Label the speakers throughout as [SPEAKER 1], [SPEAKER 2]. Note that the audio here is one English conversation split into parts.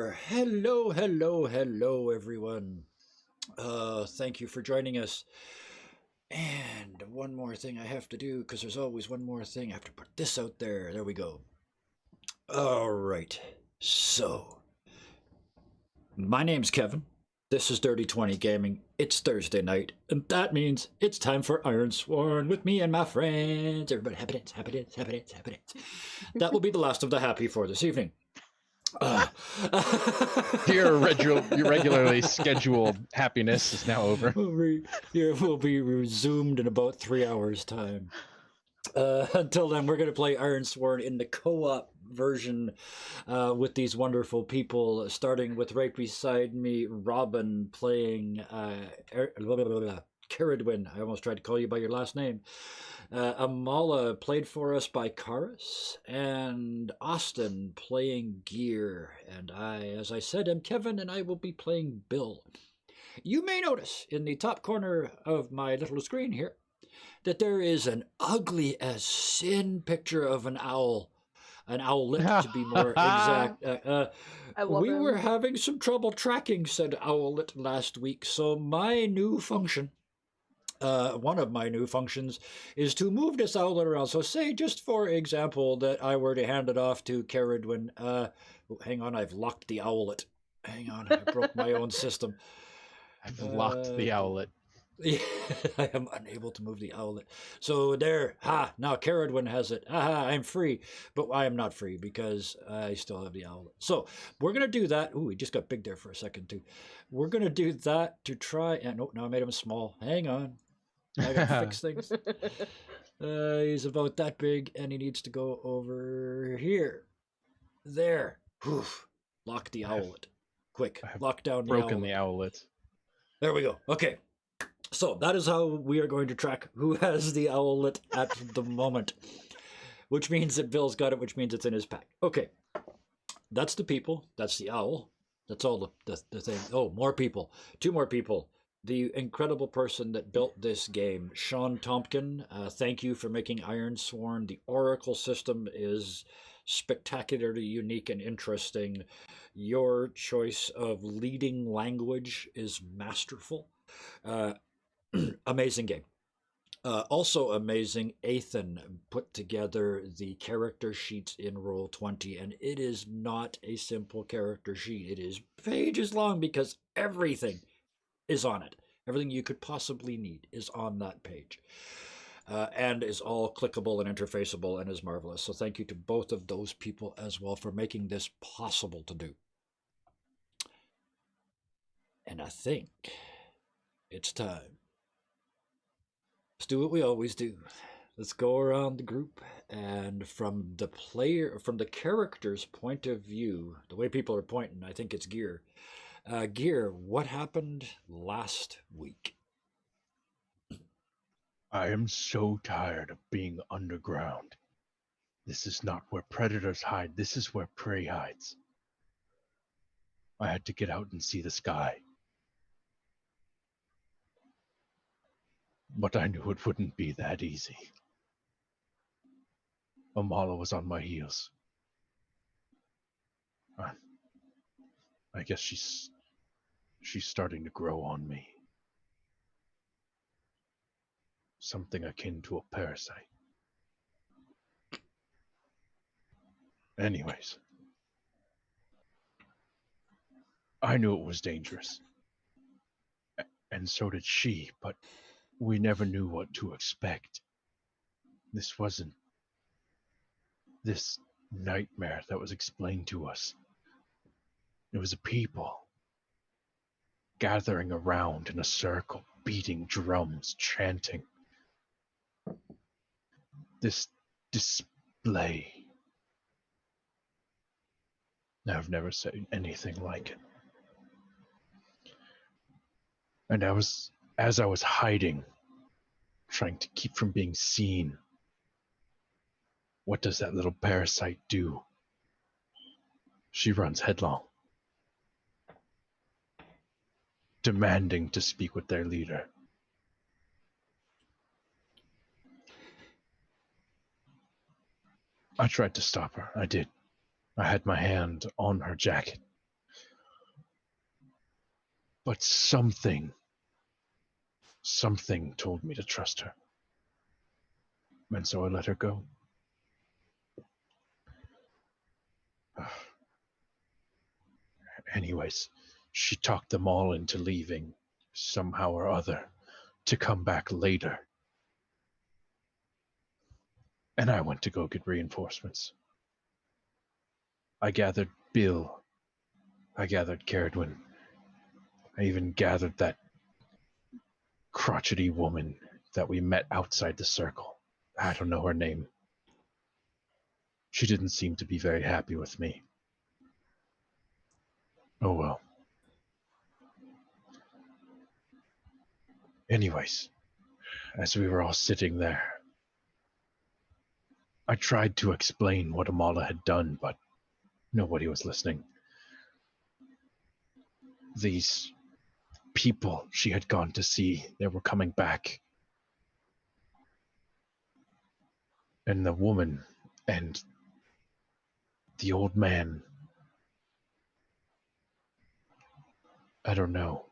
[SPEAKER 1] there. Hello, hello, hello, everyone. Thank you for joining us. And one more thing I have to do, because there's always one more thing. I have to put this out there. There we go. All right. So, my name's Kevin. This is Dirty 20 Gaming. It's Thursday night, and that means it's time for Ironsworn with me and my friends. Everybody, happy dance, happy dance, happy dance, happy dance. That will be the last of the happy for this evening. Uh,
[SPEAKER 2] Your regularly scheduled happiness is now over.
[SPEAKER 1] will be resumed in about 3 hours' time. Until then, we're going to play Ironsworn in the co-op version with these wonderful people, starting with right beside me, Robin playing Caradwin. I almost tried to call you by your last name. Amala played for us by Karis, and Austin playing Gear. And I, as I said, am Kevin, and I will be playing Bill. You may notice in the top corner of my little screen here that there is an ugly as sin picture of an owl. An owlet, to be more exact. We were having some trouble tracking said owlet last week, so my new function, one of my new functions, is to move this owlet around. So say, just for example, that I were to hand it off to Caradwin. Hang on, I've locked the owlet. Hang on, I broke my own system.
[SPEAKER 2] I've locked the owlet.
[SPEAKER 1] Yeah, I am unable to move the owlet. So there, now Caradwin has it. I'm free. But I am not free because I still have the owlet. So we're going to do that. Ooh, he just got big there for a second too. We're going to do that to try, and no, I made him small. Hang on. I got to fix things. He's about that big, and he needs to go over here. There. Whew. Lock the owlet. Quick. Lock down the owlet.
[SPEAKER 2] Broken the owlet.
[SPEAKER 1] There we go. Okay. So that is how we are going to track who has the owlet at the moment. Which means that Bill's got it, which means it's in his pack. Okay. That's the people. That's the owl. That's all the thing. Oh, more people. 2 more people. The incredible person that built this game, Sean Tompkin. Thank you for making Ironsworn. The Oracle system is spectacularly unique and interesting. Your choice of leading language is masterful. Amazing game. Also amazing, Ethan put together the character sheets in Roll20, and it is not a simple character sheet. It is pages long because everything is on it. Everything you could possibly need is on that page. And is all clickable and interfaceable and is marvelous. So thank you to both of those people as well for making this possible to do. And I think it's time. Let's do what we always do. Let's go around the group, and from the character's point of view, the way people are pointing, I think it's Gear. Gear, what happened last week?
[SPEAKER 3] I am so tired of being underground. This is not where predators hide. This is where prey hides. I had to get out and see the sky. But I knew it wouldn't be that easy. Amala was on my heels. I guess she's starting to grow on me. Something akin to a parasite. Anyways, I knew it was dangerous. And so did she, but we never knew what to expect. This wasn't this nightmare that was explained to us. It was a people gathering around in a circle, beating drums, chanting. This display. I've never seen anything like it. And as I was hiding, trying to keep from being seen, what does that little parasite do? She runs headlong, demanding to speak with their leader. I tried to stop her. I did. I had my hand on her jacket, But something told me to trust her. And so I let her go. Anyways, she talked them all into leaving, somehow or other, to come back later. And I went to go get reinforcements. I gathered Bill. I gathered Caradwin. I even gathered that crotchety woman that we met outside the circle. I don't know her name. She didn't seem to be very happy with me. Oh well. Anyways, as we were all sitting there, I tried to explain what Amala had done, but nobody was listening. These people she had gone to see, they were coming back. And the woman and the old man, I don't know.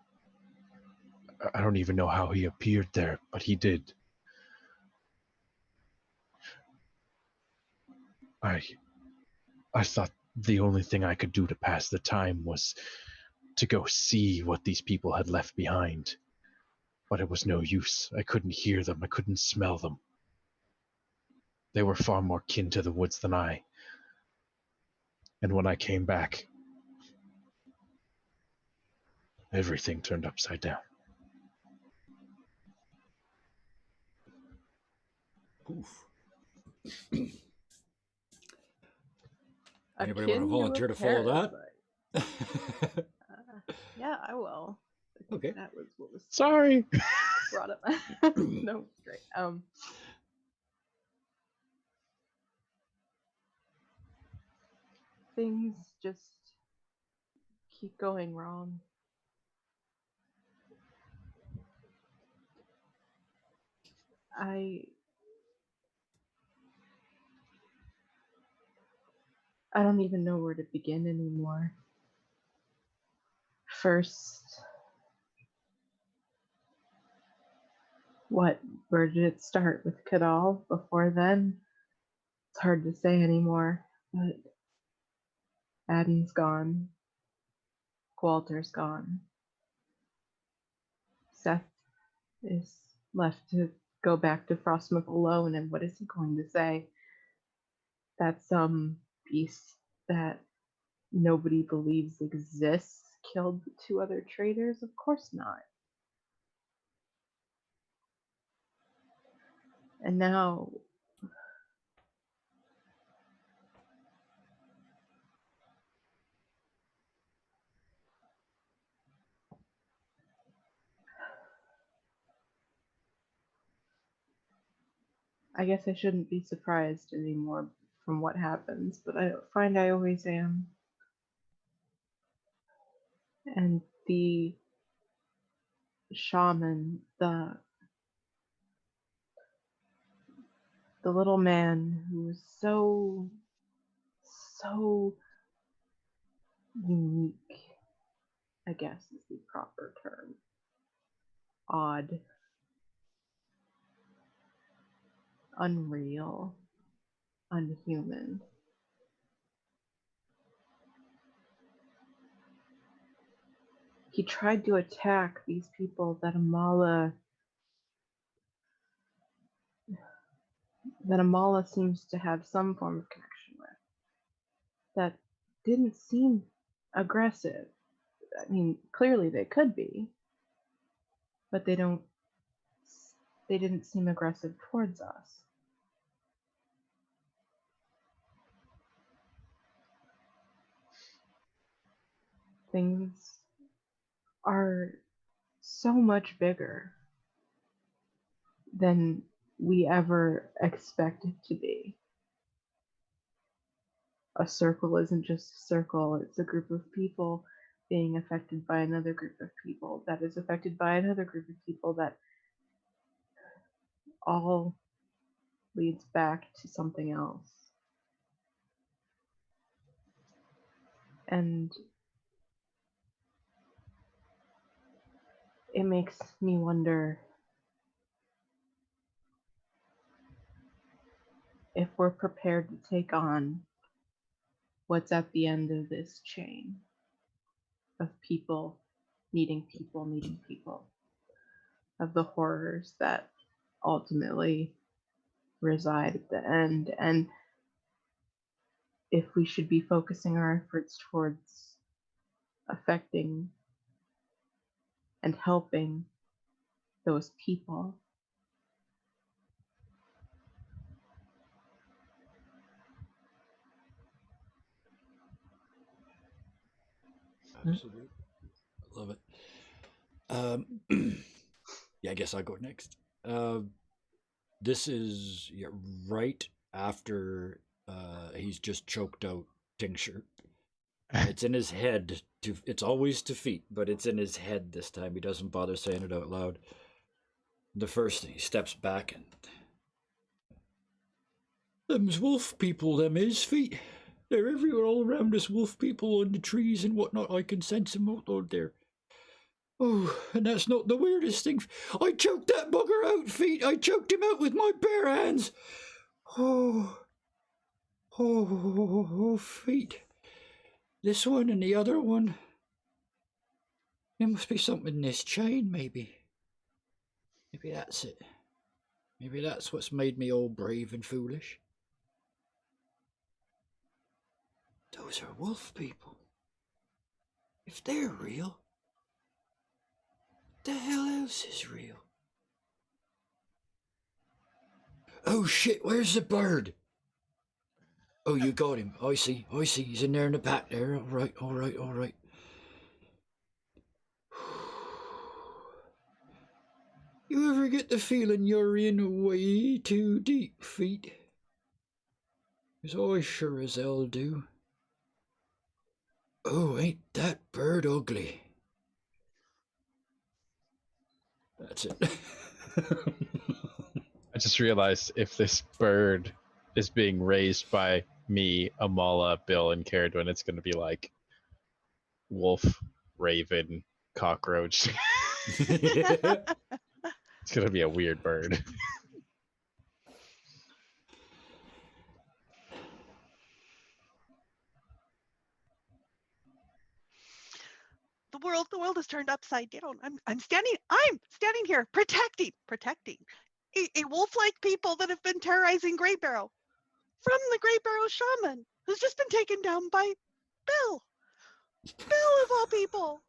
[SPEAKER 3] I don't even know how he appeared there, but he did. I thought the only thing I could do to pass the time was to go see what these people had left behind. But it was no use. I couldn't hear them. I couldn't smell them. They were far more kin to the woods than I. And when I came back, everything turned upside down.
[SPEAKER 1] Oof.
[SPEAKER 4] Akin
[SPEAKER 1] Anybody want to volunteer to follow that?
[SPEAKER 4] parasite. Yeah, I will. I think
[SPEAKER 1] Okay.
[SPEAKER 4] that was what was
[SPEAKER 3] Sorry.
[SPEAKER 4] brought up. No, it's great. Things just keep going wrong. I don't even know where to begin anymore. First, where did it start with Kadal? Before then, it's hard to say anymore, but Addie's gone. Walter's gone. Seth is left to go back to Frostmouth alone, and what is he going to say? That some beast that nobody believes exists killed the two other traitors? Of course not. And now I guess I shouldn't be surprised anymore from what happens, but I find I always am. And the shaman, the little man who was so unique, I guess is the proper term. Odd. Unreal. Unhuman. He tried to attack these people that Amala seems to have some form of connection with. That didn't seem aggressive. I mean, clearly they could be, but they didn't seem aggressive towards us. Things are so much bigger than we ever expected to be. A circle isn't just a circle, it's a group of people being affected by another group of people that is affected by another group of people that all leads back to something else. And It makes me wonder if we're prepared to take on what's at the end of this chain of people needing people needing people, of the horrors that ultimately reside at the end, and if we should be focusing our efforts towards affecting and helping those people.
[SPEAKER 1] Absolutely. I love it. Yeah, I guess I'll go next. This is right after he's just choked out Tincture. It's in his head. It's always to feet, but it's in his head this time. He doesn't bother saying it out loud. The first thing, he steps back and... Them's wolf people, them is feet. They're everywhere all around us, wolf people on the trees and whatnot. I can sense them out there. Oh, and that's not the weirdest thing. I choked that bugger out, feet. I choked him out with my bare hands. Oh, oh, feet. This one and the other one. There must be something in this chain, maybe. Maybe that's it. Maybe that's what's made me all brave and foolish. Those are wolf people. If they're real, what the hell else is real? Oh shit, where's the bird? Oh, you got him. I see. He's in there in the back there. All right. You ever get the feeling you're in way too deep, feet? 'Cause I sure as hell do. Oh, ain't that bird ugly? That's it.
[SPEAKER 2] I just realized if this bird is being raised by me, Amala, Bill, and Caradwin, it's going to be like wolf, raven, cockroach. It's going to be a weird bird.
[SPEAKER 5] The world is turned upside down. I'm standing here protecting a wolf-like people that have been terrorizing Great Barrow from the Great Barrow shaman who's just been taken down by Bill of all people.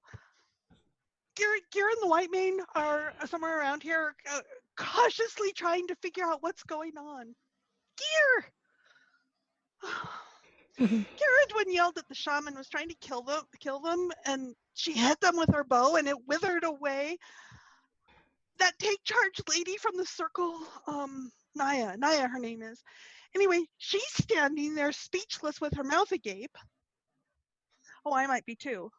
[SPEAKER 5] Gear and the White Mane are somewhere around here, cautiously trying to figure out what's going on. Caradwin yelled that the shaman was trying to kill them, and she hit them with her bow, and it withered away. That take charge lady from the circle, Naya, her name is. Anyway, she's standing there speechless with her mouth agape. Oh, I might be too.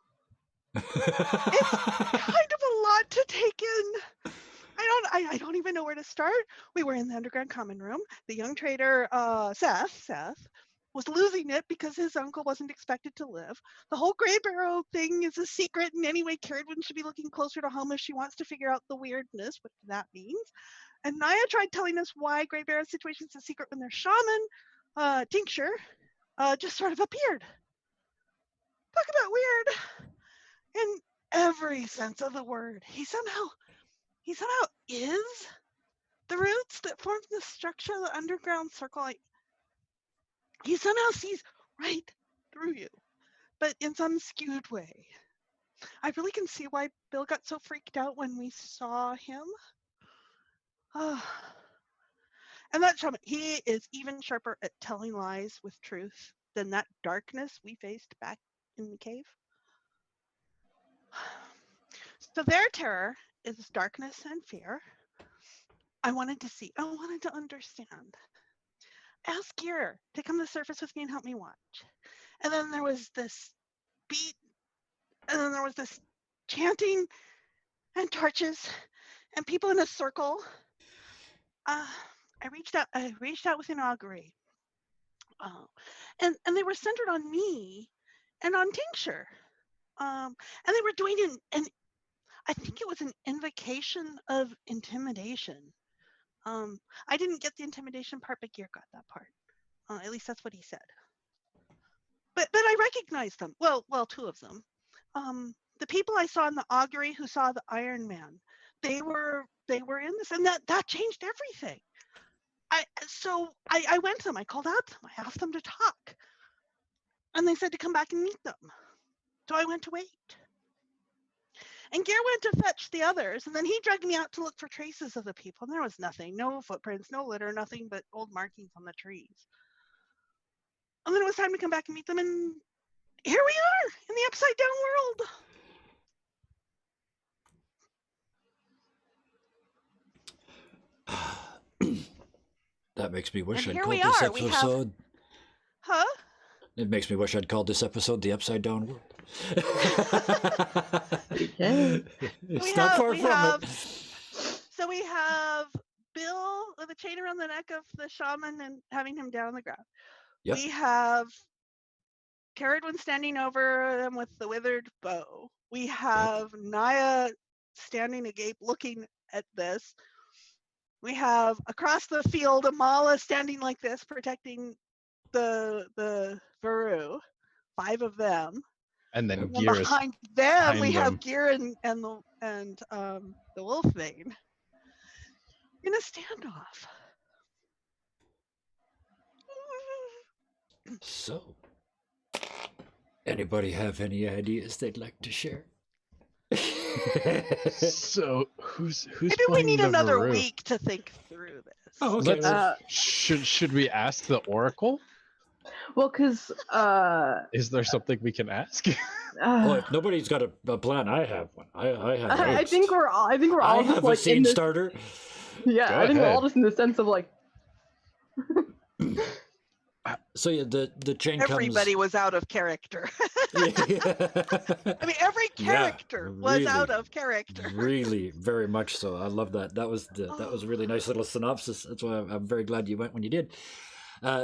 [SPEAKER 5] It's kind of a lot to take in. I don't even know where to start. We were in the underground common room. The young trader, Seth, was losing it because his uncle wasn't expected to live. The whole Grey Barrow thing is a secret, and anyway, Caradwin should be looking closer to home if she wants to figure out the weirdness, what that means. And Naya tried telling us why Grey Barrow's situation is a secret when their shaman, Tincture, just sort of appeared. Talk about weird. In every sense of the word. He somehow is the roots that form the structure of the underground circle. He somehow sees right through you, but in some skewed way. I really can see why Bill got so freaked out when we saw him. And that shaman, he is even sharper at telling lies with truth than that darkness we faced back in the cave. So their terror is darkness and fear. I wanted to understand. Ask Gear to come to the surface with me and help me watch. And then there was this beat, and then there was this chanting and torches and people in a circle. I reached out with an augury. And they were centered on me and on Tincture. And they were doing an I think it was an invocation of intimidation. I didn't get the intimidation part, but Gear got that part. At least that's what he said. But I recognized them. Well, two of them. The people I saw in the augury who saw the Iron Man, they were in this, and that changed everything. So I went to them. I called out to them. I asked them to talk, and they said to come back and meet them. So I went to wait. And Gear went to fetch the others, and then he dragged me out to look for traces of the people. And there was nothing, no footprints, no litter, nothing but old markings on the trees. And then it was time to come back and meet them, and here we are in the upside down world.
[SPEAKER 1] That makes me wish
[SPEAKER 5] And
[SPEAKER 1] I'd
[SPEAKER 5] here
[SPEAKER 1] called
[SPEAKER 5] we
[SPEAKER 1] this
[SPEAKER 5] are. We have-
[SPEAKER 1] episode.
[SPEAKER 5] Huh?
[SPEAKER 1] It makes me wish I'd called this episode the Upside Down World.
[SPEAKER 4] Okay.
[SPEAKER 1] It's not far from it.
[SPEAKER 5] So we have Bill with a chain around the neck of the shaman and having him down on the ground.
[SPEAKER 1] Yep.
[SPEAKER 5] We have Caradwin standing over them with the withered bow. We have Naya standing agape looking at this. We have across the field Amala standing like this, protecting the Varu. 5 of them.
[SPEAKER 2] And then
[SPEAKER 5] And
[SPEAKER 2] Gear is
[SPEAKER 5] behind them we
[SPEAKER 2] behind
[SPEAKER 5] have
[SPEAKER 2] them.
[SPEAKER 5] Gear and the Wolfbane in a standoff.
[SPEAKER 1] So, anybody have any ideas they'd like to share?
[SPEAKER 3] So who's
[SPEAKER 5] Maybe we
[SPEAKER 3] playing
[SPEAKER 5] need
[SPEAKER 3] the
[SPEAKER 5] another
[SPEAKER 3] Varu?
[SPEAKER 5] week to think through this.
[SPEAKER 1] Oh, okay.
[SPEAKER 2] Let's- Should we ask the Oracle?
[SPEAKER 4] Well, because
[SPEAKER 2] Is there something we can ask?
[SPEAKER 1] Well, if nobody's got a plan, I have one. I have.
[SPEAKER 4] I
[SPEAKER 1] notes.
[SPEAKER 4] think we're all. I think we're
[SPEAKER 1] I
[SPEAKER 4] all just
[SPEAKER 1] have a
[SPEAKER 4] like in
[SPEAKER 1] scene
[SPEAKER 4] this.
[SPEAKER 1] starter.
[SPEAKER 4] Yeah,
[SPEAKER 2] Go
[SPEAKER 4] I think we're all
[SPEAKER 2] ahead.
[SPEAKER 4] just in the sense of like.
[SPEAKER 1] So yeah, the chain
[SPEAKER 5] Everybody was out of character.
[SPEAKER 1] comes.
[SPEAKER 5] I mean, every character was out
[SPEAKER 1] really.
[SPEAKER 5] of character.
[SPEAKER 1] Really, very much so. I love that. That was a really nice little synopsis. That's why I'm very glad you went when you did.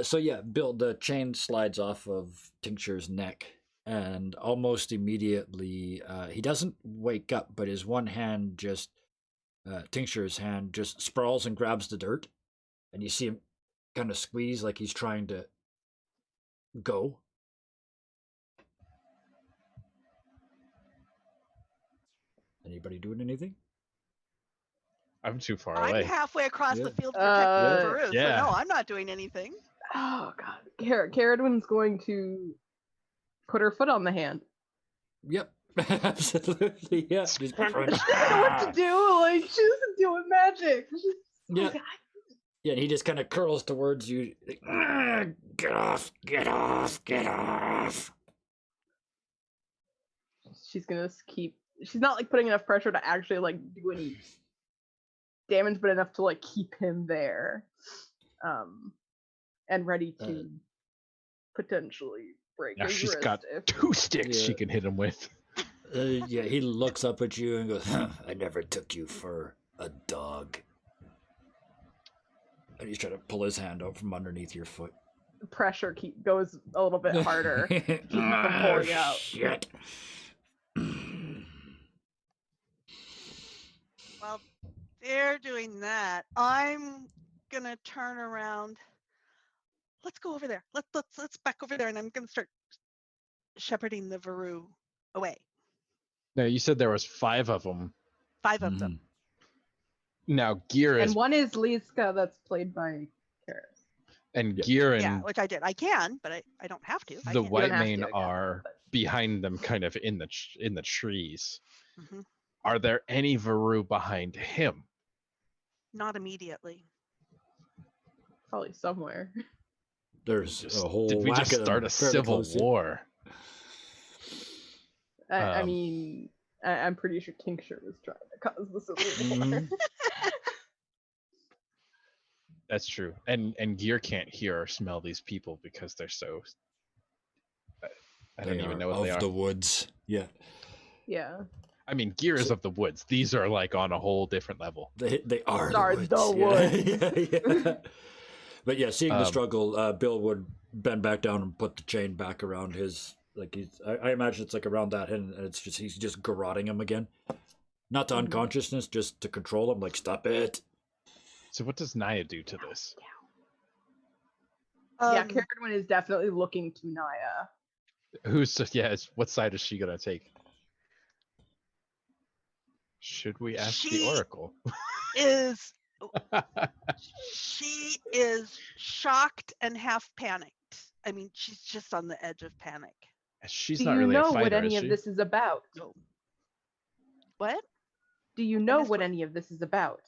[SPEAKER 1] So yeah, Bill, the chain slides off of Tincture's neck, and almost immediately he doesn't wake up, but his one hand just Tincture's hand just sprawls and grabs the dirt, and you see him kind of squeeze like he's trying to go. Anybody doing anything?
[SPEAKER 2] I'm too far
[SPEAKER 5] I'm
[SPEAKER 2] away.
[SPEAKER 5] halfway across
[SPEAKER 1] Yeah.
[SPEAKER 5] the field protecting
[SPEAKER 4] Uh,
[SPEAKER 5] Farouk,
[SPEAKER 2] yeah.
[SPEAKER 5] so no, I'm not doing anything.
[SPEAKER 4] Oh god, Caradwin's going to put her foot on the hand.
[SPEAKER 1] Yep, absolutely. Yeah, just
[SPEAKER 4] She doesn't know what to do. Like she doesn't deal with magic. She's just,
[SPEAKER 1] Yeah.
[SPEAKER 4] like,
[SPEAKER 1] Yeah, and he just kind of curls towards you. Like, "Ah, get off, get off, get off.
[SPEAKER 4] she's gonna keep. She's not like putting enough pressure to actually like do any damage, but enough to like keep him there, and ready to potentially break
[SPEAKER 2] Now
[SPEAKER 4] his
[SPEAKER 2] she's
[SPEAKER 4] wrist
[SPEAKER 2] got
[SPEAKER 4] if
[SPEAKER 2] 2 sticks she
[SPEAKER 1] Yeah.
[SPEAKER 2] can hit him with.
[SPEAKER 1] Yeah, he looks up at you and goes, I never took you for a dog. And he's trying to pull his hand out from underneath your foot.
[SPEAKER 4] pressure goes a little bit harder. Keep them pulling out.
[SPEAKER 1] Shit.
[SPEAKER 5] Well, they're doing that. I'm gonna turn around. Let's go over there. Let's back over there, and I'm gonna start shepherding the Varu away.
[SPEAKER 2] No, you said there was 5 of them.
[SPEAKER 5] 5 of them.
[SPEAKER 2] Now Gear is
[SPEAKER 4] And one is Liska, that's played by Karis.
[SPEAKER 2] and
[SPEAKER 1] Yeah.
[SPEAKER 2] Gear and
[SPEAKER 5] Yeah, which I did. I can, but I don't have to. I
[SPEAKER 2] the
[SPEAKER 5] can.
[SPEAKER 2] White
[SPEAKER 4] have to,
[SPEAKER 2] Mane
[SPEAKER 4] I guess,
[SPEAKER 2] are behind them, kind of in the trees.
[SPEAKER 5] Mhm.
[SPEAKER 2] Are there any Varu behind him?
[SPEAKER 5] Not immediately.
[SPEAKER 4] Probably somewhere.
[SPEAKER 1] There's
[SPEAKER 2] Just-
[SPEAKER 1] a whole
[SPEAKER 2] Did we
[SPEAKER 1] whack
[SPEAKER 2] just
[SPEAKER 1] of them
[SPEAKER 2] start a
[SPEAKER 1] fairly
[SPEAKER 2] civil
[SPEAKER 1] close in.
[SPEAKER 2] war?
[SPEAKER 4] I
[SPEAKER 2] Um,
[SPEAKER 4] mean, I'm pretty sure Tincture was trying to cause the civil war.
[SPEAKER 1] Mhm.
[SPEAKER 2] That's true. And Gear can't hear or smell these people because they're so. I don't
[SPEAKER 1] They
[SPEAKER 2] even
[SPEAKER 1] are
[SPEAKER 2] know what
[SPEAKER 1] of
[SPEAKER 2] they are.
[SPEAKER 1] the woods. Yeah,
[SPEAKER 4] Yeah.
[SPEAKER 2] I mean, Gear is of the woods. These are like on a whole different level.
[SPEAKER 1] they are
[SPEAKER 4] Are
[SPEAKER 1] the
[SPEAKER 4] the
[SPEAKER 1] woods. Yeah, yeah. But yeah, seeing the
[SPEAKER 2] Um,
[SPEAKER 1] struggle, Bill would bend back down and put the chain back around his. Like I imagine it's like around that, and it's just he's just garroting him again. Not to
[SPEAKER 4] Mhm.
[SPEAKER 1] unconsciousness, just to control him. Like, stop it.
[SPEAKER 2] So what does Naya do to this?
[SPEAKER 4] Yeah,
[SPEAKER 5] Um,
[SPEAKER 4] Caradwin is definitely looking to Naya.
[SPEAKER 2] What side is she gonna take? Should we ask the
[SPEAKER 5] She-
[SPEAKER 2] Oracle?
[SPEAKER 5] is she is shocked and half panicked. I mean, she's just on the edge of panic.
[SPEAKER 2] She's
[SPEAKER 4] Do
[SPEAKER 2] not
[SPEAKER 4] you
[SPEAKER 2] really a
[SPEAKER 4] know what
[SPEAKER 2] fighter,
[SPEAKER 4] any
[SPEAKER 2] is
[SPEAKER 4] of
[SPEAKER 2] she?
[SPEAKER 4] this is about?
[SPEAKER 5] No. What?
[SPEAKER 4] Do you know
[SPEAKER 5] missed
[SPEAKER 4] what
[SPEAKER 5] what-
[SPEAKER 4] any of this is about?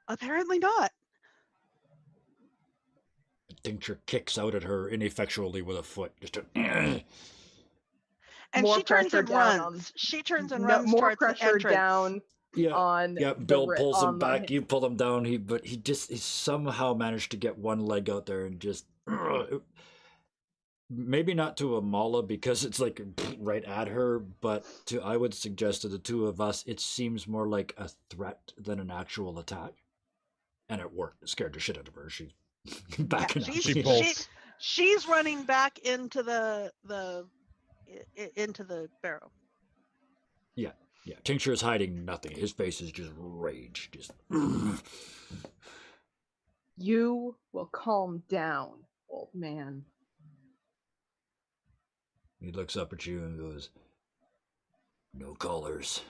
[SPEAKER 5] Apparently not.
[SPEAKER 1] Tincture kicks out at her ineffectually with a foot. Just a,
[SPEAKER 5] And
[SPEAKER 4] More
[SPEAKER 5] she turns
[SPEAKER 4] pressure
[SPEAKER 5] and
[SPEAKER 4] down
[SPEAKER 5] runs. She turns and
[SPEAKER 4] No,
[SPEAKER 5] runs
[SPEAKER 4] more
[SPEAKER 5] towards the
[SPEAKER 4] pressure
[SPEAKER 5] entrance.
[SPEAKER 4] down
[SPEAKER 1] yeah.
[SPEAKER 4] on
[SPEAKER 1] Yeah,
[SPEAKER 4] the
[SPEAKER 1] Bill
[SPEAKER 4] ri-
[SPEAKER 1] pulls him
[SPEAKER 4] on the-
[SPEAKER 1] back. You pull him down. He somehow managed to get one leg out there and just maybe not to Amala because it's like right at her, but I would suggest to the two of us, it seems more like a threat than an actual attack, and it worked. It scared the shit out of her. She's backing
[SPEAKER 5] Yeah,
[SPEAKER 1] up.
[SPEAKER 2] She bolts.
[SPEAKER 5] She's running back into the into the barrel.
[SPEAKER 1] Yeah, Tincture is hiding nothing. His face is just rage. Just
[SPEAKER 4] You will calm down, old man.
[SPEAKER 1] he looks up at you and goes, "No collars.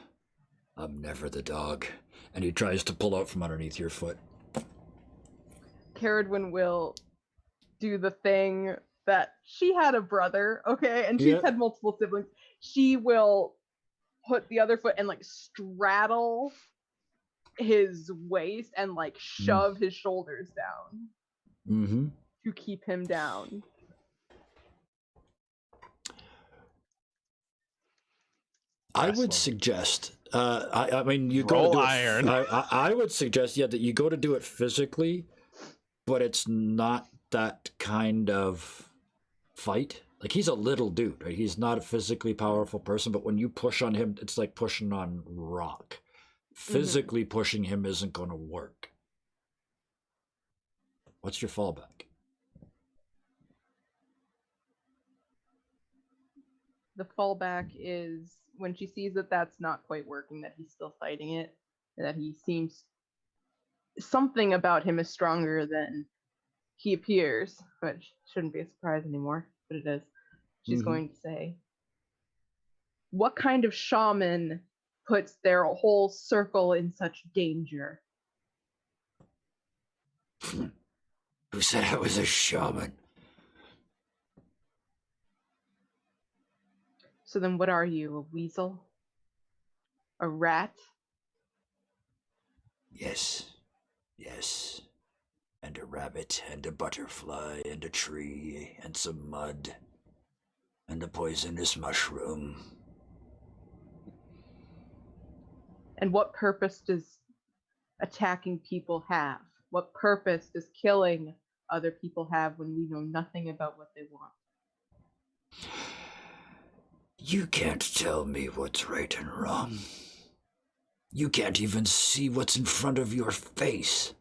[SPEAKER 1] I'm never the dog." And he tries to pull out from underneath your foot.
[SPEAKER 4] Caradwin will do the thing that she had a brother, okay, and she's
[SPEAKER 1] Yeah.
[SPEAKER 4] had multiple siblings. She will put the other foot and like straddle his waist and like shove his shoulders down
[SPEAKER 1] Mm-hmm.
[SPEAKER 4] to keep him down.
[SPEAKER 1] I
[SPEAKER 2] Press
[SPEAKER 1] would
[SPEAKER 2] him.
[SPEAKER 1] suggest. I mean, you
[SPEAKER 2] Roll
[SPEAKER 1] go to do
[SPEAKER 2] iron.
[SPEAKER 1] I would suggest, that you go to do it physically, but it's not that kind of fight. Like, he's a little dude, right? He's not a physically powerful person, but when you push on him, it's like pushing on rock. Physically pushing him isn't going to work. What's your fallback?
[SPEAKER 4] The fallback is when she sees that that's not quite working, that he's still fighting it, and that he seems something about him is stronger than he appears, which shouldn't be a surprise anymore, but it is. She's
[SPEAKER 1] Mhm.
[SPEAKER 4] going to say, "What kind of shaman puts their whole circle in such danger?"
[SPEAKER 1] Who said I was a shaman?
[SPEAKER 4] So then what are you, a weasel? A rat?
[SPEAKER 1] Yes. And a rabbit, and a butterfly, and a tree, and some mud, and a poisonous mushroom.
[SPEAKER 4] And what purpose does attacking people have? What purpose does killing other people have when we know nothing about what they want?
[SPEAKER 1] You can't tell me what's right and wrong. You can't even see what's in front of your face.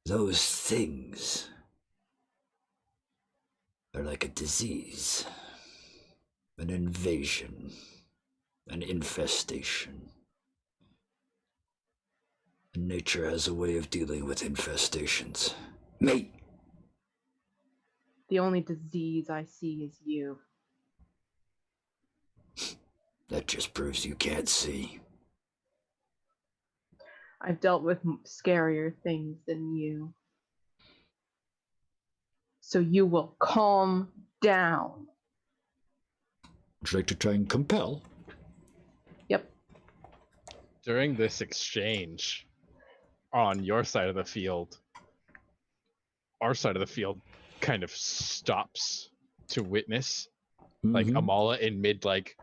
[SPEAKER 1] Those things are like a disease, an invasion, an infestation. And nature has a way of dealing with infestations. Me!
[SPEAKER 4] The only disease I see is you.
[SPEAKER 1] That just proves you can't see.
[SPEAKER 4] I've dealt with scarier things than you. So you will calm down.
[SPEAKER 1] Would you like to try and compel?
[SPEAKER 4] Yep.
[SPEAKER 2] During this exchange, on your side of the field, our side of the field kind of stops to witness, like
[SPEAKER 1] Mhm.
[SPEAKER 2] Amala in mid, like,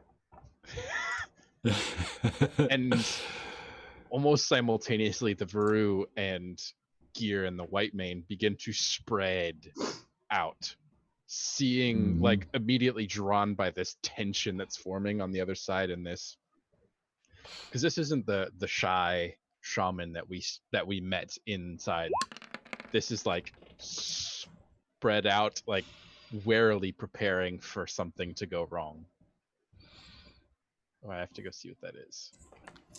[SPEAKER 2] and almost simultaneously, the Varu and Gear and the White Mane begin to spread out, seeing like immediately drawn by this tension that's forming on the other side in this, because this isn't the shy shaman that we met inside. This is like spread out, like warily preparing for something to go wrong. Oh, I have to go see what that is.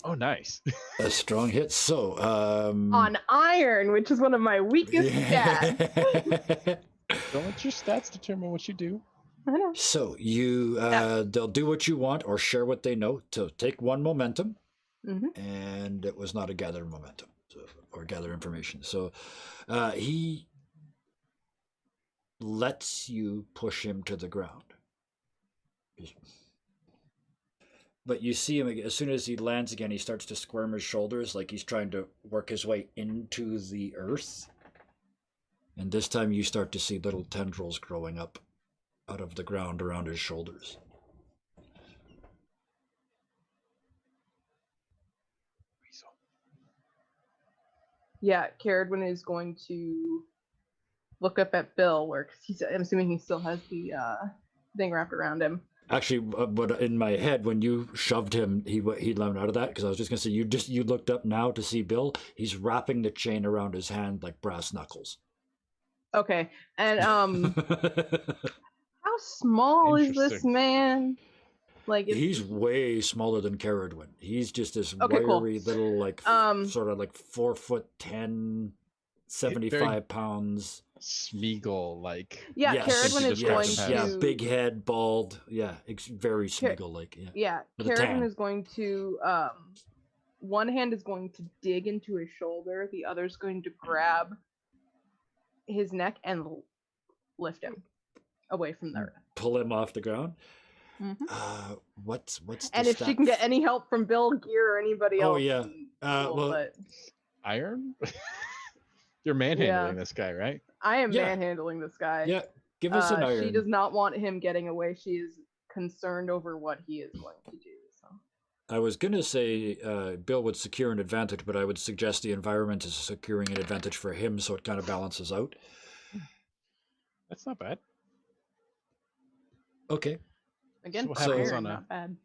[SPEAKER 2] Oh, nice.
[SPEAKER 1] A strong hit. So,
[SPEAKER 4] On iron, which is one of my weakest stats.
[SPEAKER 2] Don't let your stats determine what you do.
[SPEAKER 4] I know.
[SPEAKER 1] So you, they'll do what you want or share what they know. To take one momentum, and it was not a gather momentum or gather information. So he lets you push him to the ground. But you see him as soon as he lands again, he starts to squirm his shoulders like he's trying to work his way into the earth. And this time you start to see little tendrils growing up out of the ground around his shoulders.
[SPEAKER 4] Yeah, Caradwin is going to look up at Bill, where I'm assuming he still has the thing wrapped around him.
[SPEAKER 1] Actually, but in my head, when you shoved him, he leapt out of that, because I was just gonna say you looked up now to see Bill. He's wrapping the chain around his hand like brass knuckles.
[SPEAKER 4] Okay, and how small is this man? Like
[SPEAKER 1] he's way smaller than Caradwin. He's just this
[SPEAKER 4] Okay,
[SPEAKER 1] wiry
[SPEAKER 4] cool.
[SPEAKER 1] little like sort of like 4'10", 75 pounds.
[SPEAKER 2] Smeagol like.
[SPEAKER 4] Yeah,
[SPEAKER 1] Yes.
[SPEAKER 4] Caradwin is going to.
[SPEAKER 1] Yeah, big head, bald. Yeah, very Smeagol like. Yeah.
[SPEAKER 4] Yeah,
[SPEAKER 1] With a tan.
[SPEAKER 4] Caradwin is going to. One hand is going to dig into his shoulder. The other is going to grab his neck and lift him away from the earth.
[SPEAKER 1] Pull him off the ground. What's
[SPEAKER 4] and if she can get any help from Bill, Gear, or anybody else?
[SPEAKER 1] Oh yeah.
[SPEAKER 4] But
[SPEAKER 2] Iron. You're manhandling this guy, right?
[SPEAKER 4] I am manhandling this guy.
[SPEAKER 1] Yeah, give us an iron.
[SPEAKER 4] She does not want him getting away. She is concerned over what he is going to do. So.
[SPEAKER 1] I was going to say Bill would secure an advantage, but I would suggest the environment is securing an advantage for him, so it kind of balances out.
[SPEAKER 2] That's not bad.
[SPEAKER 1] Okay.
[SPEAKER 4] Again,
[SPEAKER 2] so
[SPEAKER 4] iron, not bad.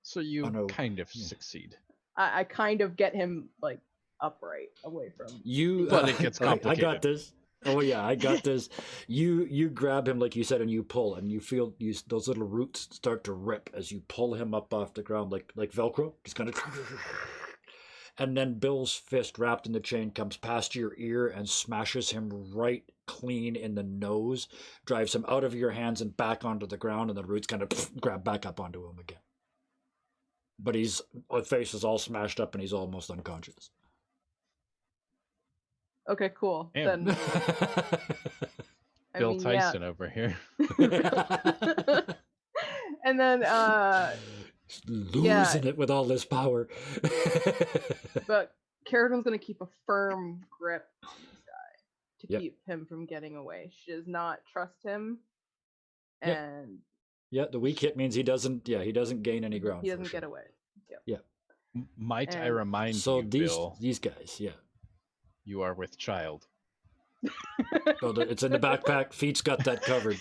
[SPEAKER 2] So you kind of succeed.
[SPEAKER 4] I kind of get him like upright away from
[SPEAKER 1] you.
[SPEAKER 2] But it gets complicated.
[SPEAKER 1] I got this. Oh yeah, I got this. You grab him like you said, and you pull, and you feel those little roots start to rip as you pull him up off the ground like Velcro, just kind of. And then Bill's fist wrapped in the chain comes past your ear and smashes him right clean in the nose, drives him out of your hands and back onto the ground, and the roots kind of grab back up onto him again. But his face is all smashed up and he's almost unconscious.
[SPEAKER 4] Okay, cool.
[SPEAKER 2] Damn.
[SPEAKER 4] Then
[SPEAKER 2] Bill Tyson over here.
[SPEAKER 4] And then
[SPEAKER 1] losing it with all this power.
[SPEAKER 4] But Caradwin's gonna keep a firm grip on this guy to keep him from getting away. She does not trust him. And
[SPEAKER 1] the weak hit means he doesn't gain any ground.
[SPEAKER 4] He doesn't get away.
[SPEAKER 1] Yeah.
[SPEAKER 2] Might I remind you, Bill,
[SPEAKER 1] these guys,
[SPEAKER 2] you are with child.
[SPEAKER 1] It's in the backpack. Feet's got that covered.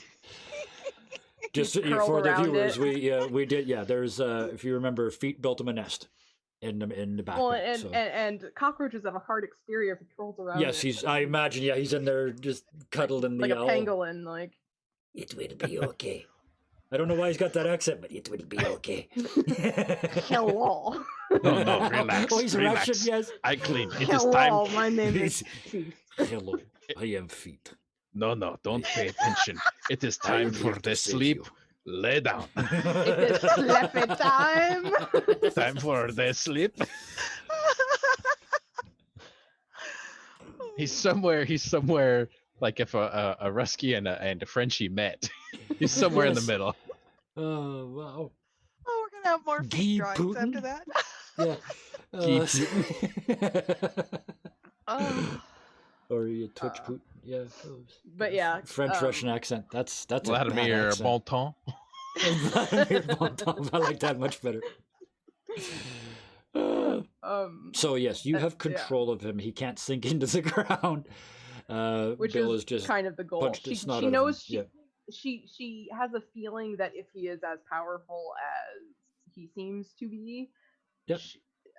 [SPEAKER 1] Just for the viewers, we did. Yeah, there's if you remember, Feet built him a nest in the backpack.
[SPEAKER 4] Well, and cockroaches have a hard exterior if it rolls around.
[SPEAKER 1] Yes, I imagine. Yeah, he's in there just cuddled in the
[SPEAKER 4] like a pangolin. Like
[SPEAKER 1] it will be okay. I don't know why he's got that accent, but it will be okay.
[SPEAKER 4] Hello.
[SPEAKER 2] No, relax.
[SPEAKER 1] Oh, he's
[SPEAKER 2] relax.
[SPEAKER 1] Russian, yes.
[SPEAKER 2] I clean. It
[SPEAKER 4] Hello,
[SPEAKER 2] is time.
[SPEAKER 4] My name is Feet.
[SPEAKER 1] Hello, I am Feet.
[SPEAKER 2] No, don't pay attention. It is time for the sleep. Lay down.
[SPEAKER 4] It is sleepy time.
[SPEAKER 2] Time for the sleep. He's somewhere. Like if a Rusky and a Frenchie met, he's somewhere in the middle.
[SPEAKER 1] Oh wow!
[SPEAKER 5] Oh, we're gonna have more feet drawings
[SPEAKER 1] Putin?
[SPEAKER 5] after that.
[SPEAKER 1] Yeah. Or you Twitch Putin. Yeah.
[SPEAKER 4] But yeah,
[SPEAKER 1] French Russian accent. That's
[SPEAKER 2] Vladimir Bontemps.
[SPEAKER 1] Vladimir Bontemps. I like that much better. So yes, you have control of him. He can't sink into the ground.
[SPEAKER 4] Which
[SPEAKER 1] Bill
[SPEAKER 4] is
[SPEAKER 1] just
[SPEAKER 4] kind of the goal. She knows she has a feeling that if he is as powerful as he seems to be,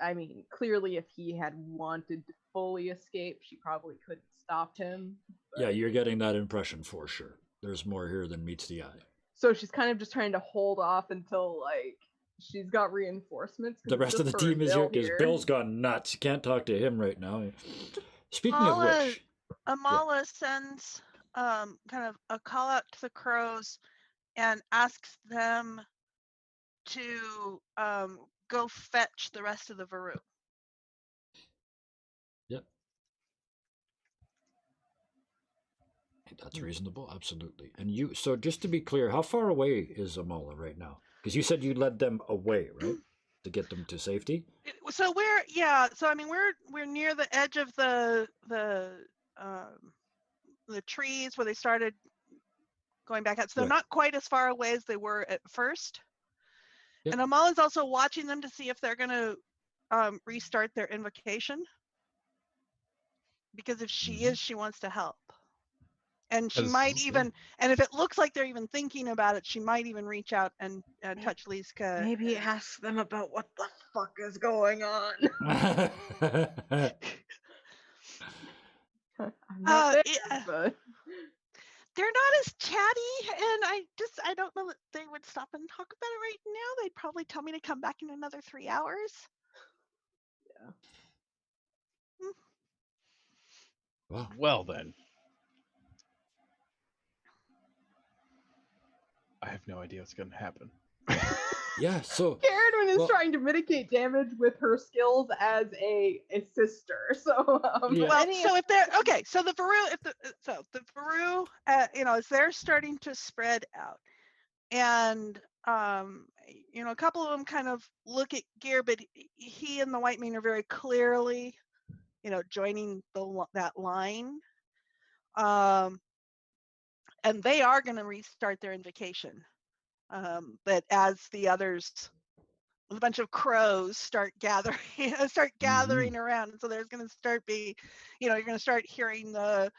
[SPEAKER 4] I mean, clearly if he had wanted to fully escape, she probably couldn't stop him.
[SPEAKER 1] Yeah, you're getting that impression for sure. there's more here than meets the eye.
[SPEAKER 4] So she's kind of just trying to hold off until like she's got reinforcements. 'cause
[SPEAKER 1] The
[SPEAKER 4] it's
[SPEAKER 1] rest of
[SPEAKER 4] just
[SPEAKER 1] the
[SPEAKER 4] her and
[SPEAKER 1] team is here
[SPEAKER 4] Bill
[SPEAKER 1] because Bill's gone nuts. You can't talk to him right now. Speaking of which,
[SPEAKER 5] Amala sends kind of a call out to the crows and asks them to go fetch the rest of the Varu.
[SPEAKER 1] yep. That's reasonable, absolutely. And you, so just to be clear, how far away is Amala right now? Because you said you led them away, right, to get them to safety.
[SPEAKER 5] So we're near the edge of the trees where they started going back out. So they're
[SPEAKER 1] Right.
[SPEAKER 5] not quite as far away as they were at first.
[SPEAKER 1] Yep.
[SPEAKER 5] And Amala's also watching them to see if they're going to restart their invocation. Because if she is, she wants to help. And she might even, and if it looks like they're even thinking about it, she might even reach out and touch Liska.
[SPEAKER 4] Maybe ask them about what the fuck is going on. I'm not there, but
[SPEAKER 5] they're not as chatty, and I don't know that they would stop and talk about it right now. They'd probably tell me to come back in another 3 hours.
[SPEAKER 4] Yeah.
[SPEAKER 1] Wow.
[SPEAKER 2] Well then. I have no idea what's going to happen.
[SPEAKER 1] Yeah, so
[SPEAKER 4] Karen is trying to mitigate damage with her skills as a sister. So
[SPEAKER 1] Yeah.
[SPEAKER 5] Well, so if they're okay, so the Varu, as they're starting to spread out, and a couple of them kind of look at Gear, but he and the White Man are very clearly, joining that line. And they are going to restart their invocation. But as the others, a bunch of crows start gathering around, and so there's going to start you're going to start hearing the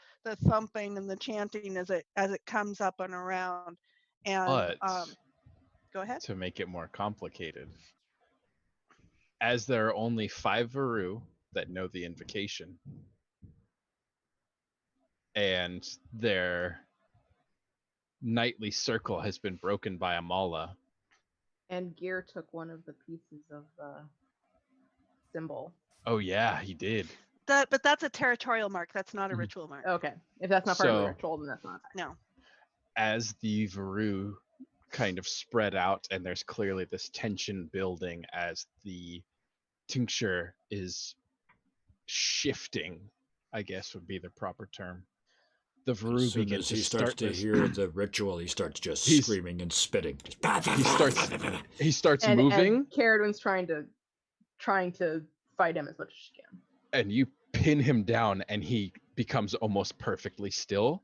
[SPEAKER 5] thumping and the chanting as it comes up and around. And
[SPEAKER 2] But
[SPEAKER 5] go ahead.
[SPEAKER 2] to make it more complicated, as there are only 5 Varu that know the invocation, and their nightly circle has been broken by Amala.
[SPEAKER 4] And Gear took one of the pieces of the symbol.
[SPEAKER 2] Oh yeah, he did.
[SPEAKER 5] But that's a territorial mark. That's not a ritual mark.
[SPEAKER 4] Okay. If that's not part of the ritual, then that's not.
[SPEAKER 5] No.
[SPEAKER 2] As the Varu kind of spread out, and there's clearly this tension building as the tincture is shifting, I guess would be the proper term. The Varu
[SPEAKER 1] as soon
[SPEAKER 2] begin
[SPEAKER 1] as
[SPEAKER 2] to
[SPEAKER 1] he starts
[SPEAKER 2] start
[SPEAKER 1] to
[SPEAKER 2] this.
[SPEAKER 1] hear the ritual, he starts just screaming and spitting.
[SPEAKER 2] He starts
[SPEAKER 4] and,
[SPEAKER 2] moving.
[SPEAKER 4] And Caradwin's trying to fight him as much as she can.
[SPEAKER 2] And you pin him down, and he becomes almost perfectly still.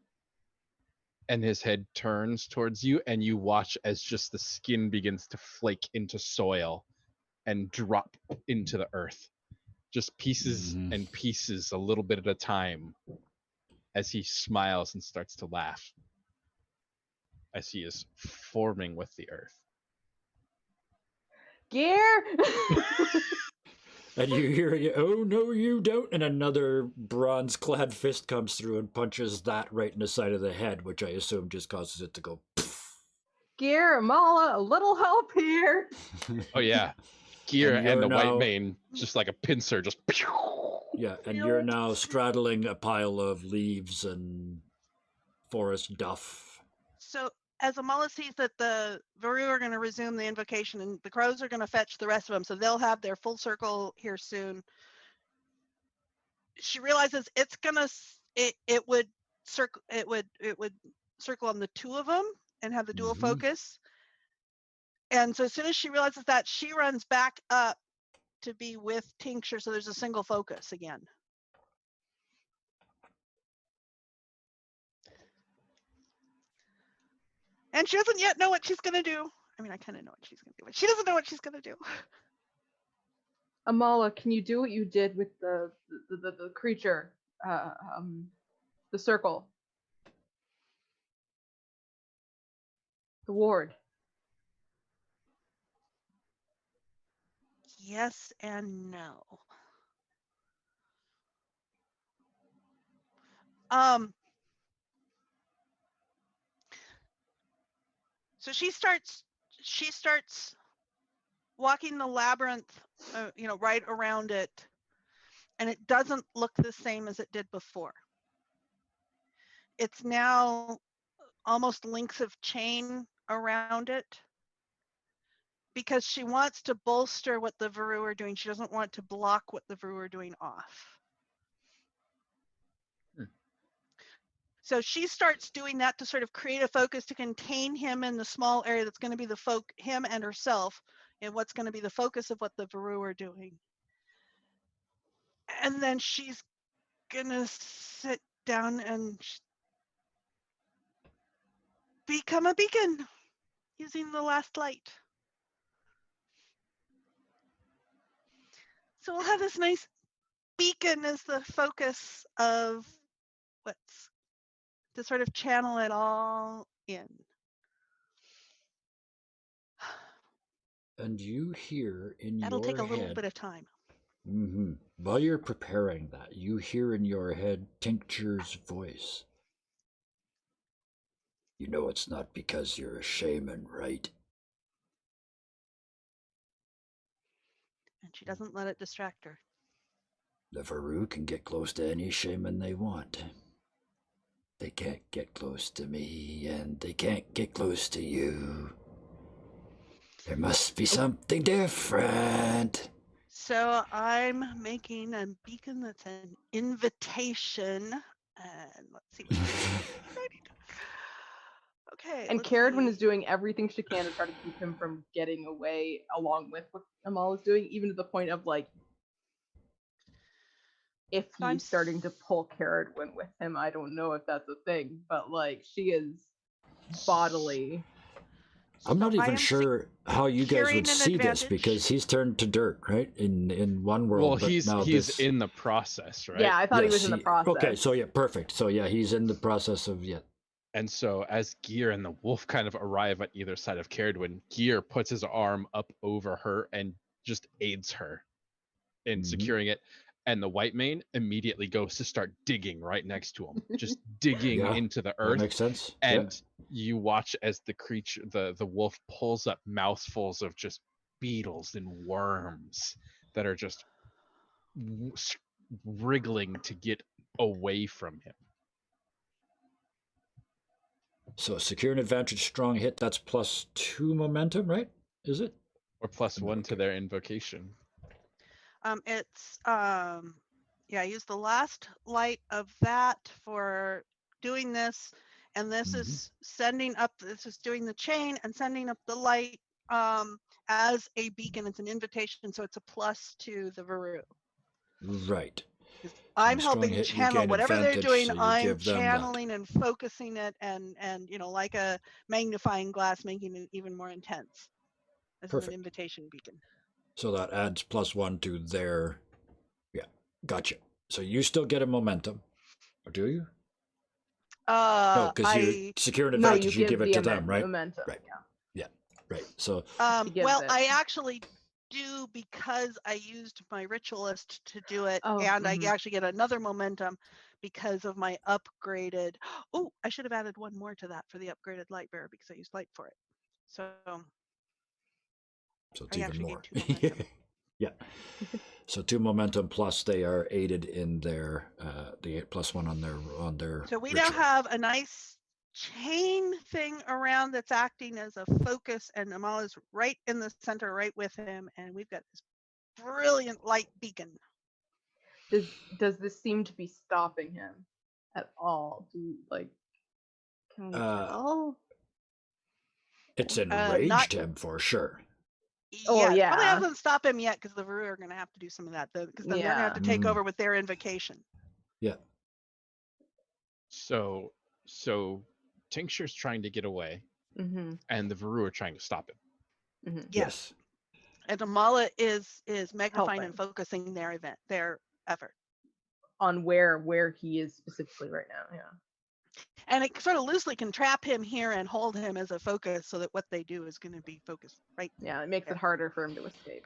[SPEAKER 2] And his head turns towards you, and you watch as just the skin begins to flake into soil and drop into the earth. Just pieces and pieces, a little bit at a time, as he smiles and starts to laugh, as he is forming with the earth.
[SPEAKER 4] Gear!
[SPEAKER 1] And you hear, oh no you don't, and another bronze-clad fist comes through and punches that right in the side of the head, which I assume just causes it to go poof.
[SPEAKER 4] Gear, Amala, a little help here.
[SPEAKER 2] Oh yeah, Gear and the
[SPEAKER 1] now,
[SPEAKER 2] White Mane, just like a pincer, just.
[SPEAKER 1] Yeah, and you're now straddling a pile of leaves and forest duff.
[SPEAKER 5] So as Amala sees that the Varu are going to resume the invocation, and the crows are going to fetch the rest of them, so they'll have their full circle here soon. She realizes it would circle on the 2 of them and have the dual focus. And so as soon as she realizes that, she runs back up to be with Tincture, so there's a single focus again. And she doesn't yet know what she's going to do. I mean, I kind of know what she's going to do, but she doesn't know what she's going to do.
[SPEAKER 4] Amala, can you do what you did with the creature, the circle, the ward?
[SPEAKER 5] Yes and no. So she starts walking the labyrinth, right around it, and it doesn't look the same as it did before. It's now almost links of chain around it because she wants to bolster what the Varu are doing. She doesn't want to block what the Varu are doing off. So she starts doing that to sort of create a focus to contain him in the small area that's going to be him and herself, and what's going to be the focus of what the Varu are doing. And then she's going to sit down and become a beacon using the last light. So we'll have this nice beacon as the focus of what's to sort of channel it all in.
[SPEAKER 1] And you hear in
[SPEAKER 5] That'll
[SPEAKER 1] your
[SPEAKER 5] take a little
[SPEAKER 1] head,
[SPEAKER 5] bit of time.
[SPEAKER 1] while you're preparing that, you hear in your head Tincture's voice. You know it's not because you're a shaman, right?
[SPEAKER 5] And she doesn't let it distract her.
[SPEAKER 1] The Varu can get close to any shaman they want. They can't get close to me, and they can't get close to you. There must be something different.
[SPEAKER 5] So I'm making a beacon that's an invitation. And let's see. Okay.
[SPEAKER 4] And
[SPEAKER 5] let's
[SPEAKER 4] Caradwin
[SPEAKER 5] see.
[SPEAKER 4] is doing everything she can to try to keep him from getting away along with what Amal is doing, even to the point of like, if
[SPEAKER 5] I'm
[SPEAKER 4] he's starting to pull Caradwin with him, I don't know if that's a thing, but like she is bodily.
[SPEAKER 1] I'm not
[SPEAKER 5] So I
[SPEAKER 1] even
[SPEAKER 5] am
[SPEAKER 1] sure how you guys
[SPEAKER 5] securing
[SPEAKER 1] would
[SPEAKER 5] an
[SPEAKER 1] see this
[SPEAKER 5] advantage.
[SPEAKER 1] because he's turned to dirt, right? In one world,
[SPEAKER 2] Well,
[SPEAKER 1] but
[SPEAKER 2] he's
[SPEAKER 1] now
[SPEAKER 2] he's
[SPEAKER 1] this.
[SPEAKER 2] in the process, right?
[SPEAKER 4] Yeah, I thought he
[SPEAKER 1] Yes,
[SPEAKER 4] was in the process.
[SPEAKER 1] Okay, so yeah, perfect. So yeah, he's in the process of
[SPEAKER 2] And so as Gear and the wolf kind of arrive at either side of Caradwin, Gear puts his arm up over her and just aids her in securing it. And the white mane immediately goes to start digging right next to him, just digging
[SPEAKER 1] Yeah,
[SPEAKER 2] into the
[SPEAKER 1] That
[SPEAKER 2] earth.
[SPEAKER 1] makes sense.
[SPEAKER 2] And you watch as the creature, the wolf pulls up mouthfuls of just beetles and worms that are just wriggling to get away from him.
[SPEAKER 1] So secure an advantage, strong hit. That's +2 momentum, right? Is it?
[SPEAKER 2] Or +1 to their invocation.
[SPEAKER 5] It's use the last light of that for doing this, and this is sending up. This is doing the chain and sending up the light as a beacon. It's an invitation, so it's a plus to the Varu.
[SPEAKER 1] Right.
[SPEAKER 5] I'm
[SPEAKER 1] strong
[SPEAKER 5] helping
[SPEAKER 1] hit, you
[SPEAKER 5] channel
[SPEAKER 1] gain
[SPEAKER 5] whatever they're
[SPEAKER 1] advantage,
[SPEAKER 5] doing.
[SPEAKER 1] so you
[SPEAKER 5] I'm
[SPEAKER 1] give them that.
[SPEAKER 5] channeling and focusing it, and like a magnifying glass, making it even more intense. This is an invitation beacon.
[SPEAKER 1] So that adds +1 to their. Yeah, gotcha. So you still get a momentum, or do you? No, because you secure an advantage, you give it to them, right?
[SPEAKER 4] Momentum.
[SPEAKER 1] Right. Yeah. Right. So.
[SPEAKER 5] Well, I actually do because I used my ritualist to do it, and I actually get another momentum because of my upgraded. Oh, I should have added one more to that for the upgraded light bearer because I used light for it. So
[SPEAKER 1] it's even more. Yeah. So 2 momentum plus they are aided in their the +1 on their.
[SPEAKER 5] So we
[SPEAKER 1] ritual.
[SPEAKER 5] now have a nice chain thing around that's acting as a focus, and Amal is right in the center, right with him, and we've got this brilliant light beacon.
[SPEAKER 4] Does this seem to be stopping him at all? Can we tell?
[SPEAKER 1] It's enraged him for sure.
[SPEAKER 5] Yeah, probably hasn't stopped him yet because the Varu are going to have to do some of that, because then they're going to have to take over with their invocation.
[SPEAKER 1] Yeah.
[SPEAKER 2] So Tincture's trying to get away, and the Varu are trying to stop him.
[SPEAKER 5] Yes. And Amala is magnifying and focusing their effort
[SPEAKER 4] on where he is specifically right now. Yeah.
[SPEAKER 5] And it sort of loosely can trap him here and hold him as a focus so that what they do is going to be focused, right?
[SPEAKER 4] Yeah, it makes it harder for him to escape.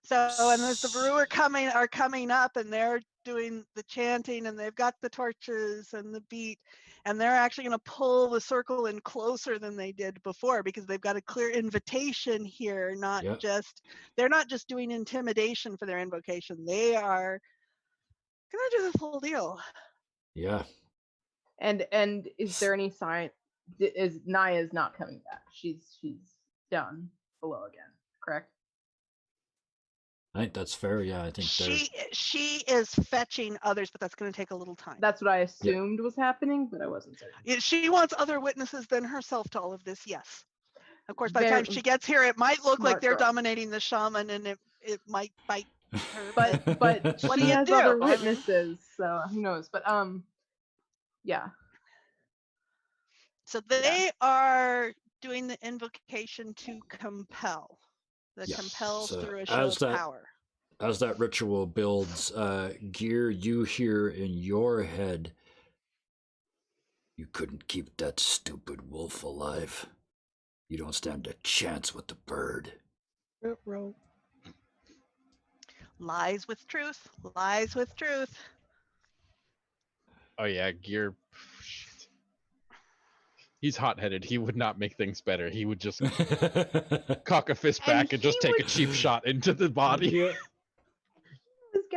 [SPEAKER 4] So,
[SPEAKER 5] and as the Varu are coming up, and they're doing the chanting, and they've got the torches and the beat, and they're actually going to pull the circle in closer than they did before because they've got a clear invitation here. They're not just doing intimidation for their invocation. They are going to do the full deal.
[SPEAKER 1] Yeah.
[SPEAKER 4] And is there any sign? Is Naya's not coming back? She's down below again, correct?
[SPEAKER 1] I think that's fair. Yeah, I think
[SPEAKER 5] she is fetching others, but that's going to take a little time.
[SPEAKER 4] That's what I assumed was happening, but I wasn't certain.
[SPEAKER 5] She wants other witnesses than herself to all of this. Yes, of course. By the time she gets here, it might look like they're dominating the shaman, and it might bite her.
[SPEAKER 4] But
[SPEAKER 5] what
[SPEAKER 4] she
[SPEAKER 5] do you
[SPEAKER 4] has
[SPEAKER 5] do?
[SPEAKER 4] other witnesses, so who knows? But yeah.
[SPEAKER 5] So they are doing the invocation to compel. Compels through a show of power.
[SPEAKER 1] As that ritual builds, Gear, you hear in your head, "You couldn't keep that stupid wolf alive. You don't stand a chance with the bird."
[SPEAKER 5] Lies with truth. Lies with truth.
[SPEAKER 2] Oh yeah, Gear. Shit. He's hot-headed. He would not make things better. He would just cock a fist back and just take a cheap shot into the body.
[SPEAKER 1] Yeah.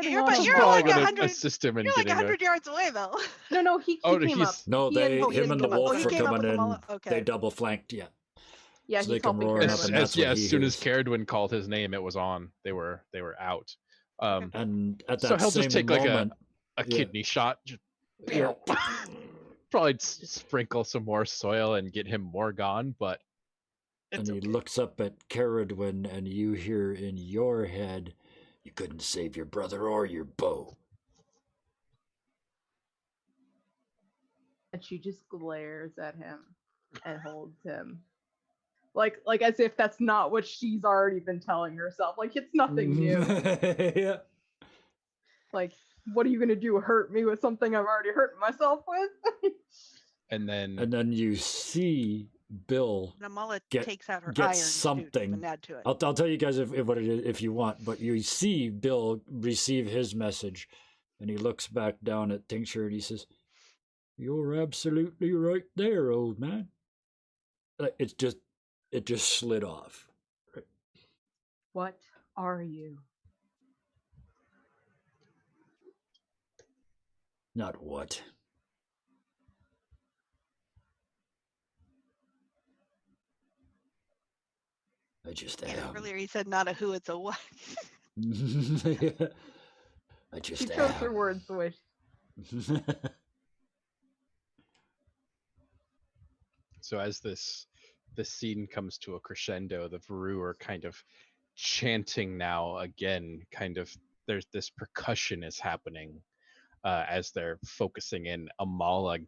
[SPEAKER 5] You're like 100.
[SPEAKER 2] Assist him in
[SPEAKER 5] You're like
[SPEAKER 2] getting
[SPEAKER 5] 100 yards away, though.
[SPEAKER 4] No, he came up.
[SPEAKER 1] No, him and the wolf were coming in.
[SPEAKER 5] Okay.
[SPEAKER 1] They double flanked. Yeah.
[SPEAKER 4] Yeah,
[SPEAKER 1] so
[SPEAKER 4] he's helping her.
[SPEAKER 2] As soon as Caradwin called his name, it was on. They were out.
[SPEAKER 1] And at that
[SPEAKER 2] so he'll
[SPEAKER 1] same
[SPEAKER 2] just take
[SPEAKER 1] moment,
[SPEAKER 2] like a kidney shot.
[SPEAKER 1] Yeah.
[SPEAKER 2] Probably sprinkle some more soil and get him more gone, but
[SPEAKER 1] and he looks up at Caradwin, and you hear in your head, "You couldn't save your brother or your bow."
[SPEAKER 4] And she just glares at him and holds him. Like as if that's not what she's already been telling herself. Like, it's nothing new.
[SPEAKER 1] Yeah.
[SPEAKER 4] Like, what are you gonna do? Hurt me with something I've already hurt myself with?
[SPEAKER 2] and then
[SPEAKER 1] you see Bill
[SPEAKER 5] Namala takes out her
[SPEAKER 1] get
[SPEAKER 5] iron
[SPEAKER 1] something.
[SPEAKER 5] and add to it.
[SPEAKER 1] I'll tell you guys if what it is if you want, but you see Bill receive his message, and he looks back down at Tincture and he says, "You're absolutely right there, old man." It just slid off.
[SPEAKER 4] What are you?
[SPEAKER 1] Not what. I just am.
[SPEAKER 5] Earlier he said not a who, it's a what.
[SPEAKER 1] I just
[SPEAKER 4] she chose her words the way
[SPEAKER 2] So as this scene comes to a crescendo, the Varu are kind of chanting now again. Kind of there's this percussion is happening as they're focusing in. Amala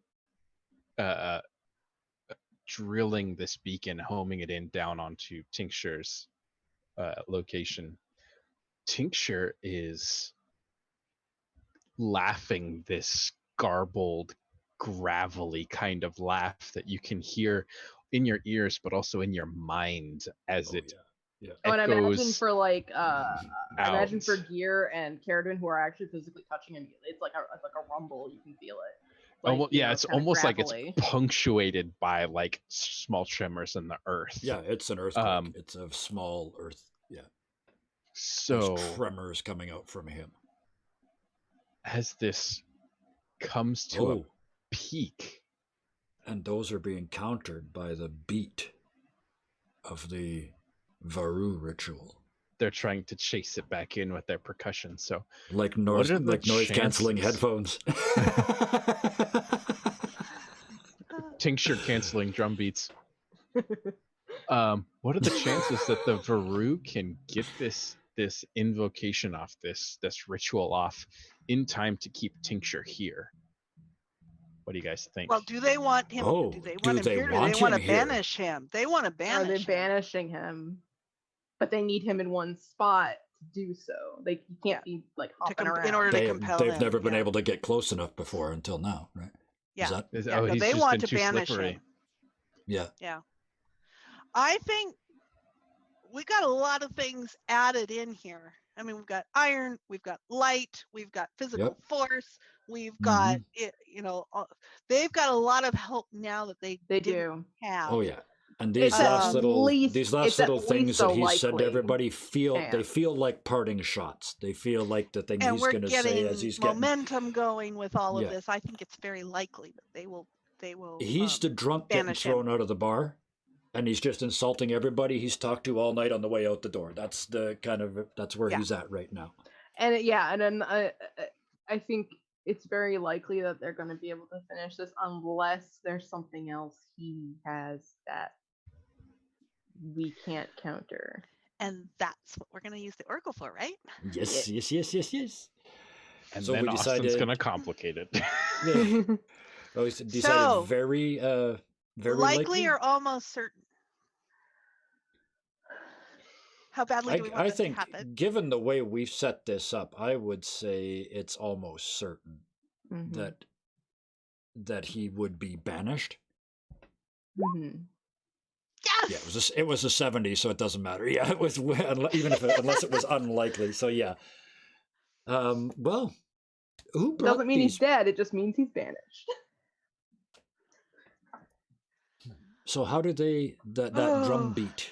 [SPEAKER 2] drilling this beacon, homing it in down onto Tincture's location. Tincture is laughing this garbled, gravelly kind of laugh that you can hear in your ears, but also in your mind as echoes.
[SPEAKER 4] And I imagine for imagine for Gear and Caradwin, who are actually physically touching him, it's like a rumble. You can feel it.
[SPEAKER 2] Like, it's almost gravelly. Like it's punctuated by like small tremors in the earth.
[SPEAKER 1] Yeah, it's an earthquake. It's a small earth. Yeah.
[SPEAKER 2] So
[SPEAKER 1] there's tremors coming out from him.
[SPEAKER 2] As this comes to a peak,
[SPEAKER 1] and those are being countered by the beat of the Varu ritual.
[SPEAKER 2] They're trying to chase it back in with their percussion. So
[SPEAKER 1] like noise canceling headphones.
[SPEAKER 2] Tincture canceling drum beats. What are the chances that the Varu can get this invocation off, this ritual off in time to keep Tincture here? What do you guys think?
[SPEAKER 5] Well, do they want him? Do they want him here? Do they want to banish him? They want to banish him.
[SPEAKER 4] Are they banishing him? But they need him in one spot to do so. He can't be like hopping around.
[SPEAKER 5] In order to compel him.
[SPEAKER 1] They've never been able to get close enough before until now, right?
[SPEAKER 5] Yeah.
[SPEAKER 2] So
[SPEAKER 5] they want to banish him.
[SPEAKER 1] Yeah.
[SPEAKER 5] Yeah. I think we got a lot of things added in here I mean, we've got iron, we've got light, we've got physical force, we've got, they've got a lot of help now that they didn't
[SPEAKER 4] do.
[SPEAKER 5] have.
[SPEAKER 1] Oh yeah. And
[SPEAKER 4] It's
[SPEAKER 1] these
[SPEAKER 4] at
[SPEAKER 1] last little
[SPEAKER 4] least-
[SPEAKER 1] these last
[SPEAKER 4] it's at
[SPEAKER 1] little things
[SPEAKER 4] least
[SPEAKER 1] that
[SPEAKER 4] a
[SPEAKER 1] he said to
[SPEAKER 4] likely
[SPEAKER 1] everybody feel they
[SPEAKER 4] chance.
[SPEAKER 1] feel like parting shots. They feel like the thing
[SPEAKER 5] And
[SPEAKER 1] he's
[SPEAKER 5] we're
[SPEAKER 1] going to say as
[SPEAKER 5] getting
[SPEAKER 1] he's getting.
[SPEAKER 5] momentum going with all
[SPEAKER 1] Yeah.
[SPEAKER 5] of this. I think it's very likely that they will
[SPEAKER 1] He's the drunk getting
[SPEAKER 5] banish
[SPEAKER 1] thrown
[SPEAKER 5] him.
[SPEAKER 1] out of the bar, and he's just insulting everybody he's talked to all night on the way out the door. That's the kind of that's where he's at right now.
[SPEAKER 4] And and then I think it's very likely that they're going to be able to finish this unless there's something else he has that we can't counter.
[SPEAKER 5] And that's what we're going to use the Oracle for, right?
[SPEAKER 1] Yes.
[SPEAKER 2] And
[SPEAKER 1] So
[SPEAKER 2] then
[SPEAKER 1] we
[SPEAKER 2] Austin's
[SPEAKER 1] decided-
[SPEAKER 2] going to complicate it.
[SPEAKER 1] Oh, he's decided
[SPEAKER 5] So,
[SPEAKER 1] very
[SPEAKER 5] likely or almost certain? How badly do we want
[SPEAKER 1] I
[SPEAKER 5] this
[SPEAKER 1] think,
[SPEAKER 5] to happen?
[SPEAKER 1] given the way we've set this up, I would say it's almost certain
[SPEAKER 4] Mhm.
[SPEAKER 1] that he would be banished.
[SPEAKER 4] Mhm.
[SPEAKER 5] Yes!
[SPEAKER 1] Yeah, it was the 70s, so it doesn't matter. Yeah, it was unless it was unlikely. So yeah. Well, who brought
[SPEAKER 4] Doesn't mean
[SPEAKER 1] these?
[SPEAKER 4] he's dead. It just means he's banished.
[SPEAKER 1] So how did that drum beat,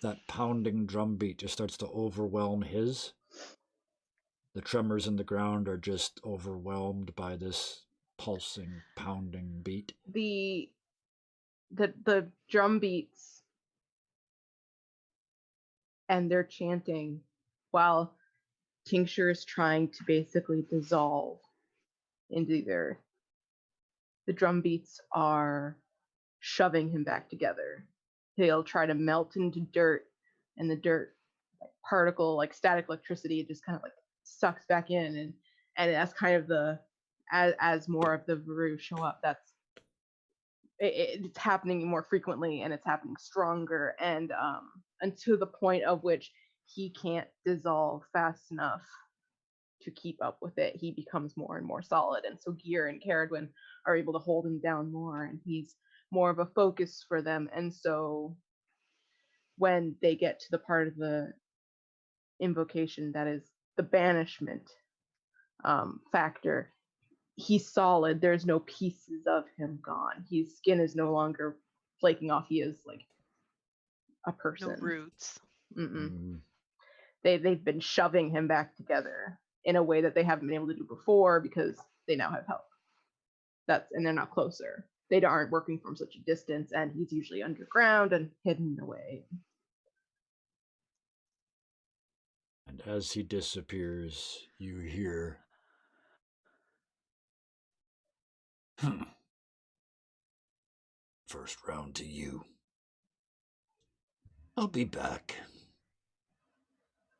[SPEAKER 1] that pounding drum beat, just starts to overwhelm his? The tremors in the ground are just overwhelmed by this pulsing, pounding beat.
[SPEAKER 4] The drum beats and they're chanting while Tincture is trying to basically dissolve into the earth. The drum beats are shoving him back together. He'll try to melt into dirt, and the dirt particle, like static electricity, it just kind of like sucks back in, and that's kind of the as more of the Varu show up, that's it's happening more frequently and it's happening stronger, and to the point of which he can't dissolve fast enough to keep up with it. He becomes more and more solid, and so Gear and Caradwin are able to hold him down more, and he's more of a focus for them. And so when they get to the part of the invocation that is the banishment factor, he's solid. There's no pieces of him gone. His skin is no longer flaking off. He is like a person.
[SPEAKER 5] No roots.
[SPEAKER 4] They've been shoving him back together in a way that they haven't been able to do before because they now have help. And they're not closer. They aren't working from such a distance, and he's usually underground and hidden away.
[SPEAKER 1] And as he disappears, you hear, first round to you. I'll be back.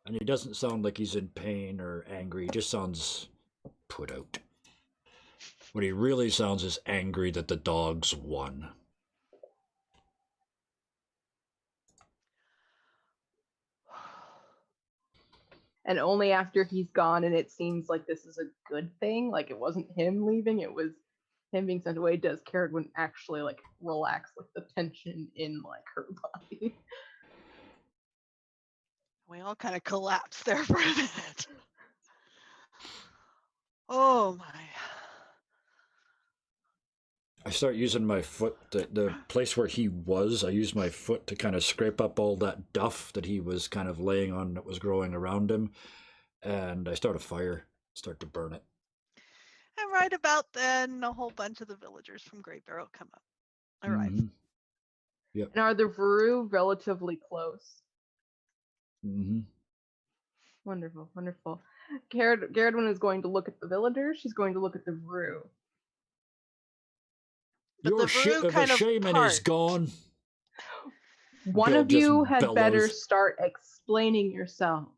[SPEAKER 1] And he doesn't sound like he's in pain or angry. He just sounds put out. What he really sounds is angry that the dogs won.
[SPEAKER 4] And only after he's gone, and it seems like this is a good thing, like it wasn't him leaving, it was him being sent away, does Caradwin actually like relax like the tension in like her body.
[SPEAKER 5] We all kind of collapsed there for a minute. Oh my.
[SPEAKER 1] I start using my foot, the place where he was, I use my foot to kind of scrape up all that duff that he was kind of laying on that was growing around him. And I start a fire, start to burn it.
[SPEAKER 5] And right about then, a whole bunch of the villagers from Great Barrow come up. Arrive.
[SPEAKER 1] Mm-hmm. Yep.
[SPEAKER 4] And are the Varu relatively close?
[SPEAKER 1] Mm-hmm.
[SPEAKER 4] Wonderful, wonderful. Caradwin is going to look at the villagers. She's going to look at the Varu.
[SPEAKER 5] But
[SPEAKER 1] Your
[SPEAKER 5] the
[SPEAKER 1] shit
[SPEAKER 5] Varu
[SPEAKER 1] of a
[SPEAKER 5] kind of
[SPEAKER 1] shaman
[SPEAKER 5] part.
[SPEAKER 1] is gone.
[SPEAKER 4] One
[SPEAKER 1] Bill
[SPEAKER 4] of you
[SPEAKER 1] just
[SPEAKER 4] had better
[SPEAKER 1] bellows.
[SPEAKER 4] start explaining yourselves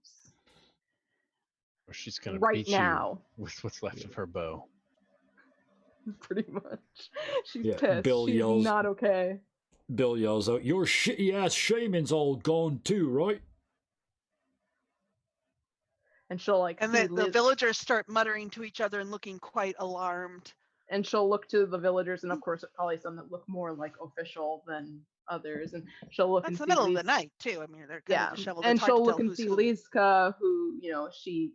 [SPEAKER 3] Or she's gonna
[SPEAKER 4] right
[SPEAKER 3] beat
[SPEAKER 4] now.
[SPEAKER 3] you with what's left of her bow.
[SPEAKER 4] Pretty much. She's
[SPEAKER 1] Yeah,
[SPEAKER 4] pissed.
[SPEAKER 1] Bill
[SPEAKER 4] She's
[SPEAKER 1] yells-
[SPEAKER 4] not okay.
[SPEAKER 1] Bill yells out, your shitty ass shaman's all gone too, right?
[SPEAKER 4] And she'll like
[SPEAKER 5] And
[SPEAKER 4] see
[SPEAKER 5] the villagers start muttering to each other and looking quite alarmed.
[SPEAKER 4] and she'll look to the villagers, and of course, it's probably some that look more like official than others, and she'll look
[SPEAKER 5] That's
[SPEAKER 4] and
[SPEAKER 5] the
[SPEAKER 4] see
[SPEAKER 5] middle of the
[SPEAKER 4] Lis-
[SPEAKER 5] night too. I mean, they're kind
[SPEAKER 4] yeah,
[SPEAKER 5] of disheveled.
[SPEAKER 4] and
[SPEAKER 5] It's hard to
[SPEAKER 4] she'll
[SPEAKER 5] tell
[SPEAKER 4] look and
[SPEAKER 5] who's
[SPEAKER 4] see
[SPEAKER 5] who.
[SPEAKER 4] Liska, who she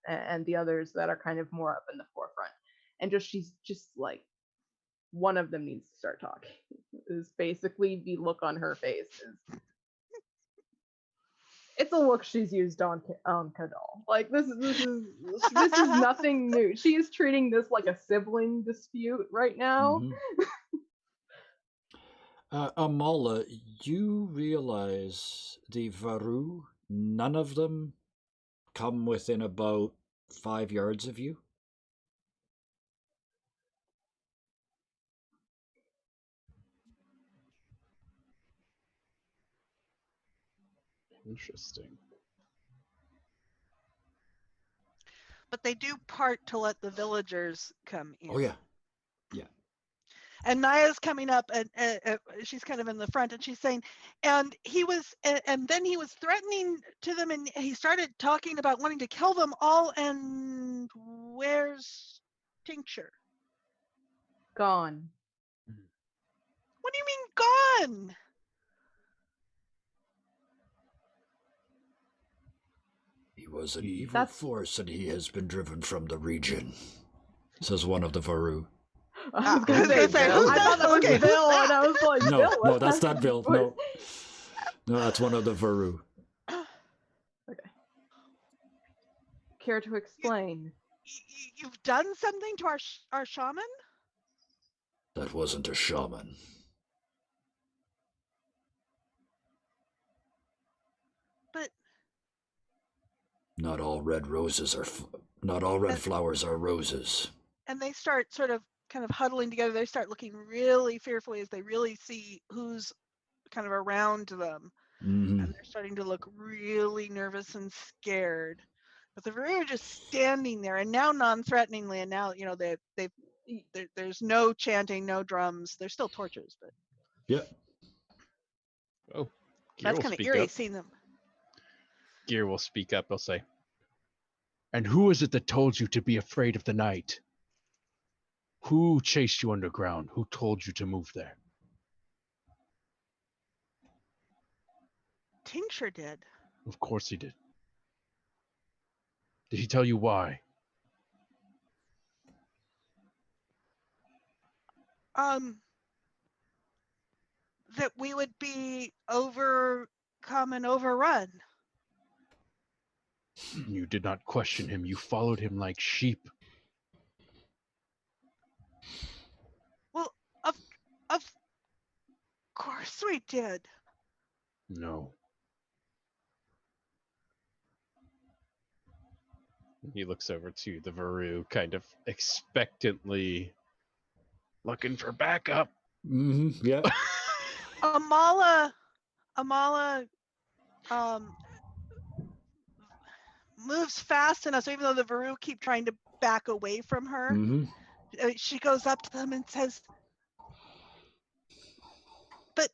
[SPEAKER 4] and the others that are kind of more up in the forefront, and she's just like, one of them needs to start talking. Is basically the look on her face. It's a look she's used on Kadal. Like this is nothing new. She is treating this like a sibling dispute right now.
[SPEAKER 1] Amala, you realize the Varu, none of them come within about 5 yards of you?
[SPEAKER 2] Interesting.
[SPEAKER 5] But they do part to let the villagers come in.
[SPEAKER 1] Oh, yeah.
[SPEAKER 5] And Naya's coming up, and she's kind of in the front, and she's saying, and then he was threatening to them, and he started talking about wanting to kill them all. And where's Tincture?
[SPEAKER 4] Gone.
[SPEAKER 5] What do you mean gone?
[SPEAKER 1] He was an evil force, and he has been driven from the region, says one of the Varu.
[SPEAKER 4] I was gonna say,
[SPEAKER 5] Bill.
[SPEAKER 4] I thought that was
[SPEAKER 5] Okay, who's
[SPEAKER 4] Bill, and
[SPEAKER 5] that?
[SPEAKER 4] I was like,
[SPEAKER 1] No,
[SPEAKER 4] Bill,
[SPEAKER 1] no, that's not Bill. No, that's one of the Varu.
[SPEAKER 4] Okay. Care to explain?
[SPEAKER 5] You've done something to our shaman?
[SPEAKER 1] That wasn't a shaman.
[SPEAKER 5] But
[SPEAKER 1] not all red flowers are roses.
[SPEAKER 5] And they start sort of kind of huddling together. They start looking really fearfully as they really see who's kind of around them.
[SPEAKER 1] Mm-hmm.
[SPEAKER 5] And they're starting to look really nervous and scared. But the Varu are just standing there, and now non-threateningly, and now, there's no chanting, no drums. There's still torches, but
[SPEAKER 1] yeah.
[SPEAKER 2] Oh,
[SPEAKER 5] that's kind of eerie seeing them.
[SPEAKER 2] Gear will speak up. He'll say,
[SPEAKER 3] "And who is it that told you to be afraid of the night? Who chased you underground? Who told you to move there?"
[SPEAKER 5] Tincture did.
[SPEAKER 3] Of course he did. Did he tell you why?
[SPEAKER 5] That we would be overcome and overrun.
[SPEAKER 3] You did not question him. You followed him like sheep.
[SPEAKER 5] Well, of course we did.
[SPEAKER 3] No.
[SPEAKER 2] he looks over to the Varu, kind of expectantly looking for backup.
[SPEAKER 1] Mm-hmm. Yeah.
[SPEAKER 5] Amala moves fast enough, so even though the Varu keep trying to back away from her,
[SPEAKER 1] Mm-hmm.
[SPEAKER 5] she goes up to them and says, "But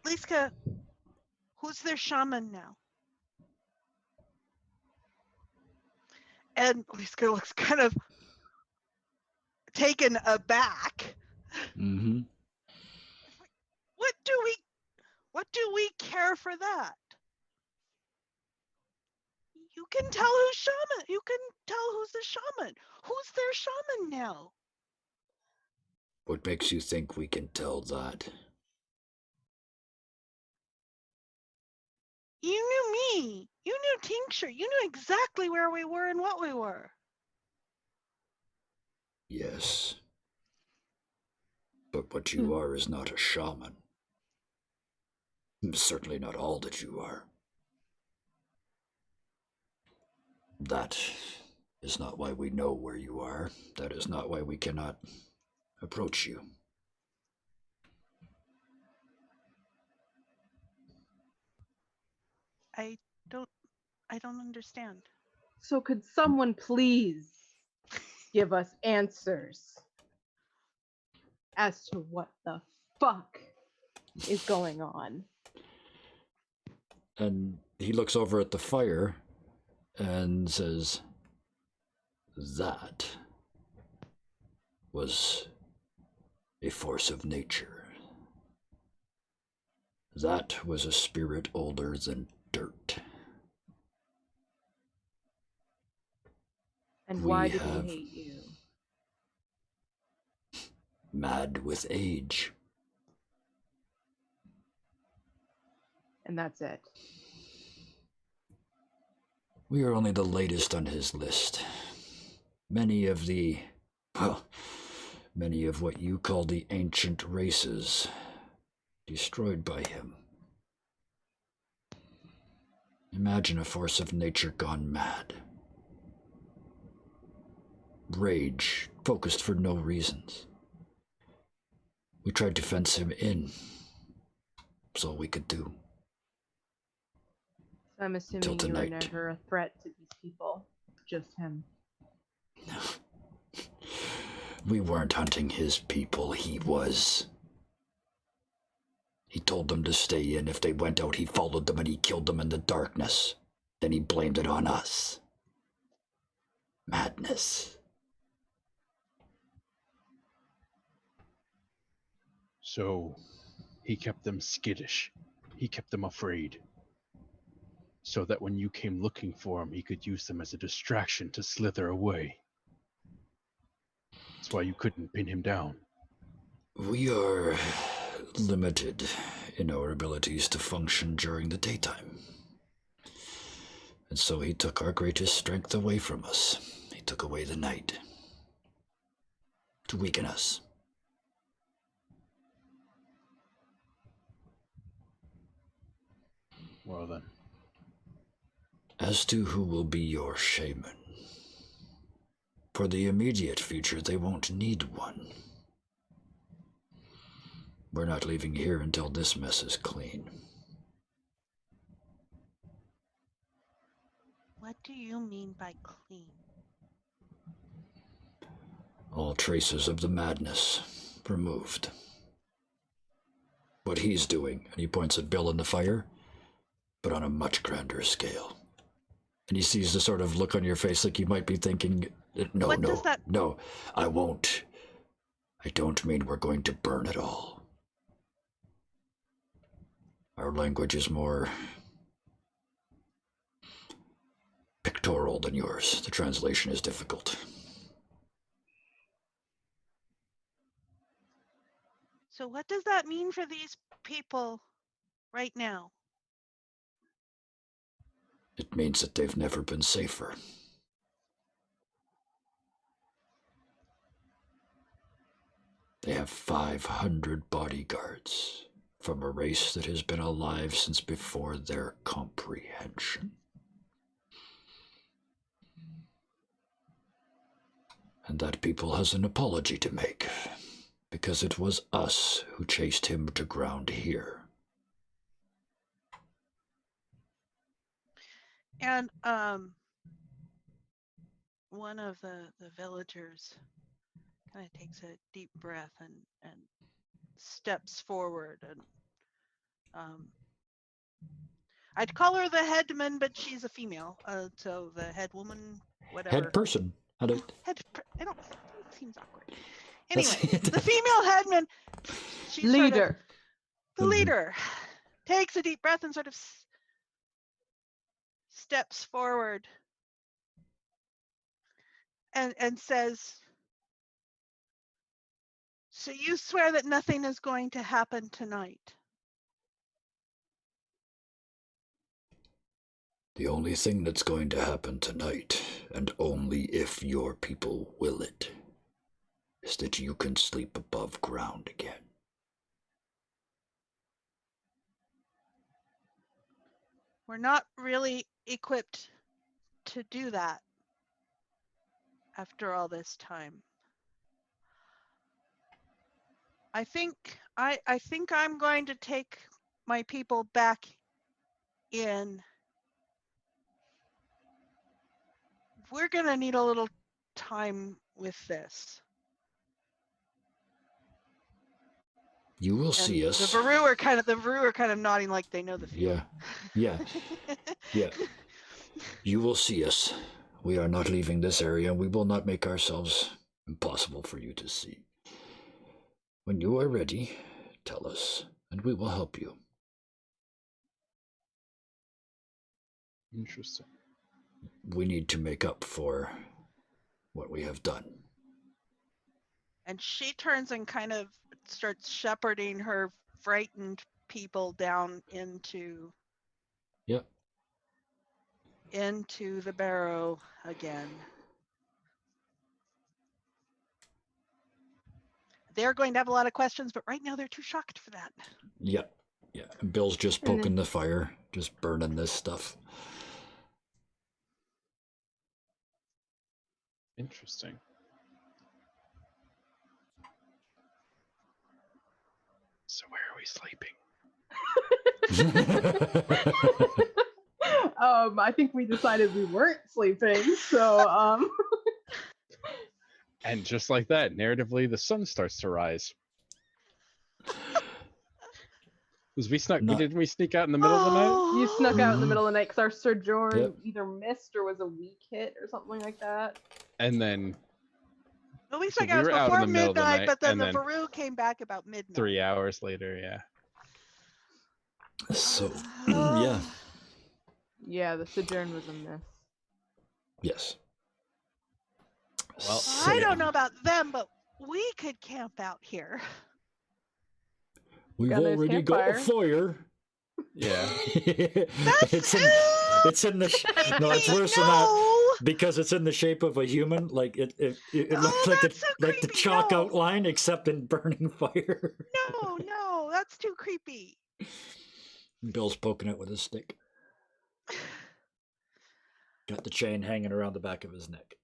[SPEAKER 5] Liska, who's their shaman now?" And Liska looks kind of taken aback.
[SPEAKER 1] Mm-hmm.
[SPEAKER 5] What do we care for that? You can tell who's shaman. You can tell who's the shaman. Who's their shaman now?
[SPEAKER 1] What makes you think we can tell that?
[SPEAKER 5] You knew me. You knew Tincture. You knew exactly where we were and what we were.
[SPEAKER 1] Yes. But what you are is not a shaman. Certainly not all that you are. That is not why we know where you are. That is not why we cannot approach you.
[SPEAKER 5] I don't understand.
[SPEAKER 4] So could someone please give us answers as to what the fuck is going on?
[SPEAKER 1] And he looks over at the fire and says, "That was a force of nature. That was a spirit older than dirt.
[SPEAKER 4] And
[SPEAKER 1] We
[SPEAKER 4] why did
[SPEAKER 1] have-
[SPEAKER 4] he hate you?
[SPEAKER 1] Mad with age.
[SPEAKER 4] And that's it.
[SPEAKER 1] We are only the latest on his list. Many of what you call the ancient races, destroyed by him. Imagine a force of nature gone mad. Rage, focused for no reasons. We tried to fence him in. That's all we could do.
[SPEAKER 4] So I'm assuming
[SPEAKER 1] Till
[SPEAKER 4] you were
[SPEAKER 1] tonight.
[SPEAKER 4] never a threat to these people. Just him.
[SPEAKER 1] We weren't hunting his people, he was. He told them to stay in. If they went out, he followed them and he killed them in the darkness. Then he blamed it on us. Madness.
[SPEAKER 3] So, he kept them skittish. He kept them afraid. So that when you came looking for him, he could use them as a distraction to slither away. That's why you couldn't pin him down.
[SPEAKER 1] We are limited in our abilities to function during the daytime. And so he took our greatest strength away from us. He took away the night. To weaken us.
[SPEAKER 3] Well then.
[SPEAKER 1] As to who will be your shaman, for the immediate future, they won't need one. We're not leaving here until this mess is clean.
[SPEAKER 5] What do you mean by clean?
[SPEAKER 1] All traces of the madness removed. What he's doing, and he points at Bill in the fire, but on a much grander scale. And he sees the sort of look on your face like you might be thinking, no,
[SPEAKER 5] What
[SPEAKER 1] no,
[SPEAKER 5] does that-
[SPEAKER 1] no, I won't. I don't mean we're going to burn it all. Our language is more pictorial than yours. The translation is difficult.
[SPEAKER 5] So what does that mean for these people right now?
[SPEAKER 1] It means that they've never been safer. They have 500 bodyguards from a race that has been alive since before their comprehension. And that people has an apology to make, because it was us who chased him to ground here.
[SPEAKER 5] And one of the villagers kind of takes a deep breath and steps forward and I'd call her the headman, but she's a female, so the head woman, whatever.
[SPEAKER 1] Head person.
[SPEAKER 5] I don't. It seems awkward. Anyway,
[SPEAKER 1] That's-
[SPEAKER 5] the female headman. She's
[SPEAKER 4] Leader.
[SPEAKER 5] the leader takes a deep breath and sort of steps forward and says, "So you swear that nothing is going to happen tonight?"
[SPEAKER 1] The only thing that's going to happen tonight, and only if your people will it, is that you can sleep above ground again.
[SPEAKER 5] We're not really equipped to do that after all this time. I think I'm going to take my people back in. We're gonna need a little time with this.
[SPEAKER 1] You will
[SPEAKER 5] And
[SPEAKER 1] see us.
[SPEAKER 5] The Varu are kind of nodding like they know the feeling.
[SPEAKER 1] Yeah. You will see us. We are not leaving this area, and we will not make ourselves impossible for you to see. When you are ready, tell us, and we will help you.
[SPEAKER 2] Interesting.
[SPEAKER 1] We need to make up for what we have done.
[SPEAKER 5] And she turns and kind of starts shepherding her frightened people down into
[SPEAKER 1] Yep.
[SPEAKER 5] the barrow again. They're going to have a lot of questions, but right now they're too shocked for that.
[SPEAKER 1] Yep. Yeah. And Bill's just
[SPEAKER 4] And then-
[SPEAKER 1] poking the fire, just burning this stuff.
[SPEAKER 2] Interesting. So where are we sleeping?
[SPEAKER 4] I think we decided we weren't sleeping, so
[SPEAKER 2] And just like that, narratively, the sun starts to rise. Because we snuck,
[SPEAKER 1] Not-
[SPEAKER 2] didn't we sneak out in the middle of the night?
[SPEAKER 4] you snuck out in the
[SPEAKER 1] Mhm.
[SPEAKER 4] middle of the night because our sojourn
[SPEAKER 1] Yep.
[SPEAKER 4] either missed or was a weak hit or something like that.
[SPEAKER 2] And then
[SPEAKER 5] At least
[SPEAKER 2] So
[SPEAKER 5] I
[SPEAKER 2] we
[SPEAKER 5] got
[SPEAKER 2] were out in
[SPEAKER 5] before
[SPEAKER 2] the middle of the
[SPEAKER 5] midnight,
[SPEAKER 2] night,
[SPEAKER 5] but then
[SPEAKER 2] and
[SPEAKER 5] the
[SPEAKER 2] then
[SPEAKER 5] Varu came back about midnight.
[SPEAKER 2] 3 hours later, yeah.
[SPEAKER 1] So, yeah.
[SPEAKER 4] Yeah, the sojourn was a miss.
[SPEAKER 1] Yes.
[SPEAKER 2] Well,
[SPEAKER 1] So,
[SPEAKER 5] I don't know about them, but we could camp out here.
[SPEAKER 1] We've
[SPEAKER 4] Got a nice
[SPEAKER 1] already got a
[SPEAKER 4] campfire.
[SPEAKER 1] foyer.
[SPEAKER 2] Yeah.
[SPEAKER 1] it's in the no, it's worse than that because it's in the shape of a human. Like it
[SPEAKER 5] Oh,
[SPEAKER 1] looks like
[SPEAKER 5] that's so
[SPEAKER 1] the
[SPEAKER 5] creepy,
[SPEAKER 1] chalk
[SPEAKER 5] no.
[SPEAKER 1] outline, except in burning fire.
[SPEAKER 5] No, that's too creepy.
[SPEAKER 1] Bill's poking it with his stick. Got the chain hanging around the back of his neck.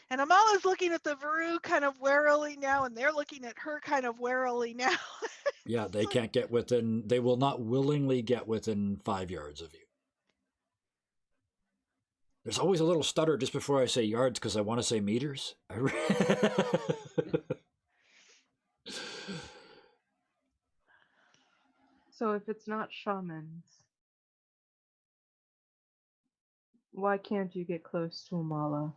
[SPEAKER 5] And Amala's looking at the Varu kind of warily now, and they're looking at her kind of warily now.
[SPEAKER 1] Yeah, they can't get within. They will not willingly get within 5 yards of you. There's always a little stutter just before I say yards because I want to say meters.
[SPEAKER 4] So if it's not shamans, why can't you get close to Amala?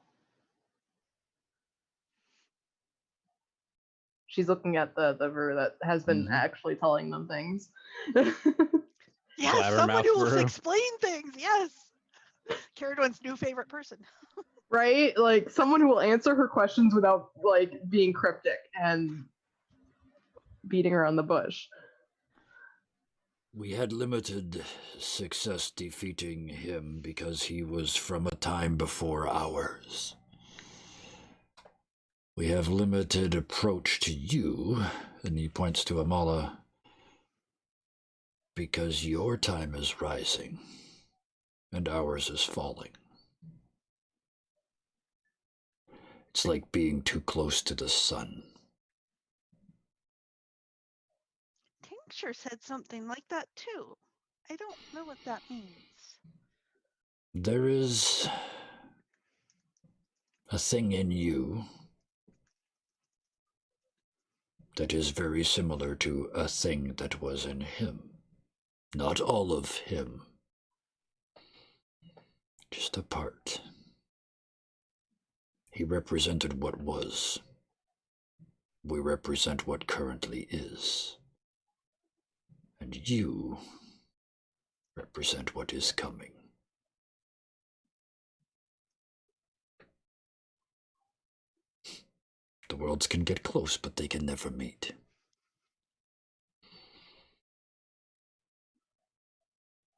[SPEAKER 4] She's looking at the Varu that has been
[SPEAKER 1] Mhm.
[SPEAKER 4] actually telling them things.
[SPEAKER 5] Yes, someone
[SPEAKER 2] Blabbermouth
[SPEAKER 5] who will
[SPEAKER 2] Varu.
[SPEAKER 5] explain things. Yes. Caradwin's new favorite person.
[SPEAKER 4] Right? Like someone who will answer her questions without like being cryptic and beating around the bush.
[SPEAKER 1] We had limited success defeating him because he was from a time before ours. We have limited approach to you, and he points to Amala, because your time is rising, and ours is falling. It's like being too close to the sun.
[SPEAKER 5] Tincture said something like that too. I don't know what that means.
[SPEAKER 1] There is a thing in you that is very similar to a thing that was in him. Not all of him. Just a part. He represented what was. We represent what currently is. And you represent what is coming. The worlds can get close, but they can never meet.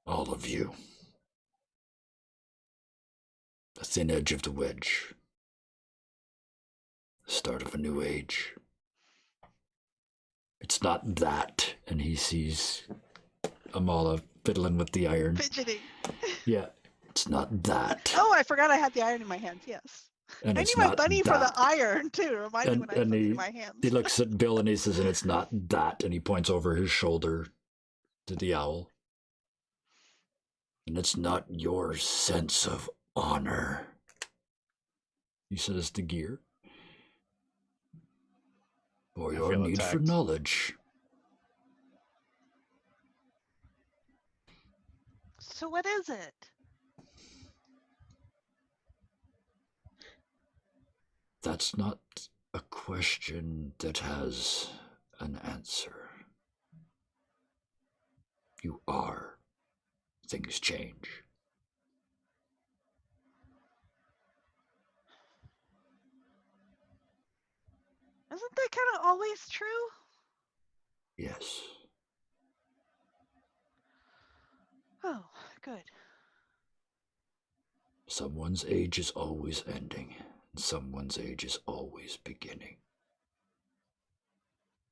[SPEAKER 1] All of you. The thin edge of the wedge. The start of a new age. It's not that. And he sees Amala fiddling with the iron.
[SPEAKER 5] Fidgeting.
[SPEAKER 1] Yeah, it's not that.
[SPEAKER 5] Oh, I forgot I had the iron in my hands. Yes.
[SPEAKER 1] And
[SPEAKER 5] I
[SPEAKER 1] it's
[SPEAKER 5] need my
[SPEAKER 1] not
[SPEAKER 5] bunny for the
[SPEAKER 1] that.
[SPEAKER 5] iron too. Remind me
[SPEAKER 1] And-
[SPEAKER 5] when I have
[SPEAKER 1] and
[SPEAKER 5] something
[SPEAKER 1] he-
[SPEAKER 5] in my hands.
[SPEAKER 1] He looks at Bill and he says, and it's not that. And he points over his shoulder to the owl. And it's not your sense of honor. He says to Gear. Or
[SPEAKER 2] I
[SPEAKER 1] your
[SPEAKER 2] feel
[SPEAKER 1] need for
[SPEAKER 2] attacked.
[SPEAKER 1] knowledge.
[SPEAKER 5] So what is it?
[SPEAKER 1] That's not a question that has an answer. You are things change.
[SPEAKER 5] Isn't that kind of always true?
[SPEAKER 1] Yes.
[SPEAKER 5] Oh, good.
[SPEAKER 1] Someone's age is always ending, and someone's age is always beginning.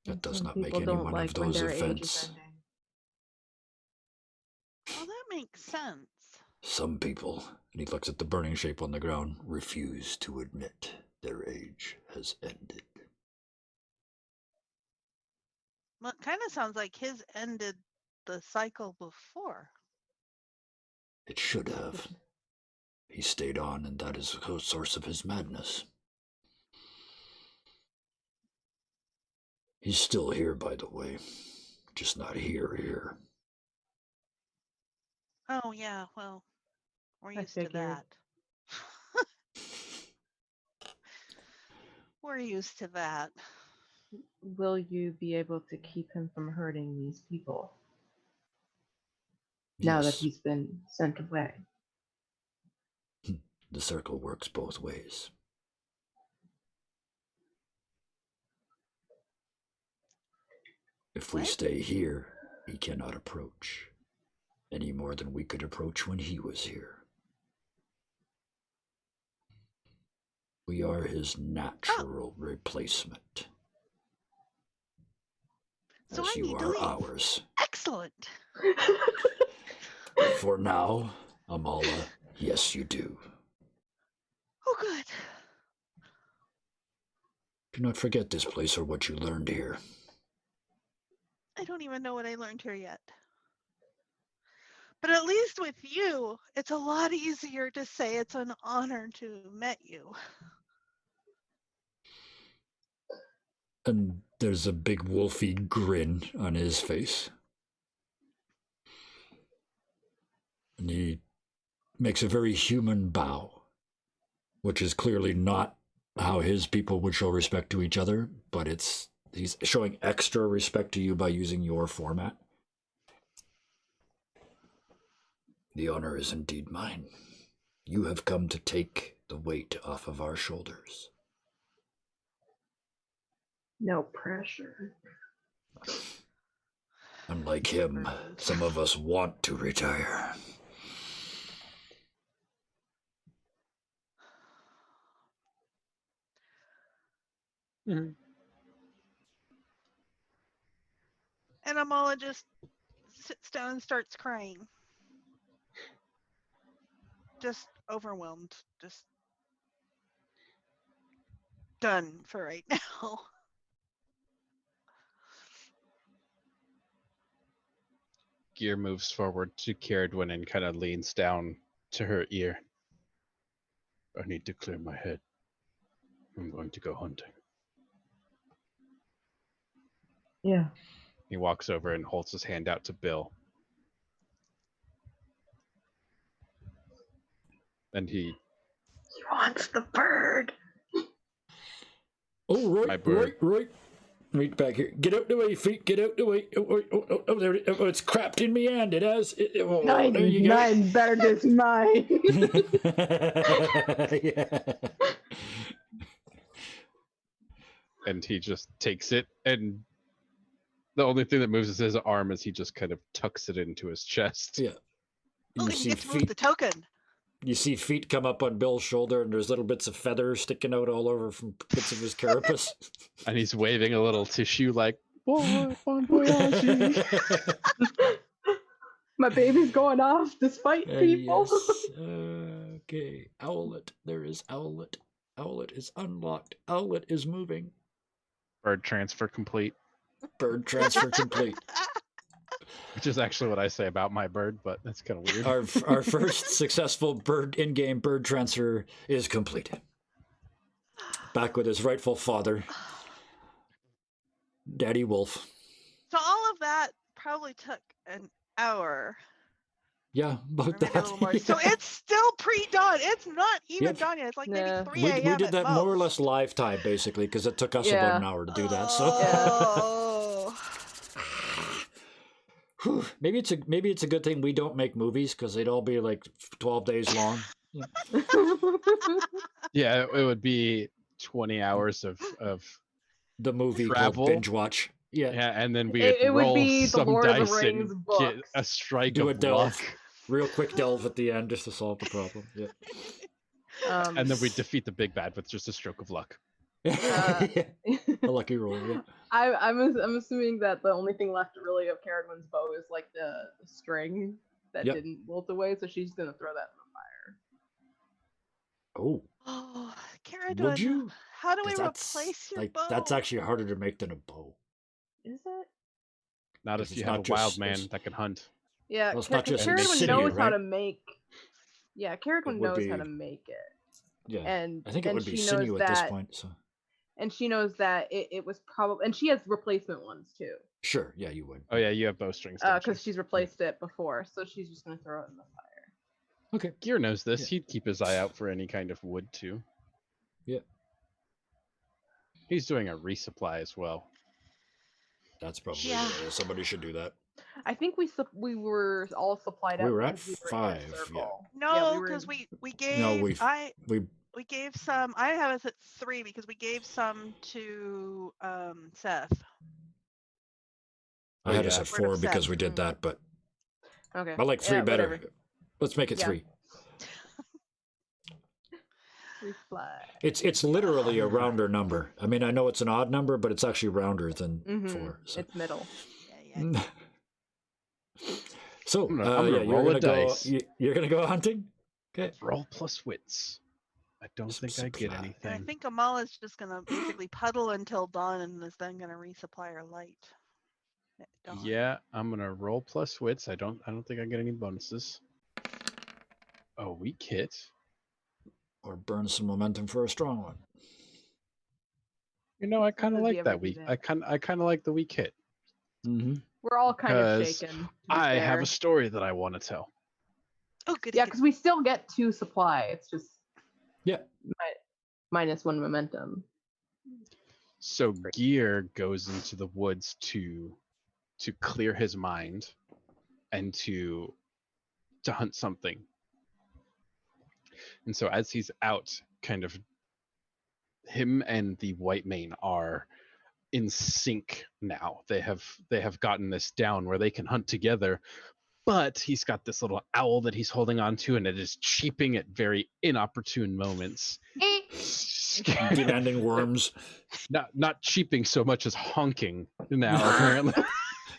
[SPEAKER 1] That does
[SPEAKER 4] Some
[SPEAKER 1] not make
[SPEAKER 4] people
[SPEAKER 1] any
[SPEAKER 4] don't
[SPEAKER 1] one
[SPEAKER 4] like
[SPEAKER 1] of
[SPEAKER 4] when
[SPEAKER 1] those
[SPEAKER 4] their age is
[SPEAKER 1] events.
[SPEAKER 4] ending.
[SPEAKER 5] Well, that makes sense.
[SPEAKER 1] Some people, and he looks at the burning shape on the ground, refuse to admit their age has ended.
[SPEAKER 5] Well, it kind of sounds like his ended the cycle before.
[SPEAKER 1] It should have. He stayed on, and that is the source of his madness. He's still here, by the way. Just not here.
[SPEAKER 5] Oh, yeah, well, we're
[SPEAKER 4] I
[SPEAKER 5] used to
[SPEAKER 4] figured.
[SPEAKER 5] that. We're used to that.
[SPEAKER 4] Will you be able to keep him from hurting these people now that
[SPEAKER 1] Yes,
[SPEAKER 4] he's been sent away?
[SPEAKER 1] the circle works both ways. If we
[SPEAKER 5] What?
[SPEAKER 1] stay here, he cannot approach, any more than we could approach when he was here. We are his natural replacement,
[SPEAKER 5] So
[SPEAKER 1] as
[SPEAKER 5] I
[SPEAKER 1] you
[SPEAKER 5] need to
[SPEAKER 1] are
[SPEAKER 5] leave.
[SPEAKER 1] ours.
[SPEAKER 5] Excellent.
[SPEAKER 1] For now, Amala, yes you do.
[SPEAKER 5] Oh, good.
[SPEAKER 1] Do not forget this place or what you learned here.
[SPEAKER 5] I don't even know what I learned here yet. But at least with you, it's a lot easier to say it's an honor to have met you.
[SPEAKER 1] And there's a big wolfy grin on his face. And he makes a very human bow, which is clearly not how his people would show respect to each other, but he's showing extra respect to you by using your format. The honor is indeed mine. You have come to take the weight off of our shoulders.
[SPEAKER 4] No pressure.
[SPEAKER 1] Unlike him, some of us want to retire.
[SPEAKER 2] Mhm.
[SPEAKER 5] And Amala just sits down and starts crying. Just overwhelmed. Just done for right now.
[SPEAKER 2] Gear moves forward to Caradwin and kind of leans down to her ear. I need to clear my head. I'm going to go hunting.
[SPEAKER 4] Yeah.
[SPEAKER 2] He walks over and holds his hand out to Bill. And he...
[SPEAKER 4] He wants the bird.
[SPEAKER 1] Oh,
[SPEAKER 2] My
[SPEAKER 1] right,
[SPEAKER 2] bird.
[SPEAKER 1] right. Right back here. Get out the way, feet. Get out the way. Oh, there it is. Oh, it's crapped in me hand. It has. Oh, there you go.
[SPEAKER 4] Nine bird is mine.
[SPEAKER 1] Yeah.
[SPEAKER 2] And he just takes it, and the only thing that moves is his arm as he just kind of tucks it into his chest.
[SPEAKER 1] Yeah.
[SPEAKER 5] Oh,
[SPEAKER 1] You
[SPEAKER 5] you
[SPEAKER 1] see
[SPEAKER 5] get to move
[SPEAKER 1] feet.
[SPEAKER 5] the token.
[SPEAKER 1] You see feet come up on Bill's shoulder, and there's little bits of feathers sticking out all over from bits of his carapace.
[SPEAKER 2] And he's waving a little tissue like, boy, bon voyage.
[SPEAKER 4] My baby's going off despite people.
[SPEAKER 1] Yes. Okay. Owlet. There is Owlet. Owlet is unlocked. Owlet is moving.
[SPEAKER 2] Bird transfer complete.
[SPEAKER 1] Bird transfer complete.
[SPEAKER 2] Which is actually what I say about my bird, but that's kind of weird.
[SPEAKER 1] Our first successful in-game bird transfer is complete. Back with his rightful father, Daddy Wolf.
[SPEAKER 5] So all of that probably took an hour.
[SPEAKER 1] Yeah,
[SPEAKER 5] Or
[SPEAKER 1] about
[SPEAKER 5] maybe a
[SPEAKER 1] that.
[SPEAKER 5] little more. So it's still pre-dawn. It's not even
[SPEAKER 1] Yep.
[SPEAKER 5] dawn yet. It's like
[SPEAKER 4] Nah.
[SPEAKER 5] maybe 3 a.m.
[SPEAKER 1] We did
[SPEAKER 5] at
[SPEAKER 1] that more or
[SPEAKER 5] most.
[SPEAKER 1] less live time, basically, because it took us about
[SPEAKER 4] Yeah.
[SPEAKER 1] an hour to do that. So,
[SPEAKER 5] Oh.
[SPEAKER 1] Whew, maybe it's a good thing we don't make movies because they'd all be like 12 days long.
[SPEAKER 2] Yeah, it would be 20 hours of
[SPEAKER 1] The movie
[SPEAKER 2] Travel?
[SPEAKER 1] called Binge Watch. Yeah,
[SPEAKER 2] yeah, and then we'd
[SPEAKER 4] It would
[SPEAKER 2] roll
[SPEAKER 4] be the
[SPEAKER 2] some
[SPEAKER 4] Lord of the
[SPEAKER 2] dice
[SPEAKER 4] Rings
[SPEAKER 2] and
[SPEAKER 4] books.
[SPEAKER 2] get a strike
[SPEAKER 1] do a
[SPEAKER 2] of
[SPEAKER 1] delve,
[SPEAKER 2] luck,
[SPEAKER 1] real quick delve at the end just to solve the problem. Yeah.
[SPEAKER 2] and then we defeat the big bad with just a stroke of luck.
[SPEAKER 4] Uh,
[SPEAKER 1] A lucky roll. Yeah.
[SPEAKER 4] I'm assuming that the only thing left really of Caradwin's bow is like the string that
[SPEAKER 1] Yep.
[SPEAKER 4] didn't wilt away, so she's gonna throw that in the fire.
[SPEAKER 1] Oh,
[SPEAKER 5] Oh,
[SPEAKER 1] would
[SPEAKER 5] Caradwin,
[SPEAKER 1] you?
[SPEAKER 5] how do we
[SPEAKER 1] 'Cause that's
[SPEAKER 5] replace your
[SPEAKER 1] like
[SPEAKER 5] bow?
[SPEAKER 1] that's actually harder to make than a bow.
[SPEAKER 4] Is it?
[SPEAKER 2] Not
[SPEAKER 1] Because
[SPEAKER 2] if you
[SPEAKER 1] it's
[SPEAKER 2] have
[SPEAKER 1] not
[SPEAKER 2] a wild
[SPEAKER 1] just-
[SPEAKER 2] man
[SPEAKER 1] it's-
[SPEAKER 2] that can hunt.
[SPEAKER 4] Yeah,
[SPEAKER 1] Well, it's not just
[SPEAKER 4] Caradwin
[SPEAKER 2] sitting
[SPEAKER 4] knows
[SPEAKER 1] here,
[SPEAKER 4] how
[SPEAKER 1] right?
[SPEAKER 4] to make. Yeah, Caradwin
[SPEAKER 1] would
[SPEAKER 4] knows
[SPEAKER 1] be-
[SPEAKER 4] how to make it,
[SPEAKER 1] Yeah.
[SPEAKER 4] and
[SPEAKER 1] I think it
[SPEAKER 4] and
[SPEAKER 1] would be
[SPEAKER 4] she
[SPEAKER 1] sinew
[SPEAKER 4] knows
[SPEAKER 1] at this
[SPEAKER 4] that,
[SPEAKER 1] point. So
[SPEAKER 4] and she knows that it was probably, and she has replacement ones too,
[SPEAKER 1] sure, yeah, you would.
[SPEAKER 2] Oh yeah, you have bowstrings. don't you?
[SPEAKER 4] because she's replaced it before, so she's just gonna throw it in the fire.
[SPEAKER 1] Okay.
[SPEAKER 2] Gear knows this.
[SPEAKER 1] Yeah.
[SPEAKER 2] He'd keep his eye out for any kind of wood too.
[SPEAKER 1] Yeah.
[SPEAKER 2] He's doing a resupply as well.
[SPEAKER 1] That's probably
[SPEAKER 5] Yeah.
[SPEAKER 1] somebody should do that.
[SPEAKER 4] I think we were all supplied
[SPEAKER 1] We
[SPEAKER 4] up.
[SPEAKER 1] were at
[SPEAKER 4] because we were in a
[SPEAKER 1] 5, yeah.
[SPEAKER 4] circle.
[SPEAKER 5] No,
[SPEAKER 4] were
[SPEAKER 5] because
[SPEAKER 4] in-
[SPEAKER 5] we gave
[SPEAKER 1] No, we
[SPEAKER 5] we gave some. I have us at 3 because we gave some to Seth.
[SPEAKER 1] I
[SPEAKER 2] Oh,
[SPEAKER 1] had us
[SPEAKER 2] yeah.
[SPEAKER 1] at
[SPEAKER 5] Word of
[SPEAKER 1] 4 because
[SPEAKER 5] Seth.
[SPEAKER 1] we did that, but
[SPEAKER 4] Okay.
[SPEAKER 1] I like 3
[SPEAKER 4] Yeah,
[SPEAKER 1] better.
[SPEAKER 4] whatever.
[SPEAKER 1] Let's make it
[SPEAKER 4] Yeah.
[SPEAKER 1] 3.
[SPEAKER 4] Reply.
[SPEAKER 1] It's literally a rounder number. I mean, I know it's an odd number, but it's actually rounder than
[SPEAKER 4] Mhm,
[SPEAKER 1] 4. So,
[SPEAKER 4] It's middle.
[SPEAKER 5] Yeah.
[SPEAKER 1] so
[SPEAKER 2] I'm gonna
[SPEAKER 1] yeah,
[SPEAKER 2] roll a dice.
[SPEAKER 1] You're gonna go hunting. Okay.
[SPEAKER 2] Roll plus wits. I don't think I get
[SPEAKER 1] Supply.
[SPEAKER 5] And I
[SPEAKER 2] anything.
[SPEAKER 5] think Amala's just gonna basically puddle until dawn, and is then gonna resupply her light. At dawn.
[SPEAKER 2] Yeah, I'm gonna roll plus wits. I don't think I get any bonuses. A weak hit.
[SPEAKER 1] Or burn some momentum for a strong one.
[SPEAKER 2] You know, I kind of
[SPEAKER 4] Sometimes you
[SPEAKER 2] like
[SPEAKER 4] ever
[SPEAKER 2] that
[SPEAKER 4] do
[SPEAKER 2] weak.
[SPEAKER 4] that.
[SPEAKER 2] I kind of like the weak hit.
[SPEAKER 1] Mm-hmm.
[SPEAKER 4] We're all kind of
[SPEAKER 2] 'Cause
[SPEAKER 4] shaken. to be
[SPEAKER 2] I have
[SPEAKER 4] fair.
[SPEAKER 2] a story that I want to tell.
[SPEAKER 5] Oh, good.
[SPEAKER 4] Yeah, because we still get 2 supply. It's just
[SPEAKER 1] Yeah.
[SPEAKER 4] minus 1 momentum.
[SPEAKER 2] So Gear goes into the woods to clear his mind and to hunt something. And so as he's out, kind of him and the white mane are in sync now. They have gotten this down where they can hunt together. But he's got this little owl that he's holding on to, and it is cheeping at very inopportune moments.
[SPEAKER 1] Demanding worms.
[SPEAKER 2] Not cheeping so much as honking now, apparently.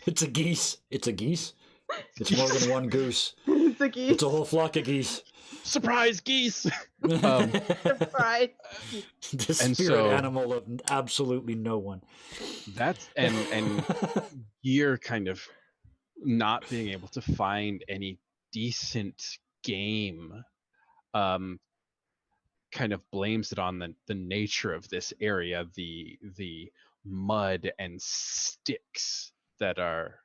[SPEAKER 1] It's a geese. It's a geese. It's more than one goose.
[SPEAKER 4] It's a geese.
[SPEAKER 1] It's a whole flock of geese.
[SPEAKER 2] Surprise geese!
[SPEAKER 4] Surprise.
[SPEAKER 1] The
[SPEAKER 2] And
[SPEAKER 1] spirit
[SPEAKER 2] so-
[SPEAKER 1] animal of absolutely no one.
[SPEAKER 2] That's and Gear kind of not being able to find any decent game kind of blames it on the nature of this area, the mud and sticks that are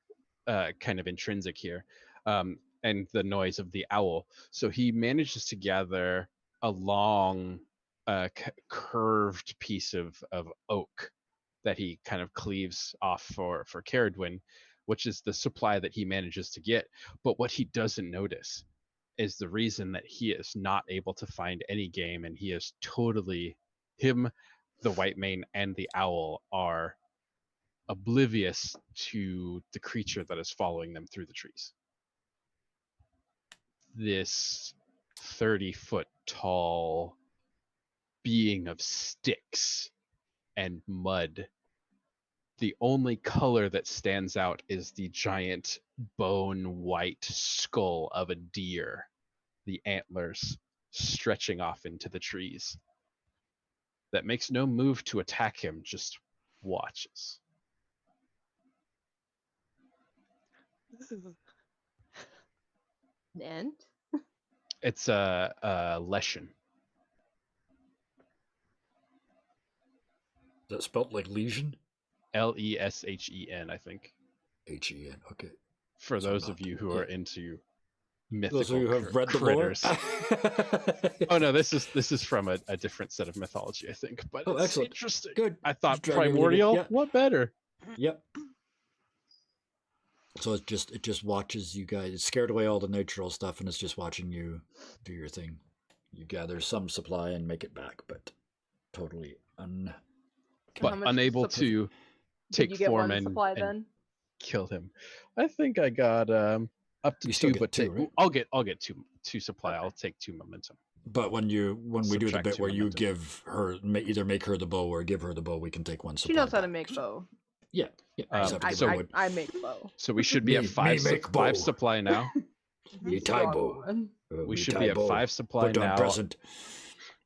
[SPEAKER 2] kind of intrinsic here, and the noise of the owl. So he manages to gather a long curved piece of oak that he kind of cleaves off for Caradwin, which is the supply that he manages to get. But what he doesn't notice is the reason that he is not able to find any game, and he is totally, him, the white mane, and the owl are oblivious to the creature that is following them through the trees. This 30-foot tall being of sticks and mud. The only color that stands out is the giant bone white skull of a deer, the antlers stretching off into the trees. That makes no move to attack him, just watches.
[SPEAKER 4] And
[SPEAKER 2] It's a Leshen.
[SPEAKER 1] Is that spelled like lesion?
[SPEAKER 2] Leshen, I think.
[SPEAKER 1] H-E-N. Okay.
[SPEAKER 2] For
[SPEAKER 1] So
[SPEAKER 2] those
[SPEAKER 1] not-
[SPEAKER 2] of you who
[SPEAKER 1] yeah.
[SPEAKER 2] are into mythical
[SPEAKER 1] Those of you who have read the
[SPEAKER 2] critters.
[SPEAKER 1] lore.
[SPEAKER 2] Oh no, this is from a different set of mythology, I think. But
[SPEAKER 1] Oh,
[SPEAKER 2] it's
[SPEAKER 1] excellent.
[SPEAKER 2] interesting.
[SPEAKER 1] Good.
[SPEAKER 2] I thought
[SPEAKER 1] Just dragging everything-
[SPEAKER 2] primordial.
[SPEAKER 1] yeah.
[SPEAKER 2] What better?
[SPEAKER 1] Yep. So it just watches you guys. It's scared away all the natural stuff, and it's just watching you do your thing. You gather some supply and make it back, but totally
[SPEAKER 4] How
[SPEAKER 2] But
[SPEAKER 4] much
[SPEAKER 2] unable
[SPEAKER 4] supp-
[SPEAKER 2] to
[SPEAKER 4] Did
[SPEAKER 2] take
[SPEAKER 4] you get
[SPEAKER 2] form
[SPEAKER 4] one
[SPEAKER 2] and,
[SPEAKER 4] supply
[SPEAKER 2] and
[SPEAKER 4] then?
[SPEAKER 2] kill him. I think I got up to
[SPEAKER 1] You still
[SPEAKER 2] 2,
[SPEAKER 1] get
[SPEAKER 2] but
[SPEAKER 1] 2, right?
[SPEAKER 2] I'll get two supply.
[SPEAKER 4] Okay.
[SPEAKER 2] I'll take 2 momentum.
[SPEAKER 1] But when we do the
[SPEAKER 2] Subtract
[SPEAKER 1] bit
[SPEAKER 2] 2
[SPEAKER 1] where you
[SPEAKER 2] momentum.
[SPEAKER 1] give her either make her the bow or give her the bow, we can take 1 supply.
[SPEAKER 4] She knows how to
[SPEAKER 1] back.
[SPEAKER 4] make bow.
[SPEAKER 1] Yeah, yeah.
[SPEAKER 2] Um,
[SPEAKER 1] just have to give
[SPEAKER 2] so-
[SPEAKER 1] her wood.
[SPEAKER 4] I make bow.
[SPEAKER 2] So we should be at
[SPEAKER 1] Me
[SPEAKER 2] 5
[SPEAKER 1] make bow.
[SPEAKER 2] supply now.
[SPEAKER 1] Me
[SPEAKER 4] Strong
[SPEAKER 1] tie bow.
[SPEAKER 4] woman.
[SPEAKER 2] We should be at 5 supply
[SPEAKER 1] Put on
[SPEAKER 2] now.
[SPEAKER 1] present.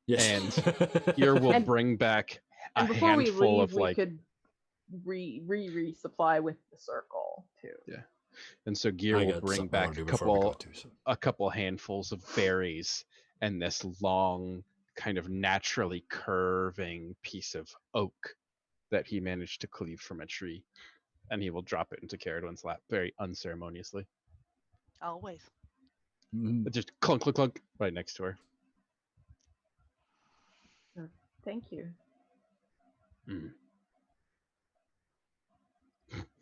[SPEAKER 1] Yes.
[SPEAKER 2] And here we'll
[SPEAKER 4] And-
[SPEAKER 2] bring back a
[SPEAKER 4] And before we
[SPEAKER 2] handful
[SPEAKER 4] leave,
[SPEAKER 2] of
[SPEAKER 4] we
[SPEAKER 2] like,
[SPEAKER 4] could resupply with the circle too.
[SPEAKER 2] and so Gear
[SPEAKER 1] I
[SPEAKER 2] will
[SPEAKER 1] got
[SPEAKER 2] bring
[SPEAKER 1] something I wanna
[SPEAKER 2] back
[SPEAKER 1] do before we go too, so.
[SPEAKER 2] a couple handfuls of berries and this long, kind of naturally curving piece of oak that he managed to cleave from a tree, and he will drop it into Caradwin's lap very unceremoniously.
[SPEAKER 5] Always.
[SPEAKER 1] Mhm.
[SPEAKER 2] It just clunk, clunk, clunk right next to her.
[SPEAKER 4] Thank you.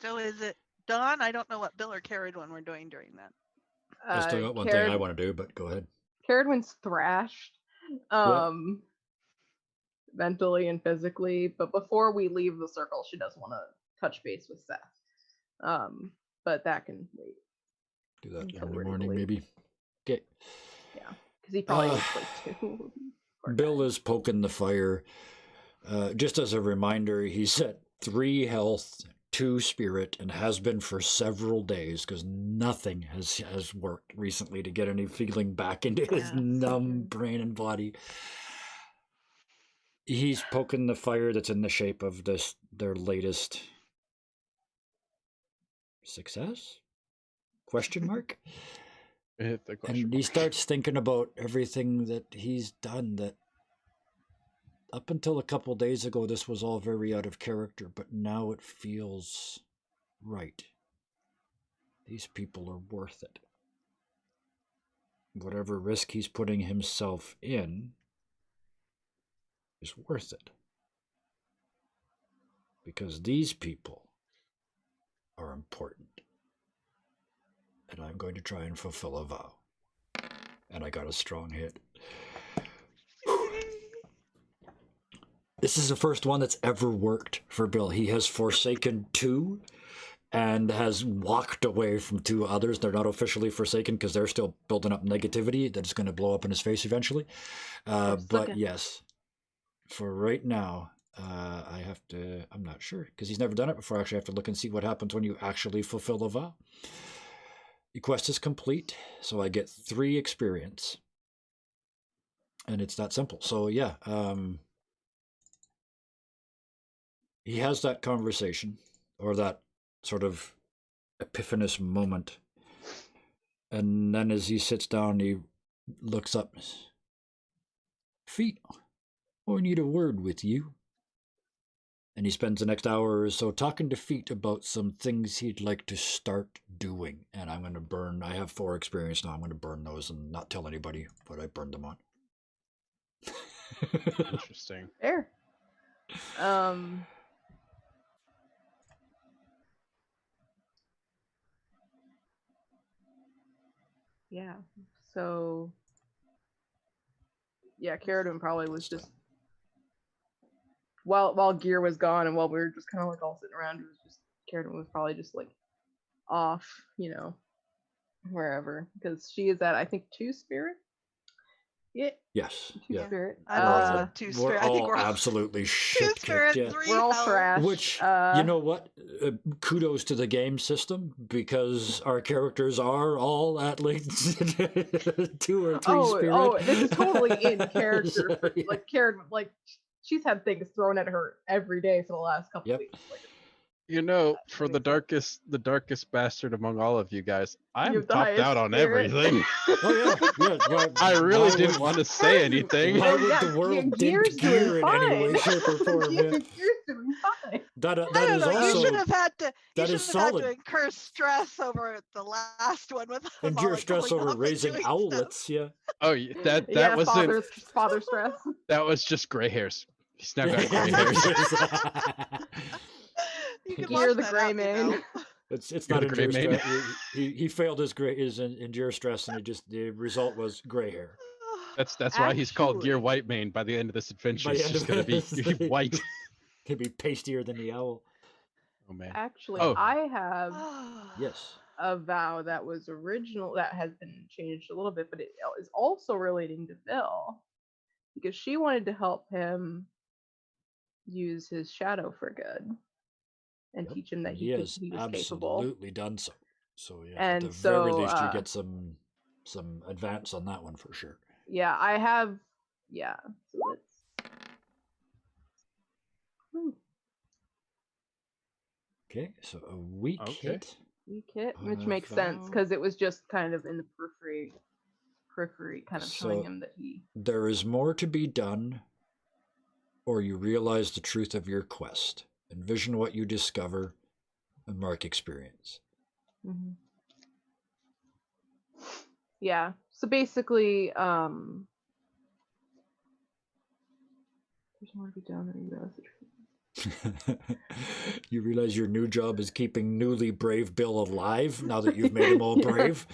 [SPEAKER 5] So is it Dawn? I don't know what Bill or Caradwin were doing during that.
[SPEAKER 1] I still got one thing I want to do, but go ahead.
[SPEAKER 4] Caradwin's thrashed, mentally and physically. But before we leave the circle, she does want to touch base with Seth. But that can wait.
[SPEAKER 1] Do that
[SPEAKER 4] Until
[SPEAKER 1] in the
[SPEAKER 4] we're
[SPEAKER 1] morning,
[SPEAKER 4] late.
[SPEAKER 1] maybe. Okay.
[SPEAKER 4] Yeah, because he probably needs like 2. Poor
[SPEAKER 1] Bill
[SPEAKER 4] guy.
[SPEAKER 1] is poking the fire. Just as a reminder, he's at 3 health, 2 spirit, and has been for several days because nothing has worked recently to get any feeling back into his
[SPEAKER 4] Yeah,
[SPEAKER 1] numb
[SPEAKER 4] so
[SPEAKER 1] brain and body. He's poking the fire that's in the shape of their latest success? Question mark?
[SPEAKER 2] Hit the question
[SPEAKER 1] And he
[SPEAKER 2] mark.
[SPEAKER 1] starts thinking about everything that he's done, that up until a couple days ago this was all very out of character, but now it feels right. These people are worth it. Whatever risk he's putting himself in is worth it. Because these people are important. And I'm going to try and fulfill a vow. And I got a strong hit. This is the first one that's ever worked for Bill. He has forsaken 2 and has walked away from 2 others. They're not officially forsaken because they're still building up negativity that's going to blow up in his face eventually. But yes, for right now, I have to, I'm not sure because he's never done it before. Actually, I have to look and see what happens when you actually fulfill a vow. The quest is complete, so I get 3 experience. And it's that simple. So yeah, he has that conversation, or that sort of epiphanous moment. And then as he sits down, he looks up. Feet, I need a word with you. And he spends the next hour or so talking to Feet about some things he'd like to start doing. And I'm going to burn, I have 4 experience now. I'm going to burn those and not tell anybody what I burned them on.
[SPEAKER 2] Interesting.
[SPEAKER 4] Fair. Yeah. So yeah, Caradwin probably was just while Gear was gone and while we were just kind of like all sitting around, it was just Caradwin was probably just like off, wherever, because she is at I think 2 spirit. Yeah.
[SPEAKER 1] Yes.
[SPEAKER 4] 2
[SPEAKER 1] Yeah.
[SPEAKER 4] spirit.
[SPEAKER 5] I'm also at 2
[SPEAKER 1] We're
[SPEAKER 5] spirit. I think
[SPEAKER 1] all
[SPEAKER 5] we're all
[SPEAKER 1] absolutely
[SPEAKER 5] 2
[SPEAKER 1] shit
[SPEAKER 5] spirit,
[SPEAKER 1] kicked.
[SPEAKER 5] 3
[SPEAKER 4] We're all
[SPEAKER 5] health.
[SPEAKER 4] trash.
[SPEAKER 1] Which, you know what? Kudos to the game system, because our characters are all at least 2 or 3 spirit.
[SPEAKER 4] Oh, this is totally in character.
[SPEAKER 1] So, yeah.
[SPEAKER 4] Like Caradwin, like she's had things thrown at her every day for the last couple
[SPEAKER 1] Yep.
[SPEAKER 4] weeks. Like,
[SPEAKER 2] You know, for
[SPEAKER 4] makes
[SPEAKER 2] the darkest bastard among all of you guys, I'm
[SPEAKER 4] have the
[SPEAKER 2] topped
[SPEAKER 4] highest
[SPEAKER 2] out on
[SPEAKER 4] spirit.
[SPEAKER 2] everything.
[SPEAKER 1] Oh yeah. Well,
[SPEAKER 2] I really
[SPEAKER 1] why
[SPEAKER 2] didn't
[SPEAKER 1] would-
[SPEAKER 2] want to say anything.
[SPEAKER 1] Why
[SPEAKER 4] Oh,
[SPEAKER 1] would
[SPEAKER 4] yeah,
[SPEAKER 1] the world
[SPEAKER 4] Gear's
[SPEAKER 1] dent
[SPEAKER 4] doing
[SPEAKER 1] Gear in any way,
[SPEAKER 4] fine.
[SPEAKER 1] shape, or form? Yeah.
[SPEAKER 4] Gear's doing fine.
[SPEAKER 1] That
[SPEAKER 5] I
[SPEAKER 1] is
[SPEAKER 5] don't know. You
[SPEAKER 1] also
[SPEAKER 5] should have had to. You
[SPEAKER 1] that
[SPEAKER 5] should
[SPEAKER 1] is
[SPEAKER 5] have had to
[SPEAKER 1] solid.
[SPEAKER 5] incur stress over the last one with
[SPEAKER 1] And
[SPEAKER 5] all
[SPEAKER 1] your
[SPEAKER 5] it
[SPEAKER 1] stress
[SPEAKER 5] going
[SPEAKER 1] over
[SPEAKER 5] off and
[SPEAKER 1] raising
[SPEAKER 5] doing stuff.
[SPEAKER 1] owlets, yeah.
[SPEAKER 2] Oh, that
[SPEAKER 4] Yeah,
[SPEAKER 2] wasn't.
[SPEAKER 4] father stress.
[SPEAKER 2] That was just gray hairs. He's now got gray hairs.
[SPEAKER 5] You can
[SPEAKER 4] Gear
[SPEAKER 5] wash
[SPEAKER 4] the
[SPEAKER 5] that
[SPEAKER 4] gray
[SPEAKER 5] out, you
[SPEAKER 4] man.
[SPEAKER 5] know.
[SPEAKER 1] It's
[SPEAKER 2] You're
[SPEAKER 1] not
[SPEAKER 2] the gray
[SPEAKER 1] endure
[SPEAKER 2] mane.
[SPEAKER 1] stress. He failed his endure stress, and the result was gray hair.
[SPEAKER 2] That's why he's called Gear
[SPEAKER 5] Actually-
[SPEAKER 2] Whitemane. By the end of this adventure,
[SPEAKER 1] By the
[SPEAKER 2] he's
[SPEAKER 1] end
[SPEAKER 2] just
[SPEAKER 1] of
[SPEAKER 2] gonna
[SPEAKER 1] it,
[SPEAKER 2] be
[SPEAKER 1] it's like-
[SPEAKER 2] white.
[SPEAKER 1] He'd be pastier than the owl.
[SPEAKER 2] Oh man.
[SPEAKER 4] Actually,
[SPEAKER 2] Oh.
[SPEAKER 4] I have
[SPEAKER 1] Yes.
[SPEAKER 4] a vow that was original that has been changed a little bit, but it is also relating to Bill because she wanted to help him use his shadow for good and
[SPEAKER 1] Yep,
[SPEAKER 4] teach him that
[SPEAKER 1] and
[SPEAKER 4] he was capable.
[SPEAKER 1] absolutely done so. So yeah,
[SPEAKER 4] And
[SPEAKER 1] at the very
[SPEAKER 4] so,
[SPEAKER 1] least, you get some advance on that one for sure.
[SPEAKER 4] Yeah, I have. Yeah, so let's.
[SPEAKER 1] Okay, so a weak
[SPEAKER 2] Okay.
[SPEAKER 1] hit.
[SPEAKER 4] Weak hit,
[SPEAKER 1] On
[SPEAKER 4] which
[SPEAKER 1] a
[SPEAKER 4] makes sense
[SPEAKER 1] vow.
[SPEAKER 4] because it was just kind of in the periphery, kind of showing
[SPEAKER 1] So-
[SPEAKER 4] him that he.
[SPEAKER 1] There is more to be done, or you realize the truth of your quest. Envision what you discover, and mark experience.
[SPEAKER 4] Mhm. Yeah. So basically, there's more to be done than you realize the truth.
[SPEAKER 1] You realize your new job is keeping newly brave Bill alive now that you've made him all brave.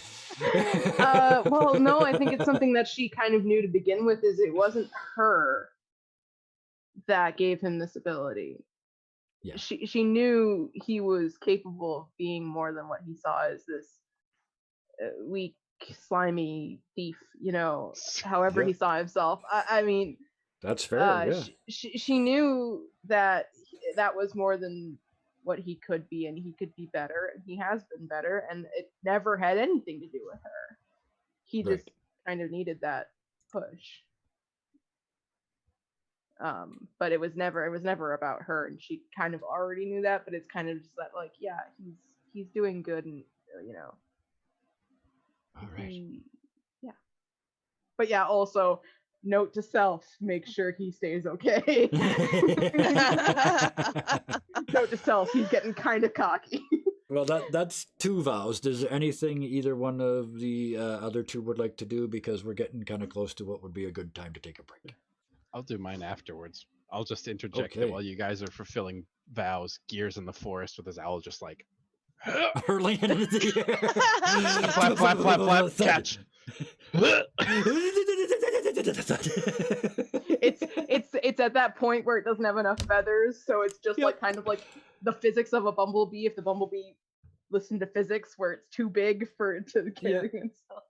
[SPEAKER 4] Well, no, I think it's something that she kind of knew to begin with. Is it wasn't her that gave him this ability.
[SPEAKER 1] Yeah.
[SPEAKER 4] She knew he was capable of being more than what he saw as this weak, slimy thief. However
[SPEAKER 1] Yeah.
[SPEAKER 4] he saw himself. I mean,
[SPEAKER 1] That's fair. Yeah.
[SPEAKER 4] she knew that that was more than what he could be, and he could be better, and he has been better, and it never had anything to do with her. He
[SPEAKER 1] Right.
[SPEAKER 4] just kind of needed that push. But it was never about her, and she kind of already knew that, but it's kind of just that, like, yeah, he's doing good, and
[SPEAKER 1] All right.
[SPEAKER 4] yeah. But yeah, also note to self, make sure he stays okay. Note to self, he's getting kind of cocky.
[SPEAKER 1] Well, that's two vows. Is there anything either one of the other two would like to do? Because we're getting kind of close to what would be a good time to take a break.
[SPEAKER 2] I'll do mine afterwards. I'll just interject
[SPEAKER 1] Okay.
[SPEAKER 2] that while you guys are fulfilling vows, Gear's in the forest with his owl just like
[SPEAKER 1] Hurling it into the air.
[SPEAKER 2] flap, flap, flap, flap, catch.
[SPEAKER 4] It's at that point where it doesn't have enough feathers, so it's just
[SPEAKER 1] Yep.
[SPEAKER 4] like kind of like the physics of a bumblebee. If the bumblebee listened to physics, where it's too big for it to carry himself,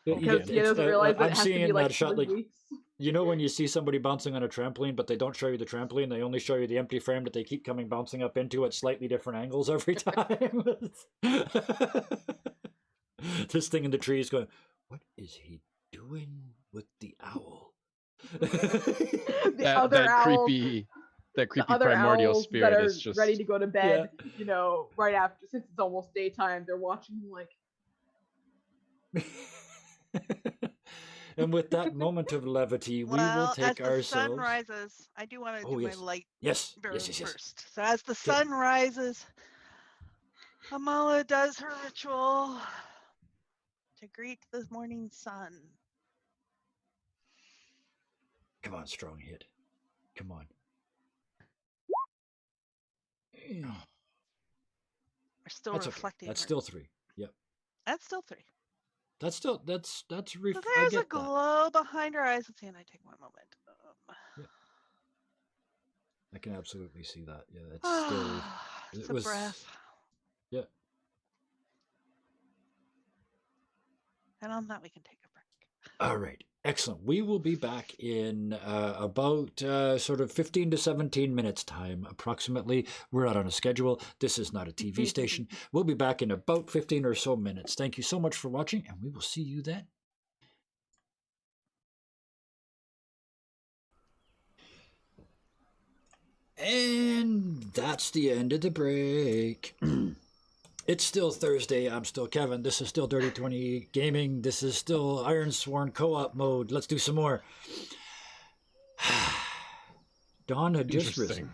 [SPEAKER 4] because he doesn't realize that
[SPEAKER 1] I'm
[SPEAKER 4] it has to
[SPEAKER 1] seeing
[SPEAKER 4] be like
[SPEAKER 1] that shot
[SPEAKER 4] 3
[SPEAKER 1] like
[SPEAKER 4] weeks.
[SPEAKER 1] you know when you see somebody bouncing on a trampoline, but they don't show you the trampoline. They only show you the empty frame that they keep coming bouncing up into at slightly different angles every time. This thing in the tree is going, what is he doing with the owl?
[SPEAKER 4] The
[SPEAKER 2] That
[SPEAKER 4] other owls,
[SPEAKER 2] creepy
[SPEAKER 4] the other
[SPEAKER 2] primordial
[SPEAKER 4] owls
[SPEAKER 2] spirit
[SPEAKER 4] that are
[SPEAKER 2] is just
[SPEAKER 4] ready to go to bed, right after, since it's almost daytime, they're watching him like.
[SPEAKER 1] And with that moment of levity, we will
[SPEAKER 5] Well, as
[SPEAKER 1] take
[SPEAKER 5] the
[SPEAKER 1] ourselves.
[SPEAKER 5] sun rises, I do want to
[SPEAKER 1] Oh,
[SPEAKER 5] do
[SPEAKER 1] yes.
[SPEAKER 5] my light
[SPEAKER 1] Yes,
[SPEAKER 5] burn
[SPEAKER 1] yes, yes, yes.
[SPEAKER 5] first. So as the sun rises, Amala does her ritual to greet the morning sun.
[SPEAKER 1] Come on, strong hit. Come on.
[SPEAKER 5] We're still
[SPEAKER 1] That's okay.
[SPEAKER 5] reflecting.
[SPEAKER 1] That's still 3. Yep.
[SPEAKER 5] That's still 3.
[SPEAKER 1] That's still that's
[SPEAKER 5] So
[SPEAKER 1] I
[SPEAKER 5] there's a
[SPEAKER 1] get that.
[SPEAKER 5] glow behind her eyes. Let's see, and I take one moment.
[SPEAKER 1] I can absolutely see that. Yeah, it's still.
[SPEAKER 5] It's
[SPEAKER 1] It
[SPEAKER 5] a
[SPEAKER 1] was.
[SPEAKER 5] breath.
[SPEAKER 1] Yeah.
[SPEAKER 5] And on that, we can take a break.
[SPEAKER 1] All right. Excellent. We will be back in about sort of 15 to 17 minutes time, approximately. We're not on a schedule. This is not a TV station. We'll be back in about 15 or so minutes. Thank you so much for watching, and we will see you then. And that's the end of the break. It's still Thursday. I'm still Kevin. This is still Dirty 20 Gaming. This is still Ironsworn co-op mode. Let's do some more. Dawn had just risen.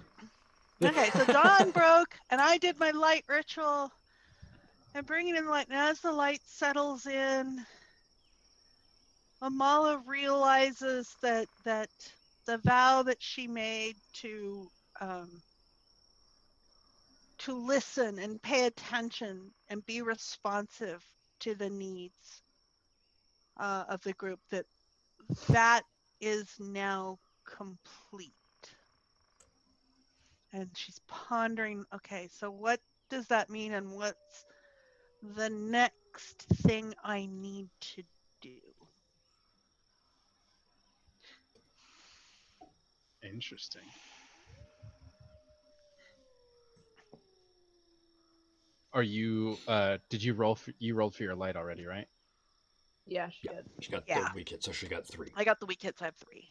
[SPEAKER 5] Okay, so dawn broke, and I did my light ritual, and bringing in the light. And as the light settles in, Amala realizes that the vow that she made to to listen and pay attention and be responsive to the needs of the group, that is now complete. And she's pondering, okay, so what does that mean, and what's the next thing I need to do?
[SPEAKER 2] Interesting. Are you did you roll you rolled for your light already, right?
[SPEAKER 4] Yeah, she
[SPEAKER 1] Yeah,
[SPEAKER 4] did.
[SPEAKER 1] she got
[SPEAKER 5] Yeah.
[SPEAKER 1] the weak hit, so she got 3.
[SPEAKER 5] I got the weak hits, I have 3.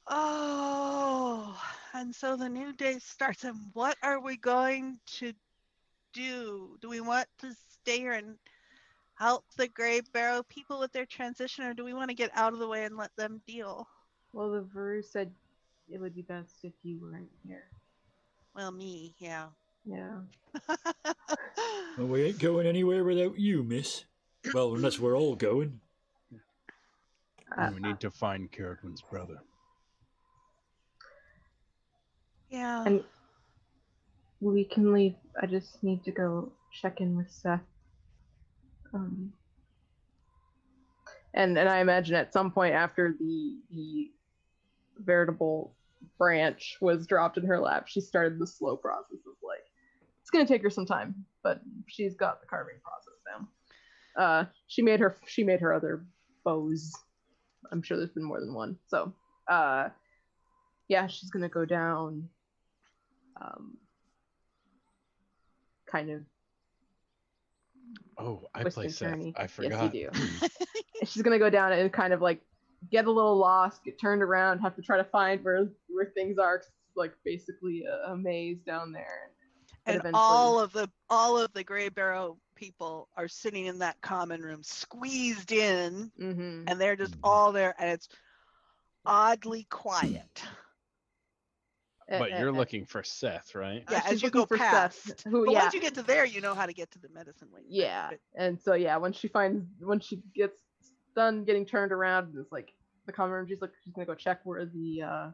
[SPEAKER 5] Oh, and so the new day starts, and what are we going to do? Do we want to stay here and help the Gray Barrow people with their transition, or do we want to get out of the way and let them deal?
[SPEAKER 4] Well, the Veru said it would be best if you weren't here.
[SPEAKER 5] Well, me, yeah.
[SPEAKER 4] Yeah.
[SPEAKER 1] Well, we ain't going anywhere without you, miss. Well, unless we're all going.
[SPEAKER 3] We need to find Caradwin's brother.
[SPEAKER 5] Yeah.
[SPEAKER 4] And we can leave. I just need to go check in with Seth. And I imagine at some point after the veritable branch was dropped in her lap, she started the slow process of like, it's gonna take her some time, but she's got the carving process down. She made her other bows. I'm sure there's been more than one. So yeah, she's gonna go down, kind of.
[SPEAKER 2] Oh, I
[SPEAKER 4] twist
[SPEAKER 2] play
[SPEAKER 4] and
[SPEAKER 2] Seth.
[SPEAKER 4] turny.
[SPEAKER 2] I forgot.
[SPEAKER 4] Yes, you do. She's gonna go down and kind of like get a little lost, get turned around, have to try to find where things are. 'Cause it's like basically a maze down there.
[SPEAKER 5] And
[SPEAKER 4] eventually,
[SPEAKER 5] all of the Gray Barrow people are sitting in that common room, squeezed in,
[SPEAKER 4] mm-hmm.
[SPEAKER 5] and they're just all there, and it's oddly quiet.
[SPEAKER 2] But you're looking for Seth, right?
[SPEAKER 5] Yeah,
[SPEAKER 4] she's
[SPEAKER 5] as you
[SPEAKER 4] looking
[SPEAKER 5] go
[SPEAKER 4] for
[SPEAKER 5] past.
[SPEAKER 4] Seth, who,
[SPEAKER 5] But
[SPEAKER 4] yeah,
[SPEAKER 5] once you get to there, you know how to get to the medicine wing.
[SPEAKER 4] yeah.
[SPEAKER 5] But
[SPEAKER 4] And so yeah, when she gets done getting turned around, it's like the common room. She's gonna go check where the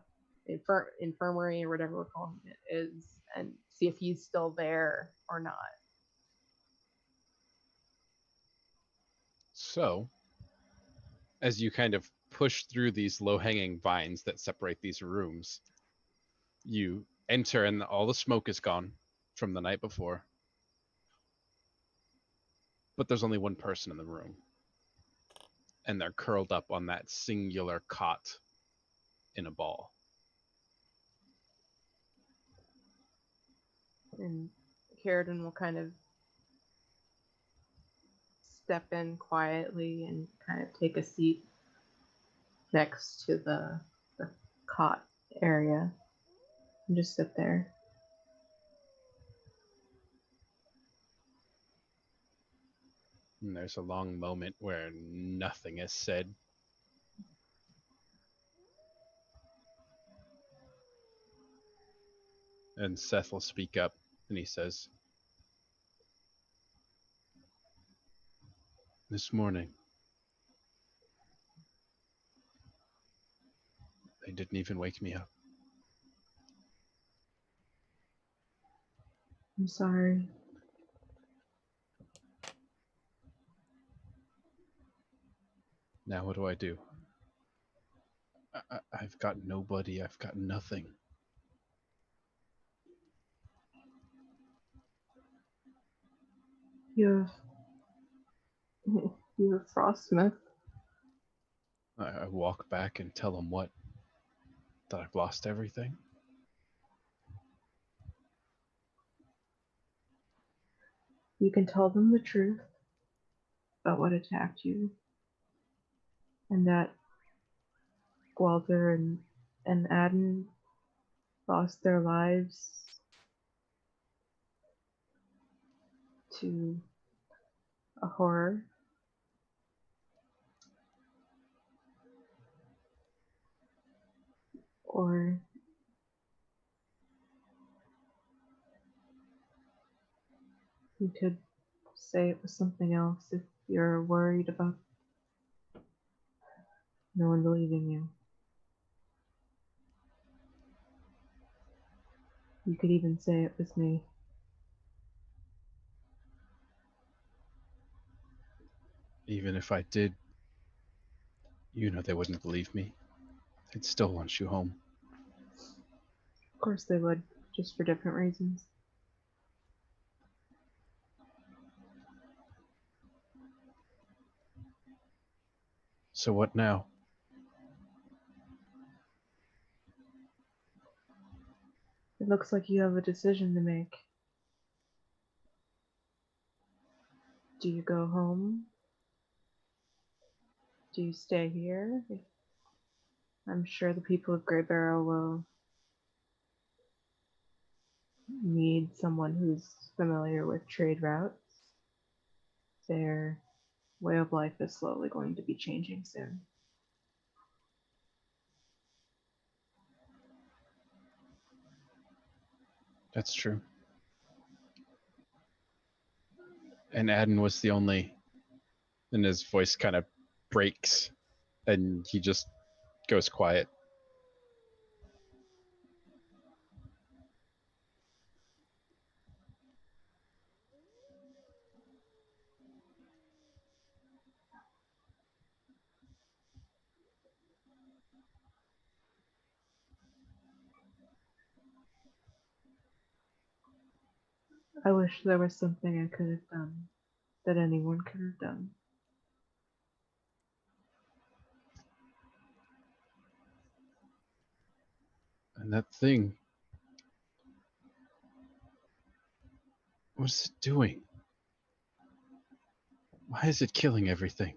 [SPEAKER 4] infirmary or whatever we're calling it is, and see if he's still there or not.
[SPEAKER 2] So, as you kind of push through these low-hanging vines that separate these rooms, you enter and all the smoke is gone from the night before. But there's only one person in the room. And they're curled up on that singular cot in a ball.
[SPEAKER 4] And Caradwin will kind of step in quietly and kind of take a seat next to the cot area and just sit there.
[SPEAKER 2] And there's a long moment where nothing is said. And Seth will speak up and he says, "This morning, they didn't even wake me up.
[SPEAKER 4] I'm sorry.
[SPEAKER 2] Now what do I do? I've got nobody. I've got nothing."
[SPEAKER 4] You're a frostsmith.
[SPEAKER 2] I walk back and tell them what? That I've lost everything?
[SPEAKER 4] You can tell them the truth about what attacked you, and that Walter and Adden lost their lives to a horror. Or you could say it was something else if you're worried about no one believing you. You could even say it was me.
[SPEAKER 3] Even if I did, you know they wouldn't believe me. They'd still want you home.
[SPEAKER 4] Of course they would, just for different reasons.
[SPEAKER 3] So what now?
[SPEAKER 4] It looks like you have a decision to make. Do you go home? Do you stay here? I'm sure the people of Grey Barrow will need someone who's familiar with trade routes. Their way of life is slowly going to be changing soon.
[SPEAKER 3] That's true. And Adden was the only... And his voice kind of breaks, and he just goes quiet.
[SPEAKER 4] I wish there was something I could have done that anyone could have done.
[SPEAKER 3] And that thing... What's it doing? Why is it killing everything?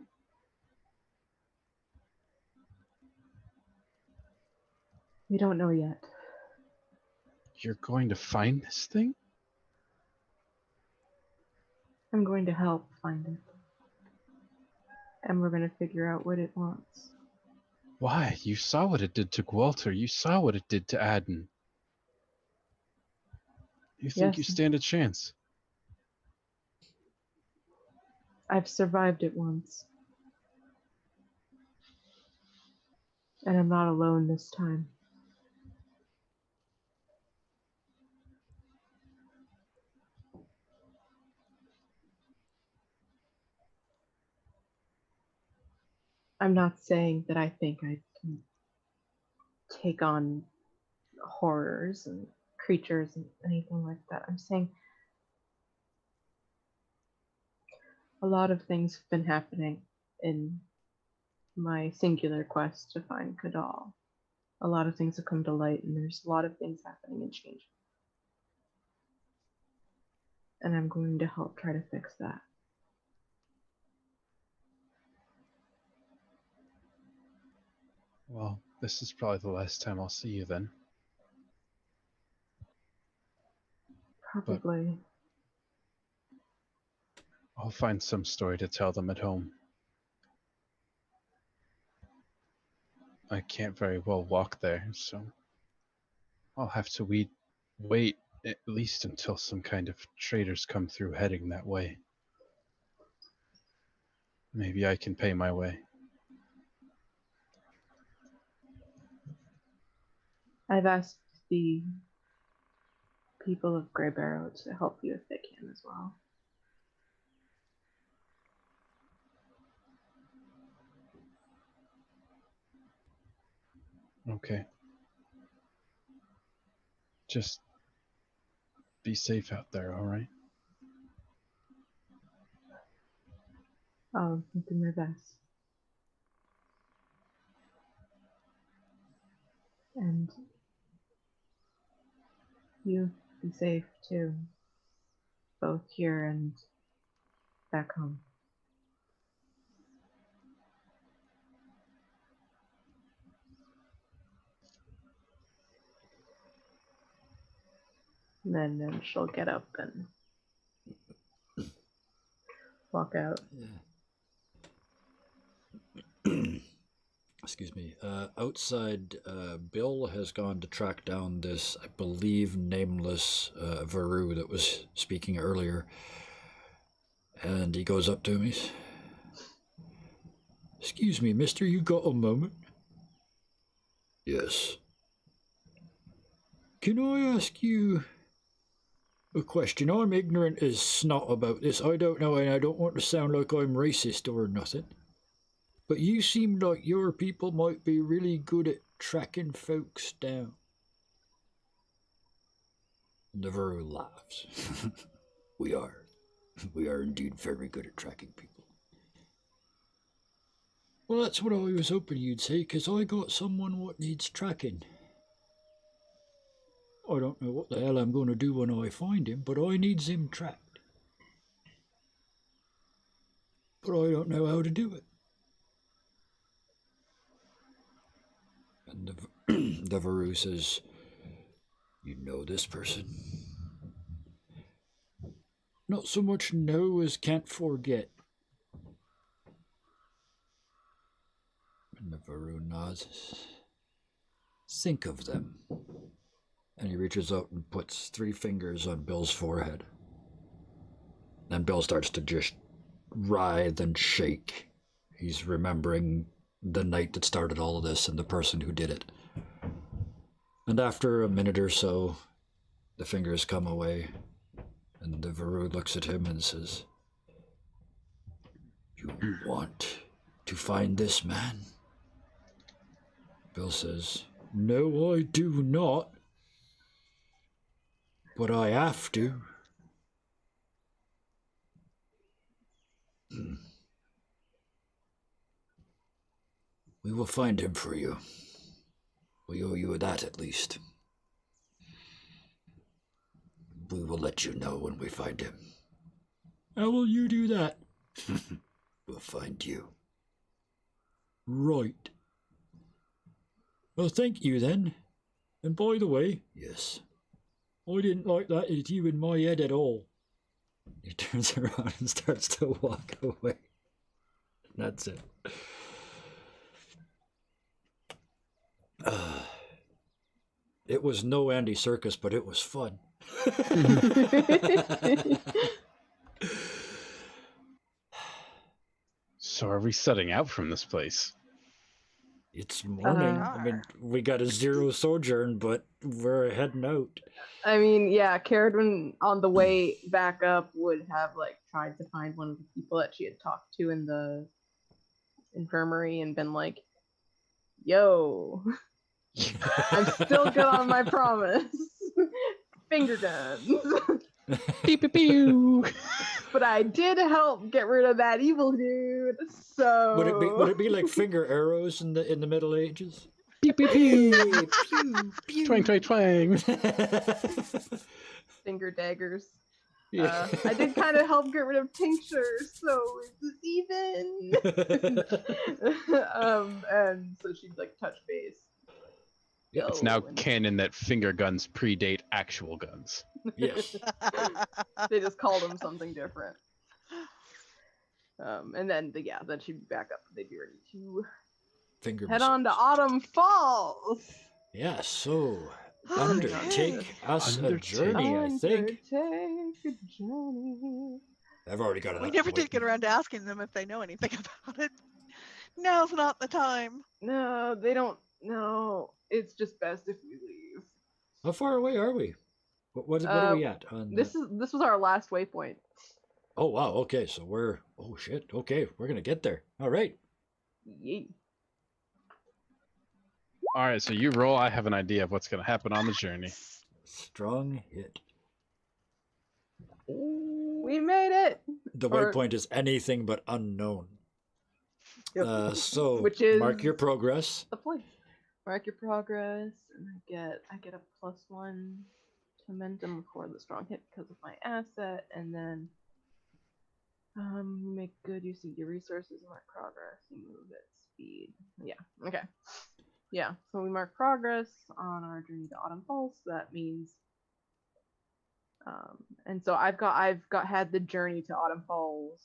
[SPEAKER 4] We don't know yet.
[SPEAKER 3] You're going to find this thing?
[SPEAKER 4] I'm going to help find it. And we're going to figure out what it wants.
[SPEAKER 3] Why? You saw what it did to Gwalter. You saw what it did to Adden. You think you
[SPEAKER 4] Yes.
[SPEAKER 3] stand a chance?
[SPEAKER 4] I've survived it once. And I'm not alone this time. I'm not saying that I think I can take on horrors and creatures and anything like that. I'm saying a lot of things have been happening in my singular quest to find Kadal. A lot of things have come to light, and there's a lot of things happening and changing. And I'm going to help try to fix that.
[SPEAKER 3] Well, this is probably the last time I'll see you then.
[SPEAKER 4] Probably.
[SPEAKER 3] I'll find some story to tell them at home. I can't very well walk there, so I'll have to wait at least until some kind of traders come through heading that way. Maybe I can pay my way.
[SPEAKER 4] I've asked the people of Grey Barrow to help you if they can as well.
[SPEAKER 3] Okay. Just be safe out there, alright?
[SPEAKER 4] I'll do my best. And you be safe too, both here and back home. And then she'll get up and walk out.
[SPEAKER 1] Yeah. Excuse me. Outside, Bill has gone to track down this, I believe, nameless Varu that was speaking earlier. And he goes up to me. Excuse me, mister, you got a moment? Yes. Can I ask you a question? I'm ignorant as snot about this. I don't know, and I don't want to sound like I'm racist or nothing. But you seem like your people might be really good at tracking folks down. And the Varoo laughs. We are. We are indeed very good at tracking people. Well, that's what I was hoping you'd say, because I got someone what needs tracking. I don't know what the hell I'm going to do when I find him, but I needs him tracked. But I don't know how to do it. And the Varoo says, you know this person? Not so much know as can't forget. And the Varoo nods. Think of them. And he reaches out and puts 3 fingers on Bill's forehead. And Bill starts to just writhe and shake. He's remembering the night that started all of this and the person who did it. And after a minute or so, the fingers come away, and the Varoo looks at him and says, you want to find this man? Bill says, no, I do not. But I have to. We will find him for you. We owe you that at least. We will let you know when we find him. How will you do that? We'll find you. Right. Well, thank you then. And by the way, yes, I didn't like that as you in my head at all. He turns around and starts to walk away. That's it. It was no Andy Serkis, but it was fun.
[SPEAKER 2] So are we setting out from this place?
[SPEAKER 1] It's morning. I mean, we got a 0 sojourn, but we're heading out.
[SPEAKER 4] I mean, yeah, Caradwin on the way back up would have like tried to find one of the people that she had talked to in the infirmary and been like, yo, I'm still good on my promise. Finger guns.
[SPEAKER 2] Pew, pew, pew.
[SPEAKER 4] But I did help get rid of that evil dude. So
[SPEAKER 1] Would it be like finger arrows in the Middle Ages?
[SPEAKER 2] Pew, pew, pew.
[SPEAKER 5] Pew, pew.
[SPEAKER 2] Twang, twang, twang.
[SPEAKER 4] finger daggers.
[SPEAKER 1] Yeah.
[SPEAKER 4] I did kind of help get rid of tincture, so it's even. And so she'd like touch base.
[SPEAKER 1] Yeah,
[SPEAKER 2] It's now
[SPEAKER 4] and
[SPEAKER 2] canon that finger guns predate actual guns.
[SPEAKER 1] yes.
[SPEAKER 4] they just called them something different. And then then she'd be back up. They'd be ready to
[SPEAKER 1] Finger
[SPEAKER 4] head on to Autumn Falls.
[SPEAKER 1] Yeah, so
[SPEAKER 5] Okay.
[SPEAKER 1] undertake us a journey, I think.
[SPEAKER 4] Undertake a journey.
[SPEAKER 1] I've already got it.
[SPEAKER 5] We never did get around to asking them if they know anything about it. Now's not the time.
[SPEAKER 4] No, they don't. No, it's just best if we leave.
[SPEAKER 1] How far away are we? What are we at? On
[SPEAKER 4] This was our last waypoint.
[SPEAKER 1] Oh wow. Okay, so we're. Oh shit. Okay, we're gonna get there. All right.
[SPEAKER 4] Yay.
[SPEAKER 2] All right, so you roll. I have an idea of what's going to happen on the journey.
[SPEAKER 1] Strong hit.
[SPEAKER 4] We made it.
[SPEAKER 1] The
[SPEAKER 4] Or-
[SPEAKER 1] waypoint is anything but unknown.
[SPEAKER 4] Yep.
[SPEAKER 1] So
[SPEAKER 4] Which is
[SPEAKER 1] mark your progress.
[SPEAKER 4] the place. Mark your progress, and I get a +1 momentum for the strong hit because of my asset, and then make good use of your resources and mark progress and move at speed. Yeah. Okay. Yeah. So we mark progress on our journey to Autumn Falls. So that means, and so I've had the journey to Autumn Falls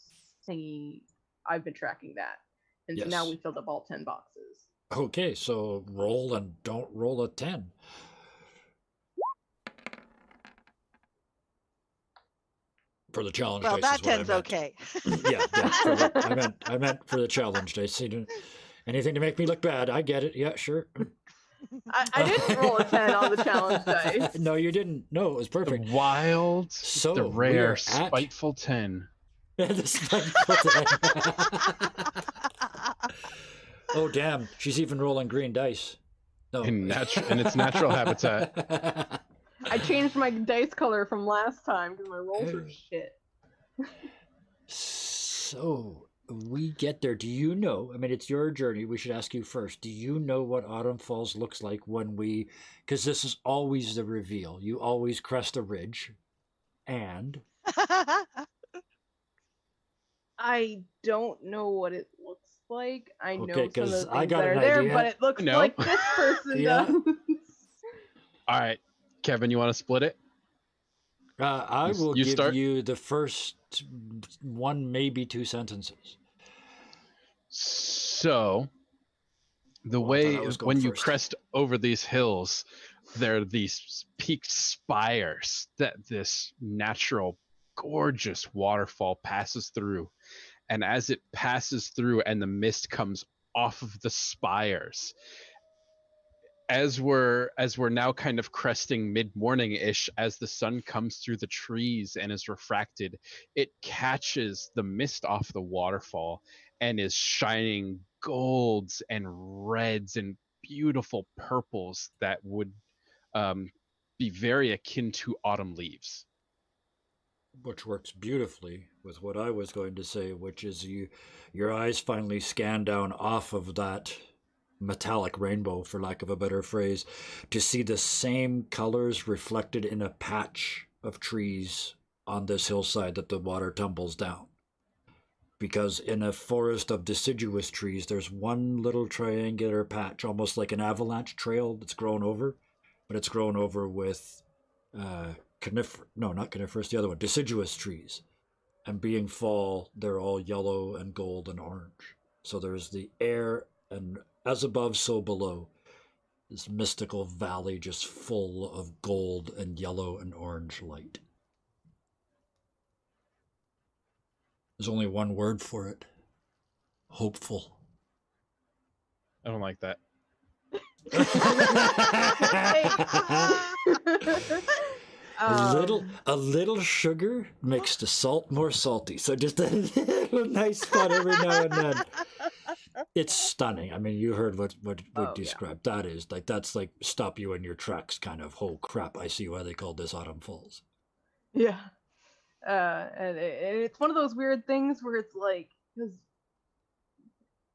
[SPEAKER 4] thingy. I've been tracking that, and so now
[SPEAKER 1] Yes.
[SPEAKER 4] we filled up all 10 boxes.
[SPEAKER 1] Okay, so roll and don't roll a 10. For the challenge
[SPEAKER 5] Well,
[SPEAKER 1] dice
[SPEAKER 5] that
[SPEAKER 1] is what I
[SPEAKER 5] 10's
[SPEAKER 1] meant.
[SPEAKER 5] okay.
[SPEAKER 1] I meant for the challenge dice. You know, anything to make me look bad. I get it. Yeah, sure.
[SPEAKER 4] I didn't roll a 10 on the challenge dice.
[SPEAKER 1] No, you didn't. No, it was
[SPEAKER 3] The
[SPEAKER 1] perfect.
[SPEAKER 3] wild,
[SPEAKER 1] So,
[SPEAKER 3] the
[SPEAKER 1] we
[SPEAKER 3] rare,
[SPEAKER 1] are at-
[SPEAKER 3] spiteful 10.
[SPEAKER 1] The spiteful 10. Oh, damn. She's even rolling green dice. No.
[SPEAKER 3] In its natural habitat.
[SPEAKER 4] I changed my dice color from last time because my rolls are shit.
[SPEAKER 1] So, we get there. Do you know? I mean, it's your journey. We should ask you first. Do you know what Autumn Falls looks like when we. Because this is always the reveal. You always crest a ridge. And.
[SPEAKER 4] I don't know what it looks like. I know
[SPEAKER 1] Okay,
[SPEAKER 4] some of
[SPEAKER 1] 'cause
[SPEAKER 4] the
[SPEAKER 1] I
[SPEAKER 4] things
[SPEAKER 1] got
[SPEAKER 4] that are
[SPEAKER 1] an
[SPEAKER 4] there,
[SPEAKER 1] idea.
[SPEAKER 4] but it looks
[SPEAKER 3] No.
[SPEAKER 4] like this person
[SPEAKER 1] Yeah.
[SPEAKER 4] does.
[SPEAKER 2] All right, Kevin, you want to split it?
[SPEAKER 1] I will
[SPEAKER 2] you
[SPEAKER 1] give
[SPEAKER 2] start?
[SPEAKER 1] you the first one, maybe two sentences.
[SPEAKER 3] So, the
[SPEAKER 1] Well, I thought
[SPEAKER 3] way
[SPEAKER 1] I was going
[SPEAKER 3] when you
[SPEAKER 1] first.
[SPEAKER 3] crest over these hills, there are these peaked spires that this natural, gorgeous waterfall passes through. And as it passes through and the mist comes off of the spires, as we're now kind of cresting mid-morning-ish, as the sun comes through the trees and is refracted, it catches the mist off the waterfall and is shining golds and reds and beautiful purples that would be very akin to autumn leaves.
[SPEAKER 1] Which works beautifully with what I was going to say, which is your eyes finally scan down off of that metallic rainbow, for lack of a better phrase, to see the same colors reflected in a patch of trees on this hillside that the water tumbles down. Because in a forest of deciduous trees, there's one little triangular patch, almost like an avalanche trail that's grown over, but it's grown over with not coniferous, the other one, deciduous trees. And being fall, they're all yellow and gold and orange. So there's the air, and as above, so below. This mystical valley just full of gold and yellow and orange light. There's only one word for it. Hopeful.
[SPEAKER 2] I don't like that.
[SPEAKER 1] A little sugar makes the salt more salty. So just a little nice spot every now and then. It's stunning. I mean, you heard what described. Yeah. That's like stop you in your tracks kind of, oh crap, I see why they called this Autumn Falls.
[SPEAKER 4] Yeah. And it's one of those weird things where it's like, because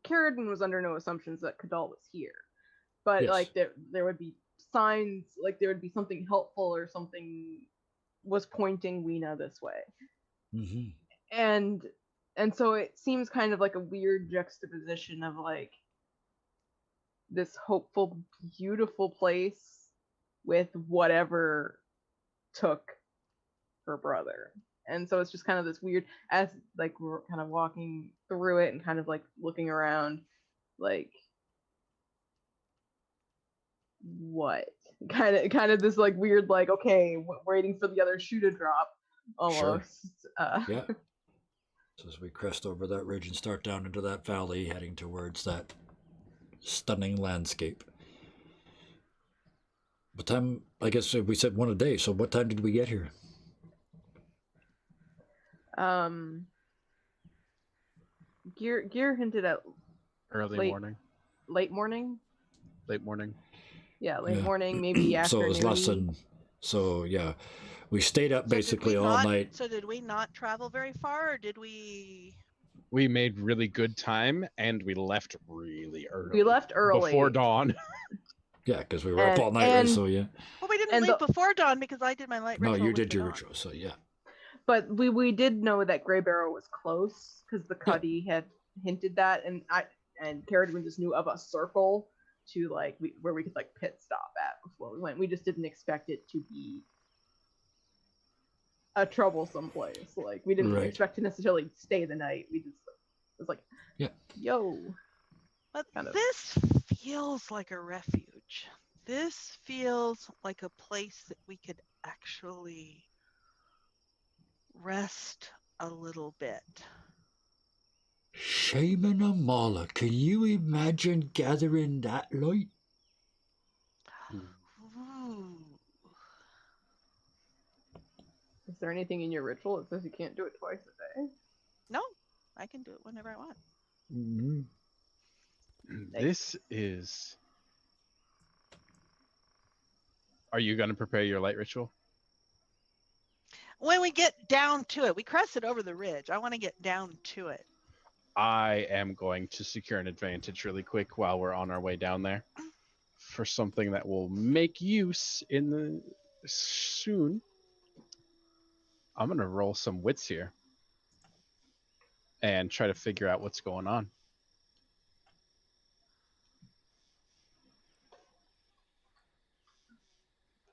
[SPEAKER 4] Carradine was under no assumptions that Kadal was here. But yes. Like there would be signs, like there would be something helpful or something was pointing Weena this way.
[SPEAKER 1] Mm-hmm.
[SPEAKER 4] And so it seems kind of like a weird juxtaposition of like this hopeful, beautiful place with whatever took her brother. And so it's just kind of this weird, as like we're kind of walking through it and kind of like looking around, like what kind of this like weird, like, okay, waiting for the other shoe to drop almost.
[SPEAKER 1] Sure. Yeah. So as we crest over that ridge and start down into that valley, heading towards that stunning landscape. What time? I guess we said one a day. So what time did we get here?
[SPEAKER 4] Gear hinted at
[SPEAKER 2] morning.
[SPEAKER 4] Late morning.
[SPEAKER 2] Late morning.
[SPEAKER 4] Yeah, late morning, maybe afternoon.
[SPEAKER 1] So it was less than. So yeah, we stayed up basically all night.
[SPEAKER 5] So did we not travel very far, or did we?
[SPEAKER 2] We made really good time, and we left really early.
[SPEAKER 4] We left early
[SPEAKER 2] before dawn.
[SPEAKER 1] Yeah, because we were up all night, right? So yeah.
[SPEAKER 5] Well, we didn't leave before dawn because I did my light ritual.
[SPEAKER 1] No, you did your ritual, so yeah.
[SPEAKER 4] But we did know that Grey Barrow was close because the Cuddy had hinted that, and Carradine just knew of a circle to like where we could like pit stop at before we went. We just didn't expect it to be a troublesome place. Like we didn't expect to necessarily stay the night. We just was like, yo.
[SPEAKER 5] But this feels like a refuge. This feels like a place that we could actually rest a little bit.
[SPEAKER 1] Shaman Amala, can you imagine gathering that light?
[SPEAKER 4] there anything in your ritual that says you can't do it twice a day?
[SPEAKER 5] No, I can do it whenever I want.
[SPEAKER 1] Mm-hmm.
[SPEAKER 2] This is. Are you going to prepare your light ritual?
[SPEAKER 5] When we get down to it, we cross it over the ridge. I want to get down to it.
[SPEAKER 2] I am going to secure an advantage really quick while we're on our way down there for something that will make use in the soon. I'm going to roll some wits here and try to figure out what's going on.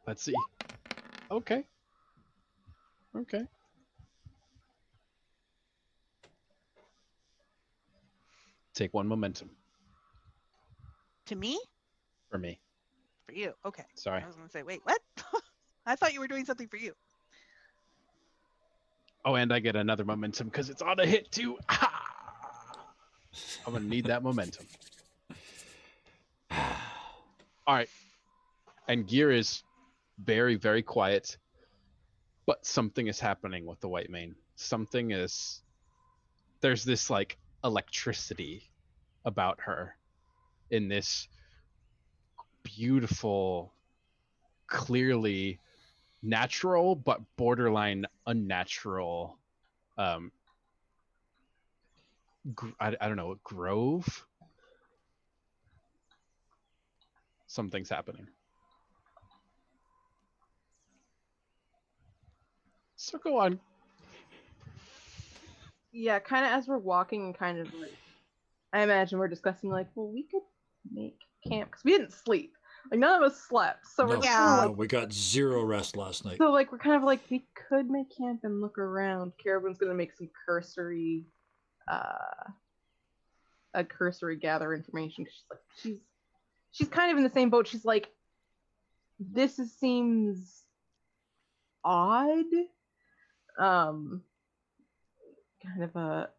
[SPEAKER 2] Let's see. Okay. Take 1 momentum.
[SPEAKER 5] To me?
[SPEAKER 2] For me.
[SPEAKER 5] For you. Okay.
[SPEAKER 2] Sorry.
[SPEAKER 5] I was going to say, wait, what? I thought you were doing something for you.
[SPEAKER 2] Oh, and I get another momentum because it's on a hit too. I'm going to need that momentum. All right. And Gear is very, very quiet, but something is happening with the white mane. There's this like electricity about her in this beautiful, clearly natural, but borderline unnatural, I don't know, grove? Something's happening. So go on.
[SPEAKER 4] Yeah, kind of as we're walking and kind of like, I imagine we're discussing like, well, we could make camp because we didn't sleep. Like none of us slept, so we're
[SPEAKER 1] No,
[SPEAKER 4] just kinda
[SPEAKER 5] Yeah.
[SPEAKER 1] no, we got 0 rest last night.
[SPEAKER 4] so like we're kind of like we could make camp and look around. Caribou's gonna make some cursory, a cursory gather information. 'Cause she's kind of in the same boat. She's like, seems odd. Kind of a,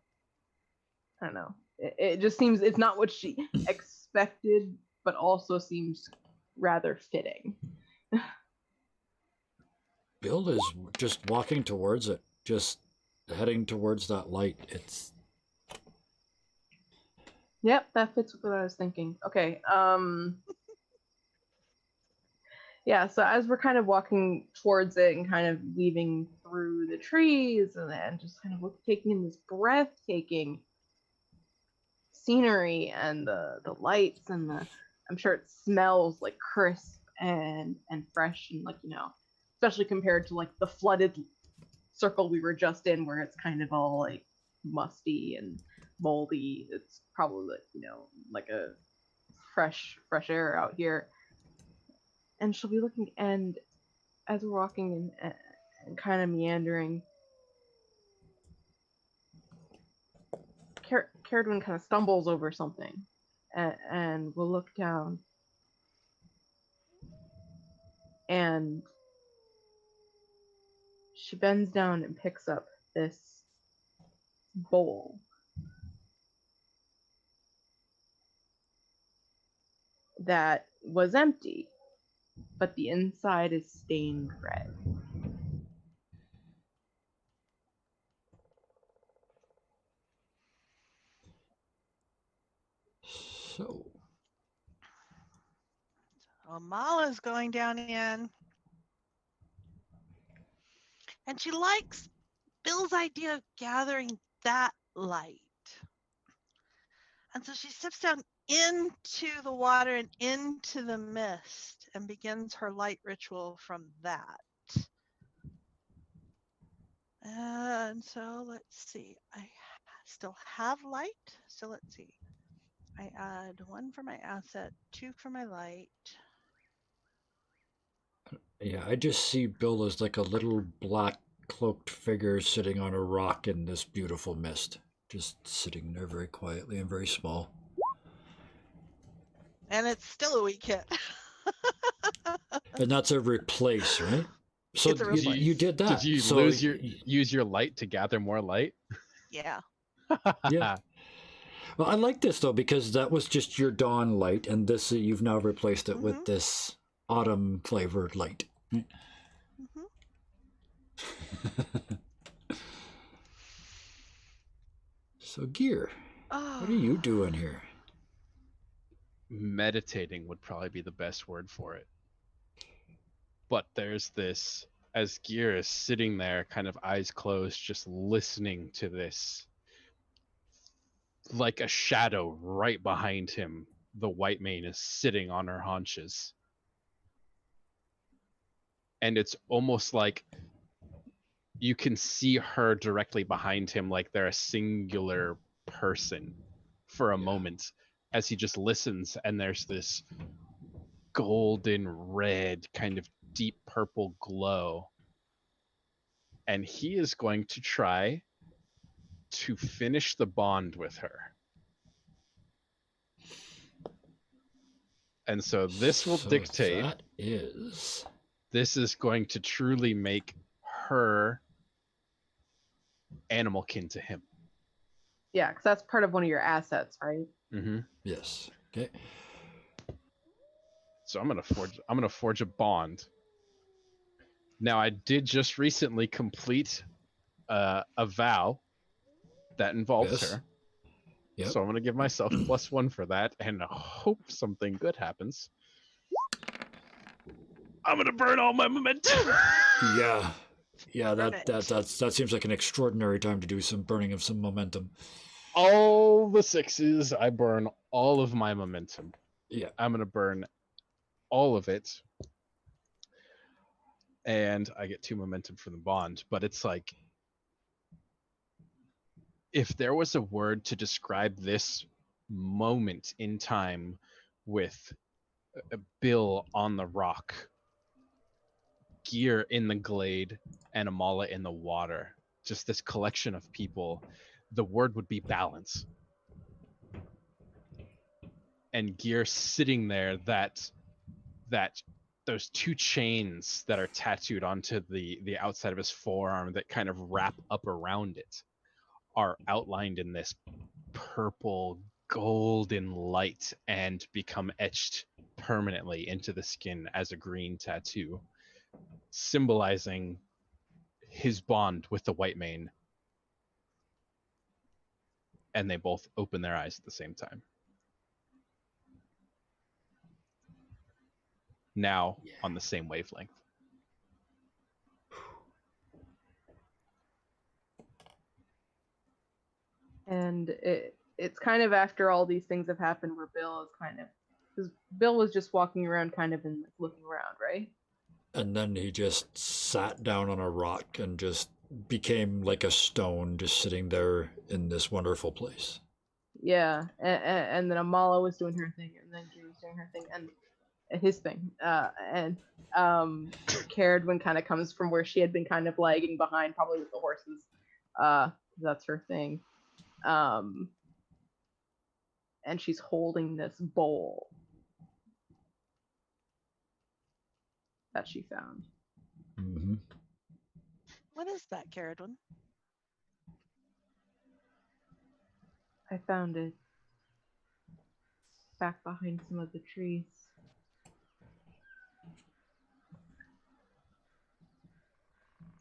[SPEAKER 4] I don't know. It just seems it's not what she expected, but also seems rather fitting.
[SPEAKER 1] Bill is just walking towards it, just heading towards that light. It's
[SPEAKER 4] Yep, that fits with what I was thinking. Okay. Yeah, so as we're kind of walking towards it and kind of weaving through the trees and then just kind of taking in this breathtaking scenery and the lights and I'm sure it smells like crisp and fresh and like, especially compared to like the flooded circle we were just in where it's kind of all like musty and moldy. It's probably like a fresh air out here. And she'll be looking, and as we're walking and kind of meandering, Caradwin kind of stumbles over something, and we'll look down, and she bends down and picks up this bowl. That was empty, but the inside is stained red.
[SPEAKER 1] so.
[SPEAKER 5] Amala's going down again. And she likes Bill's idea of gathering that light. And so she steps down into the water and into the mist and begins her light ritual from that. And so let's see. I still have light. So let's see. I add 1 for my asset, 2 for my light.
[SPEAKER 1] Yeah, I just see Bill as like a little black cloaked figure sitting on a rock in this beautiful mist. Just sitting there very quietly and very small.
[SPEAKER 5] And it's still a weak hit.
[SPEAKER 1] And that's a replace, right? So
[SPEAKER 5] It's a replace.
[SPEAKER 1] you did that.
[SPEAKER 2] Did you
[SPEAKER 1] so
[SPEAKER 2] use your light to gather more light?
[SPEAKER 5] Yeah.
[SPEAKER 1] Yeah. Well, I like this though because that was just your dawn light, and this you've now replaced it with this autumn flavored light.
[SPEAKER 5] Mm-hmm.
[SPEAKER 1] So, Gear,
[SPEAKER 5] Oh.
[SPEAKER 1] what are you doing here?
[SPEAKER 2] Meditating would probably be the best word for it. But there's this, as Gear is sitting there, kind of eyes closed, just listening to this, like a shadow right behind him, the white mane is sitting on her haunches. And it's almost like you can see her directly behind him, like they're a singular person for a moment, as he just listens, and there's this golden red, kind of deep purple glow. And he is going to try to finish the bond with her. And so this will dictate.
[SPEAKER 1] That is.
[SPEAKER 2] This is going to truly make her animal kin to him.
[SPEAKER 4] Yeah, because that's part of one of your assets, right?
[SPEAKER 2] Mm-hmm.
[SPEAKER 1] Yes. Okay.
[SPEAKER 2] So I'm gonna forge a bond. Now I did just recently complete a vow that involves
[SPEAKER 1] Yes.
[SPEAKER 2] her.
[SPEAKER 1] Yep.
[SPEAKER 2] So I'm gonna give myself +1 for that and hope something good happens. I'm gonna burn all my momentum.
[SPEAKER 1] Yeah. Yeah,
[SPEAKER 5] Burn
[SPEAKER 1] that seems like an extraordinary time to do some burning of some momentum.
[SPEAKER 2] All the 6s, I burn all of my momentum.
[SPEAKER 1] Yeah.
[SPEAKER 2] I'm gonna burn all of it. And I get 2 momentum for the bond, but it's like, if there was a word to describe this moment in time with Bill on the rock, Gear in the glade, and Amala in the water, just this collection of people, the word would be balance. And Gear sitting there, that those 2 chains that are tattooed onto the outside of his forearm that kind of wrap up around it are outlined in this purple golden light and become etched permanently into the skin as a green tattoo, symbolizing his bond with the white mane. And they both open their eyes at the same time. Now on the same wavelength.
[SPEAKER 4] And it's kind of after all these things have happened where Bill is kind of, because Bill was just walking around kind of and looking around, right?
[SPEAKER 1] And then he just sat down on a rock and just became like a stone, just sitting there in this wonderful place.
[SPEAKER 4] Yeah, and then Amala was doing her thing, and then Drew was doing her thing, and his thing, and Caradwin kind of comes from where she had been kind of lagging behind, probably with the horses. That's her thing. And she's holding this bowl that she found.
[SPEAKER 1] Mm-hmm.
[SPEAKER 5] What is that, Caradwin?
[SPEAKER 4] I found it back behind some of the trees.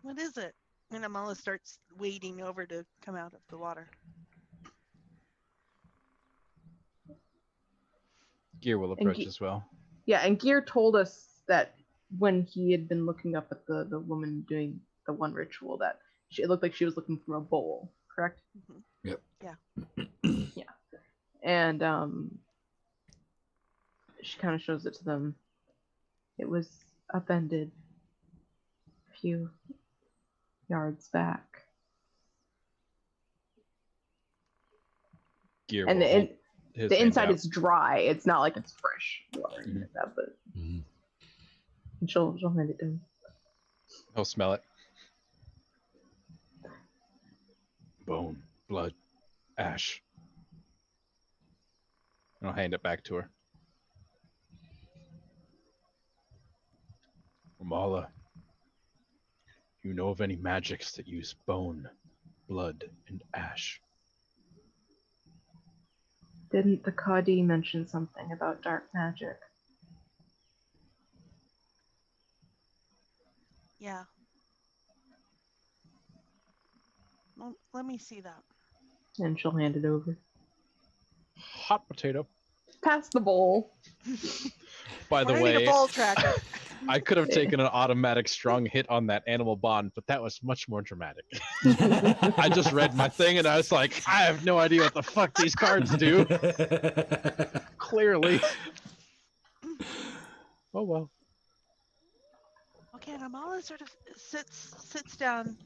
[SPEAKER 5] What is it? And Amala starts wading over to come out of the water.
[SPEAKER 2] Gear will approach as well.
[SPEAKER 4] Yeah, and Gear told us that when he had been looking up at the woman doing the one ritual, that it looked like she was looking for a bowl, correct?
[SPEAKER 5] Mm-hmm.
[SPEAKER 1] Yep.
[SPEAKER 5] Yeah.
[SPEAKER 4] Yeah. And she kind of shows it to them. It was upended a few yards back.
[SPEAKER 2] Gear
[SPEAKER 4] And
[SPEAKER 2] will hold his
[SPEAKER 4] the
[SPEAKER 2] hand
[SPEAKER 4] inside
[SPEAKER 2] out.
[SPEAKER 4] is dry. It's not like it's fresh water
[SPEAKER 2] Mhm.
[SPEAKER 4] like that, but
[SPEAKER 1] Mm-hmm.
[SPEAKER 4] she'll hand it to him.
[SPEAKER 2] He'll smell it. Bone, blood, ash. And I'll hand it back to her. Amala, you know of any magics that use bone, blood, and ash?
[SPEAKER 4] Didn't the Kadi mention something about dark magic?
[SPEAKER 5] Yeah. Let me see that.
[SPEAKER 4] And she'll hand it over.
[SPEAKER 2] Hot potato.
[SPEAKER 4] Pass the bowl.
[SPEAKER 2] By the
[SPEAKER 5] We're eating
[SPEAKER 2] way,
[SPEAKER 5] a bowl tracker.
[SPEAKER 2] I could have taken an automatic strong hit on that animal bond, but that was much more dramatic. I just read my thing and I was like, I have no idea what the fuck these cards do. Clearly. Oh well.
[SPEAKER 5] Okay, and Amala sort of sits down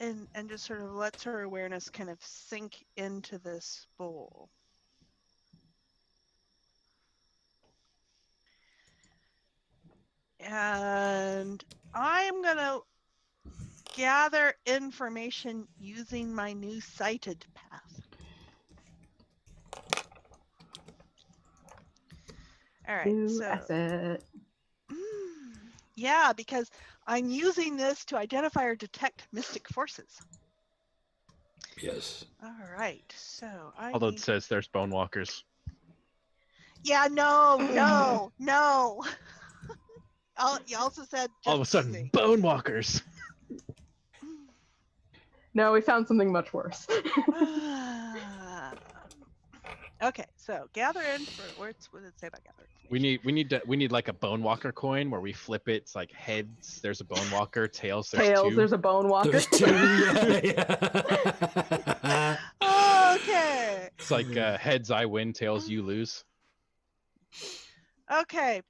[SPEAKER 5] and just sort of lets her awareness kind of sink into this bowl. And I'm gonna gather information using my new sighted path. All right,
[SPEAKER 4] New
[SPEAKER 5] so
[SPEAKER 4] asset.
[SPEAKER 5] yeah, because I'm using this to identify or detect mystic forces.
[SPEAKER 1] Yes.
[SPEAKER 5] All right, so I
[SPEAKER 2] Although it
[SPEAKER 5] need...
[SPEAKER 2] says there's bone walkers.
[SPEAKER 5] Yeah, no. You also said just
[SPEAKER 2] All of a sudden,
[SPEAKER 5] easy.
[SPEAKER 2] bone walkers.
[SPEAKER 4] No, we found something much worse.
[SPEAKER 5] Okay, so gather in for what did it say about gather?
[SPEAKER 2] We need like a bone walker coin where we flip it. It's like heads, there's a bone walker, tails, there's
[SPEAKER 4] Tails,
[SPEAKER 2] two.
[SPEAKER 4] there's a bone walker.
[SPEAKER 1] There's two. Yeah.
[SPEAKER 5] Okay.
[SPEAKER 2] It's like heads I win, tails you lose.
[SPEAKER 5] Okay,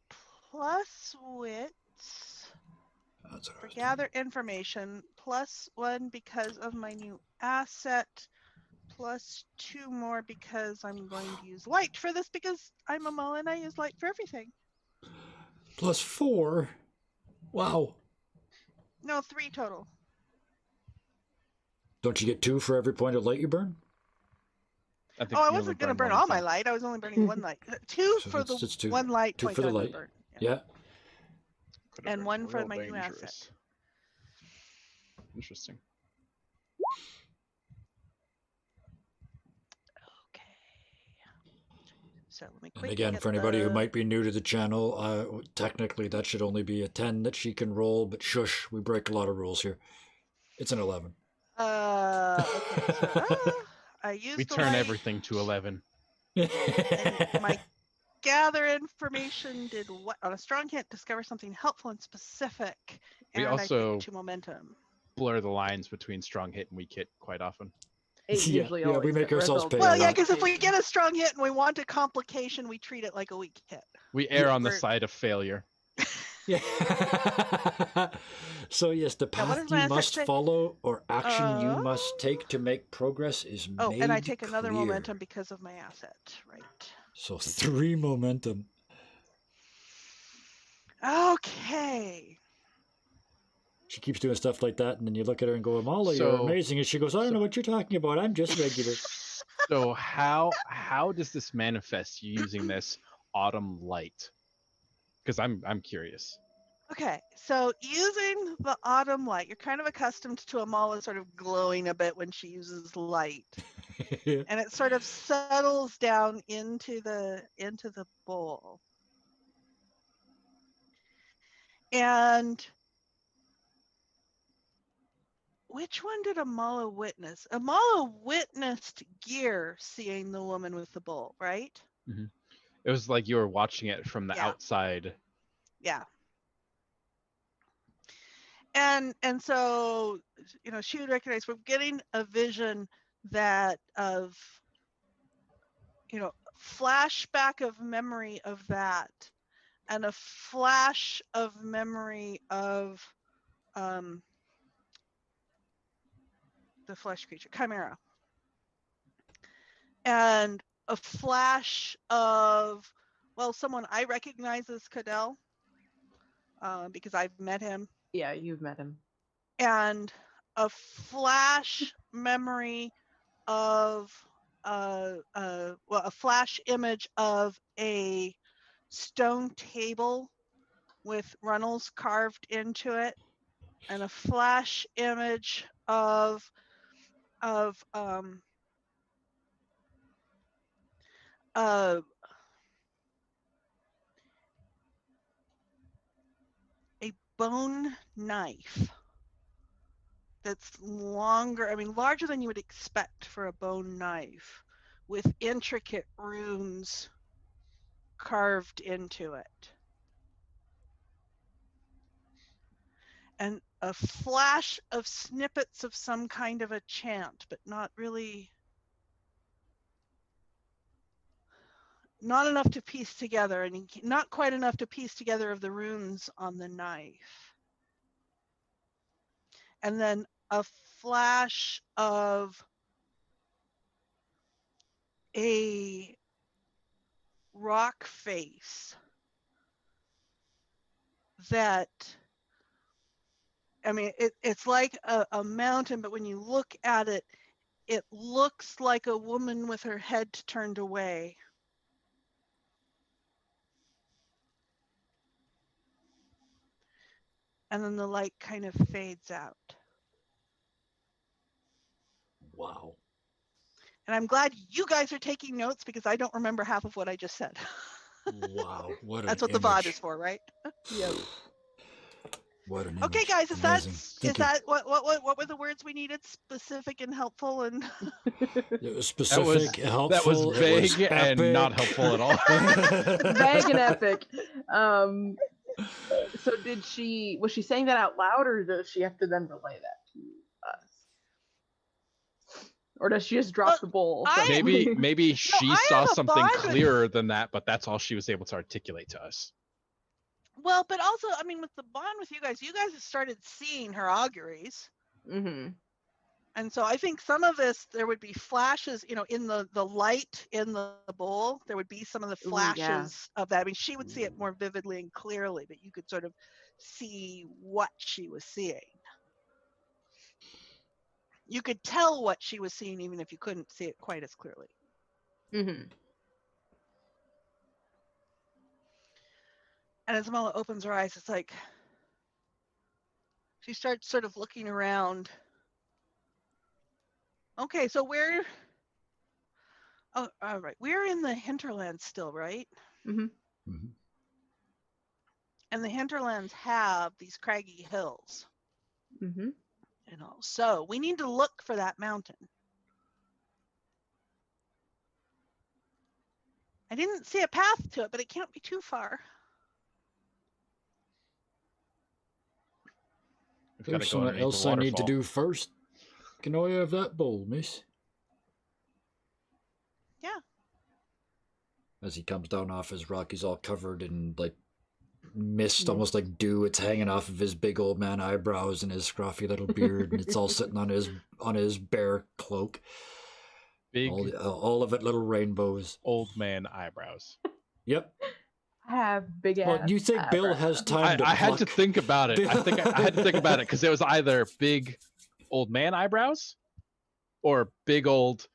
[SPEAKER 5] plus wits
[SPEAKER 1] That's what I
[SPEAKER 5] for
[SPEAKER 1] was
[SPEAKER 5] gather information, +1 because of my new asset, +2 more because I'm going to use light for this because I'm a Mull and I use light for everything.
[SPEAKER 1] doing. +4. Wow.
[SPEAKER 5] No, 3 total.
[SPEAKER 1] Don't you get 2 for every point of light you burn?
[SPEAKER 2] I think
[SPEAKER 5] Oh, I
[SPEAKER 2] you only
[SPEAKER 5] wasn't going to
[SPEAKER 2] burn
[SPEAKER 5] burn
[SPEAKER 2] one
[SPEAKER 5] all my
[SPEAKER 2] thing.
[SPEAKER 5] light. I was only burning 1 light. 2
[SPEAKER 1] So
[SPEAKER 5] for
[SPEAKER 1] that's
[SPEAKER 5] the
[SPEAKER 1] just 2.
[SPEAKER 5] 1 light
[SPEAKER 1] 2
[SPEAKER 5] point
[SPEAKER 1] for the
[SPEAKER 5] that I
[SPEAKER 1] light.
[SPEAKER 5] burn.
[SPEAKER 1] Yeah.
[SPEAKER 2] Could have
[SPEAKER 5] And
[SPEAKER 2] been
[SPEAKER 5] 1 for
[SPEAKER 2] real
[SPEAKER 5] my new
[SPEAKER 2] dangerous.
[SPEAKER 5] asset.
[SPEAKER 2] Interesting.
[SPEAKER 5] Okay. So let me
[SPEAKER 1] And
[SPEAKER 5] quickly
[SPEAKER 1] again,
[SPEAKER 5] get
[SPEAKER 1] for anybody who
[SPEAKER 5] the...
[SPEAKER 1] might be new to the channel, technically that should only be a 10 that she can roll, but shush, we break a lot of rules here. It's an 11.
[SPEAKER 5] Okay, so I used
[SPEAKER 2] We
[SPEAKER 5] the
[SPEAKER 2] turn
[SPEAKER 5] light,
[SPEAKER 2] everything to 11.
[SPEAKER 5] and my gather information did what? On a strong hit, discover something helpful and specific,
[SPEAKER 2] We
[SPEAKER 5] and I
[SPEAKER 2] also-
[SPEAKER 5] take 2 momentum.
[SPEAKER 2] Blur the lines between strong hit and weak hit quite often.
[SPEAKER 4] It
[SPEAKER 1] Yeah,
[SPEAKER 4] usually
[SPEAKER 1] yeah, we
[SPEAKER 4] always
[SPEAKER 1] make ourselves
[SPEAKER 4] results
[SPEAKER 1] pay
[SPEAKER 4] in
[SPEAKER 1] a
[SPEAKER 5] Well, yeah,
[SPEAKER 1] lot.
[SPEAKER 5] because if we get a strong hit and we want a complication, we treat it like a weak hit.
[SPEAKER 2] We err on the
[SPEAKER 5] We're-
[SPEAKER 2] side of failure.
[SPEAKER 1] Yeah. So yes, the
[SPEAKER 5] Now, what
[SPEAKER 1] path
[SPEAKER 5] does my
[SPEAKER 1] you
[SPEAKER 5] asset
[SPEAKER 1] must
[SPEAKER 5] say?
[SPEAKER 1] follow or action you must take to make progress is
[SPEAKER 5] Oh,
[SPEAKER 1] made
[SPEAKER 5] and I take another
[SPEAKER 1] clear.
[SPEAKER 5] momentum because of my asset, right?
[SPEAKER 1] So 3 momentum.
[SPEAKER 5] Okay.
[SPEAKER 1] She keeps doing stuff like that, and then you look at her and go, Amala, you're
[SPEAKER 2] So-
[SPEAKER 1] amazing. And she goes, I don't know what you're talking about. I'm just regular.
[SPEAKER 2] So how does this manifest you using this autumn light? Because I'm curious.
[SPEAKER 5] Okay, so using the autumn light, you're kind of accustomed to Amala sort of glowing a bit when she uses light. And it sort of settles down into the bowl. And which one did Amala witness? Amala witnessed Gear seeing the woman with the bowl, right?
[SPEAKER 2] It was like you were watching it from the
[SPEAKER 5] Yeah.
[SPEAKER 2] outside.
[SPEAKER 5] Yeah. And so, you know, she would recognize we're getting a vision that of, you know, flashback of memory of that, and a flash of memory of the flesh creature, Chimera. And a flash of, well, someone I recognize as Cadell, because I've met him.
[SPEAKER 4] Yeah, you've met him.
[SPEAKER 5] And a flash memory of a flash image of a stone table with runnels carved into it, and a flash image of a bone knife that's longer, I mean, larger than you would expect for a bone knife, with intricate runes carved into it. And a flash of snippets of some kind of a chant, but not really, not enough to piece together, and not quite enough to piece together of the runes on the knife. And then a flash of a rock face that, I mean, it's like a mountain, but when you look at it, it looks like a woman with her head turned away. And then the light kind of fades out.
[SPEAKER 1] Wow.
[SPEAKER 5] And I'm glad you guys are taking notes because I don't remember half of what I just said.
[SPEAKER 1] Wow. What
[SPEAKER 5] That's
[SPEAKER 1] an
[SPEAKER 5] what the VOD
[SPEAKER 1] image.
[SPEAKER 5] is for, right?
[SPEAKER 4] Yep.
[SPEAKER 1] What an image.
[SPEAKER 5] Okay, guys,
[SPEAKER 1] Amazing. Thank you.
[SPEAKER 5] What were the words we needed? Specific and helpful and
[SPEAKER 1] It was specific, helpful.
[SPEAKER 2] That was
[SPEAKER 1] it was
[SPEAKER 2] vague and not
[SPEAKER 1] epic.
[SPEAKER 2] helpful at all.
[SPEAKER 4] Vague and epic. So was she saying that out loud, or does she have to then relay that to us? Or does she just drop the bowl?
[SPEAKER 2] Maybe she
[SPEAKER 5] I
[SPEAKER 2] saw
[SPEAKER 5] have a
[SPEAKER 2] something
[SPEAKER 5] bond with-
[SPEAKER 2] clearer than that, but that's all she was able to articulate to us.
[SPEAKER 5] well, but also, I mean, with the bond with you guys have started seeing her auguries.
[SPEAKER 4] Mm-hmm.
[SPEAKER 5] And so I think some of this, there would be flashes, you know, in the light in the bowl, there would be some of the
[SPEAKER 4] Ooh,
[SPEAKER 5] flashes
[SPEAKER 4] yeah.
[SPEAKER 5] of that. I mean, she would see it more vividly and clearly, but you could sort of see what she was seeing. You could tell what she was seeing, even if you couldn't see it quite as clearly.
[SPEAKER 4] Mm-hmm.
[SPEAKER 5] And as Mala opens her eyes, it's like she starts sort of looking around. Okay, so we're, oh, all right, we're in the hinterlands still, right?
[SPEAKER 4] Mm-hmm.
[SPEAKER 1] Mhm.
[SPEAKER 5] And the hinterlands have these craggy hills,
[SPEAKER 4] Mm-hmm.
[SPEAKER 5] you know, so we need to look for that mountain. I didn't see a path to it, but it can't be too far.
[SPEAKER 2] We've got
[SPEAKER 1] There's
[SPEAKER 2] to go
[SPEAKER 1] something
[SPEAKER 2] underneath
[SPEAKER 1] else
[SPEAKER 2] the
[SPEAKER 1] I need to
[SPEAKER 2] waterfall.
[SPEAKER 1] do first. Can I have that bowl, miss?
[SPEAKER 5] Yeah.
[SPEAKER 1] As he comes down off his rock, he's all covered in like mist,
[SPEAKER 4] Mist.
[SPEAKER 1] almost like dew. It's hanging off of his big old man eyebrows and his scruffy little beard, and it's all sitting on his bare cloak.
[SPEAKER 2] Big
[SPEAKER 1] All of it little rainbows.
[SPEAKER 2] old man eyebrows.
[SPEAKER 1] Yep.
[SPEAKER 4] I have big ass.
[SPEAKER 1] Well, you think Bill has time to
[SPEAKER 2] I had to
[SPEAKER 1] pluck-
[SPEAKER 2] think about it. I had to think about it because it was either big old man eyebrows or big old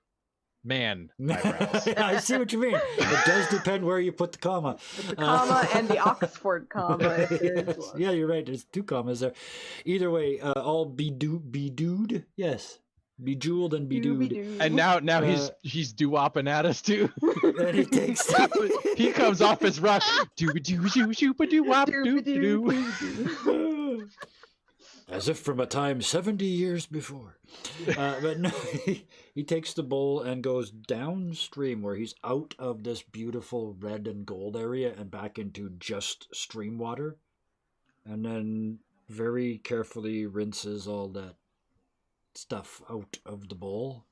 [SPEAKER 2] man eyebrows.
[SPEAKER 1] I see what you mean. It does depend where you put the comma.
[SPEAKER 4] The comma and the Oxford comma. If there is
[SPEAKER 1] Yes.
[SPEAKER 4] one.
[SPEAKER 1] Yeah, you're right. There's two commas there. Either way, all bedewed. Yes, bejeweled and bedewed.
[SPEAKER 4] Doobie-doo.
[SPEAKER 2] And now he's doo-wopping at us too.
[SPEAKER 1] And he takes.
[SPEAKER 2] He comes off his rock. Doo-ba-doo-shoo-shoo-ba-doo-wop, doo-ba-doo.
[SPEAKER 4] Doobie-doo.
[SPEAKER 1] As if from a time 70 years before. But no, he takes the bowl and goes downstream where he's out of this beautiful red and gold area and back into just stream water. And then very carefully rinses all that stuff out of the bowl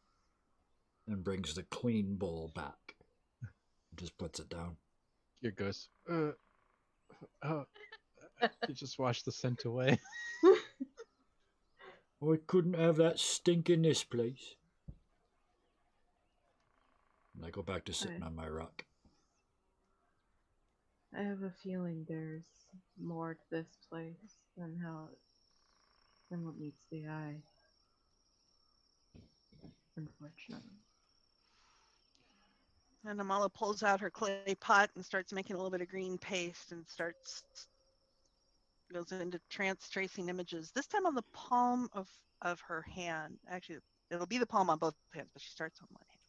[SPEAKER 1] and brings the clean bowl back. Just puts it down.
[SPEAKER 2] Here goes. He just washed the scent away.
[SPEAKER 1] I couldn't have that stink in this place. And I go back to sitting
[SPEAKER 4] Right.
[SPEAKER 1] on my rock.
[SPEAKER 4] I have a feeling there's more to this place than what meets the eye. Unfortunately.
[SPEAKER 5] And Amala pulls out her clay pot and starts making a little bit of green paste and goes into trance tracing images, this time on the palm of her hand. Actually, it'll be the palm on both hands, but she starts on one hand.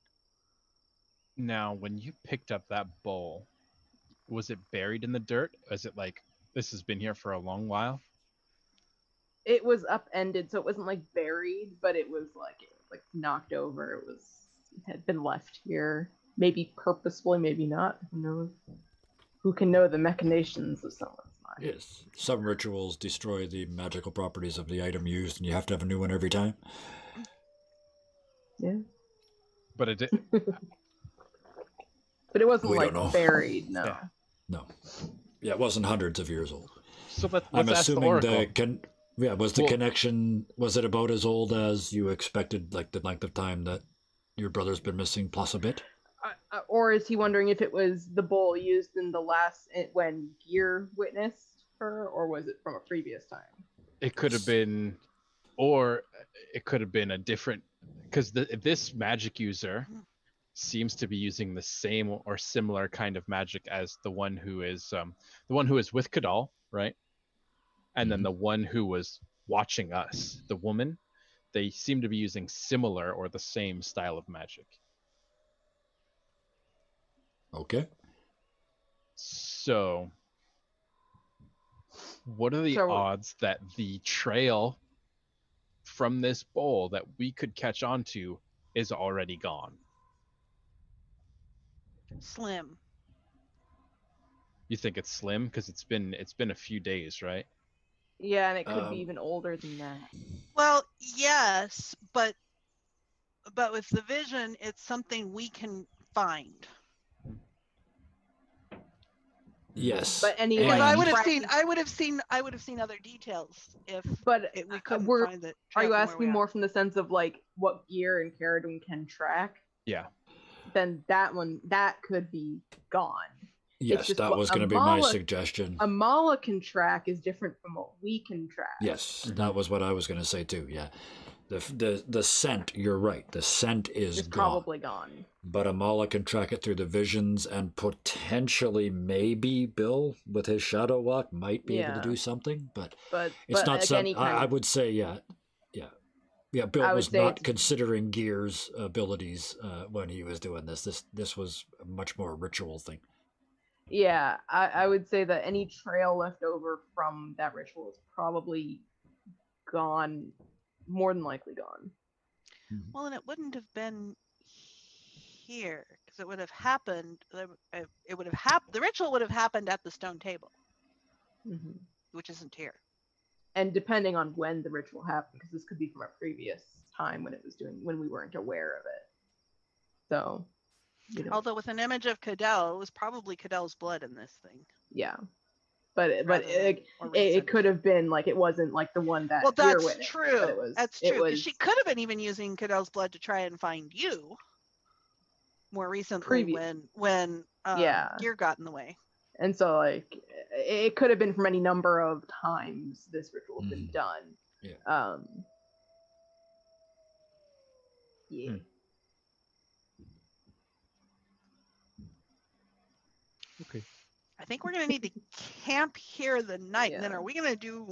[SPEAKER 2] Now, when you picked up that bowl, was it buried in the dirt? Is it like this has been here for a long while?
[SPEAKER 4] it was upended, so it wasn't like buried, but it was like knocked over. It had been left here, maybe purposefully, maybe not. Who knows? Who can know the machinations of someone's mind?
[SPEAKER 1] Yes. Some rituals destroy the magical properties of the item used, and you have to have a new one every time.
[SPEAKER 4] Yeah,
[SPEAKER 2] But it did.
[SPEAKER 4] but it wasn't
[SPEAKER 1] We
[SPEAKER 4] like
[SPEAKER 1] don't know.
[SPEAKER 4] buried. No.
[SPEAKER 2] Yeah.
[SPEAKER 1] No. Yeah, it wasn't hundreds of years old.
[SPEAKER 2] So let's
[SPEAKER 1] I'm
[SPEAKER 2] ask the
[SPEAKER 1] assuming
[SPEAKER 2] oracle.
[SPEAKER 1] was the
[SPEAKER 2] Well-
[SPEAKER 1] connection, was it about as old as you expected, like the length of time that your brother's been missing, plus a bit?
[SPEAKER 4] Or is he wondering if it was the bowl used in the last when Gear witnessed her, or was it from a previous time?
[SPEAKER 2] It could have been, or it could have been a different, because this magic user seems to be using the same or similar kind of magic as the one who is with Kadal, right? And then the one who was watching us, the woman, they seem to be using similar or the same style of magic.
[SPEAKER 1] Okay.
[SPEAKER 2] So, what are the odds that the trail from this bowl that we could catch on to is already gone?
[SPEAKER 5] Slim.
[SPEAKER 2] You think it's slim because it's been a few days, right?
[SPEAKER 4] Yeah, and it could be even older than that.
[SPEAKER 5] Well, yes, but with the vision, it's something we can find.
[SPEAKER 1] Yes.
[SPEAKER 4] But any
[SPEAKER 5] Because
[SPEAKER 4] like
[SPEAKER 5] I would have
[SPEAKER 4] practice-
[SPEAKER 5] seen other details if
[SPEAKER 4] But
[SPEAKER 5] we couldn't
[SPEAKER 4] we're
[SPEAKER 5] find it.
[SPEAKER 4] are you asking more from the sense of like what Gear and Caradon can track?
[SPEAKER 2] Yeah.
[SPEAKER 4] Then that could be gone.
[SPEAKER 1] Yes,
[SPEAKER 4] just
[SPEAKER 1] that
[SPEAKER 4] what
[SPEAKER 1] was going to be my
[SPEAKER 4] Amala-
[SPEAKER 1] suggestion.
[SPEAKER 4] Amala can track is different from what we can track.
[SPEAKER 1] Yes, that was what I was going to say too. Yeah, the scent. You're right. The scent is
[SPEAKER 4] It's
[SPEAKER 1] gone.
[SPEAKER 4] probably gone.
[SPEAKER 1] But Amala can track it through the visions, and potentially, maybe Bill with his shadow walk might be able to do something. But it's not something. I would say, yeah. Bill was not considering Gear's abilities when he was doing this. This was a much more ritual thing.
[SPEAKER 4] Yeah, I would say that any trail left over from that ritual is probably gone, more than likely gone.
[SPEAKER 5] Well, and it wouldn't have been here because it would have happened. It would have happened. The ritual would have happened at the stone table, which isn't here.
[SPEAKER 4] And depending on when the ritual happened, because this could be from a previous time when we weren't aware of it. So,
[SPEAKER 5] although with an image of Cadell, it was probably Cadell's blood in this thing.
[SPEAKER 4] Yeah, but it could have been like it wasn't like the one that.
[SPEAKER 5] Well, that's true. That's true.
[SPEAKER 4] Because
[SPEAKER 5] she could have been even using Cadell's blood to try and find you. More recently, when Gear got in the way.
[SPEAKER 4] And so, like, it could have been from any number of times this ritual has been done.
[SPEAKER 1] Yeah.
[SPEAKER 4] Yeah.
[SPEAKER 2] Okay.
[SPEAKER 5] I think we're gonna need to camp here the night. And then are we gonna do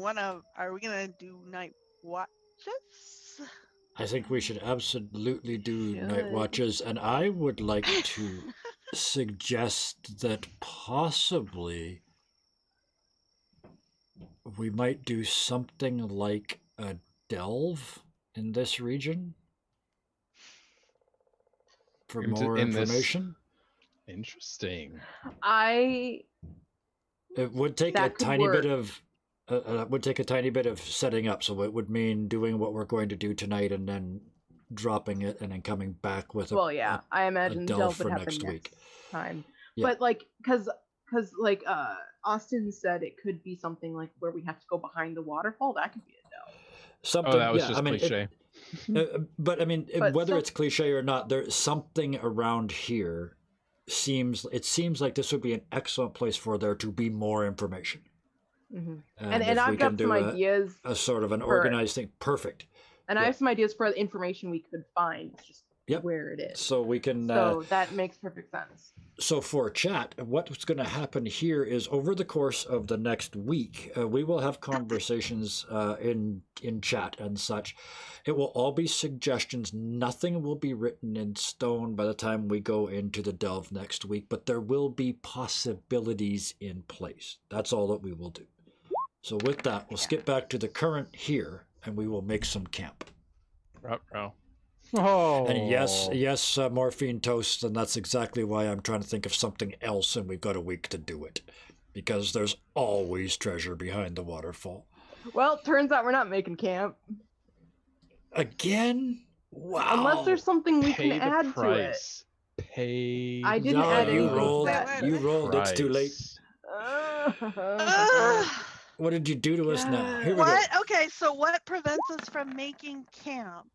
[SPEAKER 5] night watches?
[SPEAKER 1] I think we should absolutely do night watches, and I would like to suggest that possibly we might do something like a delve in this region for more information.
[SPEAKER 2] Interesting.
[SPEAKER 1] It would take a tiny bit of setting up, so it would mean doing what we're going to do tonight and then dropping it and then coming back with
[SPEAKER 4] I imagine
[SPEAKER 1] delve
[SPEAKER 4] would
[SPEAKER 1] for
[SPEAKER 4] happen
[SPEAKER 1] next week.
[SPEAKER 4] Time.
[SPEAKER 1] Yeah.
[SPEAKER 4] But like because Austin said it could be something like where we have to go behind the waterfall. That could be a delve.
[SPEAKER 1] Something.
[SPEAKER 2] That was just cliche.
[SPEAKER 1] But I mean, whether it's cliche or not, there's something around here. It seems like this would be an excellent place for there to be more information.
[SPEAKER 4] And I've got some ideas.
[SPEAKER 1] A sort of an organized thing. Perfect.
[SPEAKER 4] And I have some ideas for the information we could find. It's just where it is.
[SPEAKER 1] So we can.
[SPEAKER 4] So that makes perfect sense.
[SPEAKER 1] So for chat, what's going to happen here is over the course of the next week, we will have conversations in chat and such. It will all be suggestions. Nothing will be written in stone by the time we go into the delve next week, but there will be possibilities in place. That's all that we will do. So with that, we'll skip back to the current here, and we will make some camp.
[SPEAKER 2] Ruh-roh. Oh.
[SPEAKER 1] And yes, morphine toast, and that's exactly why I'm trying to think of something else, and we've got a week to do it. Because there's always treasure behind the waterfall.
[SPEAKER 4] Well, turns out we're not making camp.
[SPEAKER 1] Again? Wow.
[SPEAKER 4] Unless there's something we
[SPEAKER 2] Pay
[SPEAKER 4] can
[SPEAKER 2] the
[SPEAKER 4] add
[SPEAKER 2] price. Pay.
[SPEAKER 4] I didn't
[SPEAKER 1] No,
[SPEAKER 4] add
[SPEAKER 1] you
[SPEAKER 4] anything to
[SPEAKER 1] rolled.
[SPEAKER 4] that.
[SPEAKER 1] You rolled. It's too late. What did you do to us now? Here we go.
[SPEAKER 5] What? Okay, so what prevents us from making camp?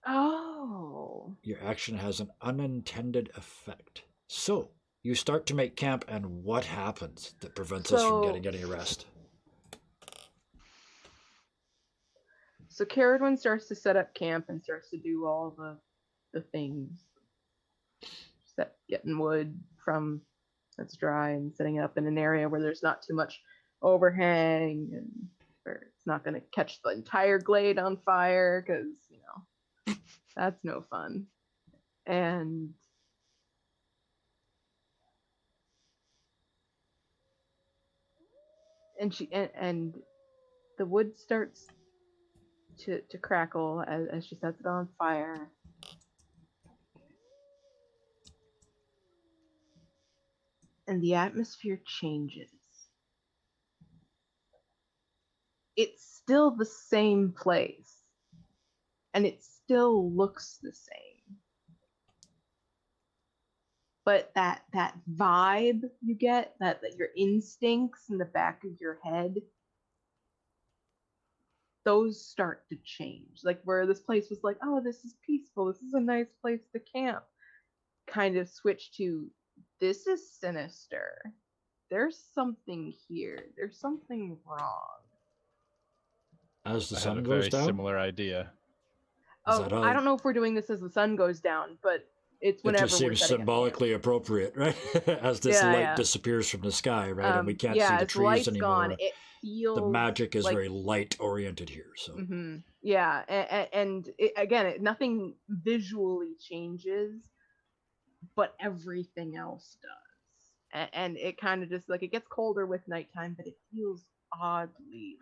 [SPEAKER 4] Oh.
[SPEAKER 1] Your action has an unintended effect. So, you start to make camp, and what happens that prevents us from getting any rest?
[SPEAKER 4] So Caradwin starts to set up camp and starts to do all the things. Getting wood from that's dry and setting it up in an area where there's not too much overhang and where it's not going to catch the entire glade on fire because, that's no fun. And the wood starts to crackle as she sets it on fire. And the atmosphere changes. It's still the same place. And it still looks the same. But that vibe you get, that your instincts in the back of your head, those start to change. Like where this place was like, oh, this is peaceful, this is a nice place to camp, kind of switch to, this is sinister. There's something here. There's something wrong.
[SPEAKER 1] As the
[SPEAKER 2] I
[SPEAKER 1] sun
[SPEAKER 2] had a
[SPEAKER 1] goes
[SPEAKER 2] very
[SPEAKER 1] down?
[SPEAKER 2] similar idea.
[SPEAKER 4] I don't know if we're doing this as the sun goes down, but it's whenever
[SPEAKER 1] it just seems symbolically appropriate, right? As this light disappears from the sky, right? And we can't see the trees anymore.
[SPEAKER 4] Gone, it feels
[SPEAKER 1] the magic is
[SPEAKER 4] like,
[SPEAKER 1] very light oriented here. So
[SPEAKER 4] yeah, and nothing visually changes, but everything else does. And it kind of just like, it gets colder with nighttime, but it feels oddly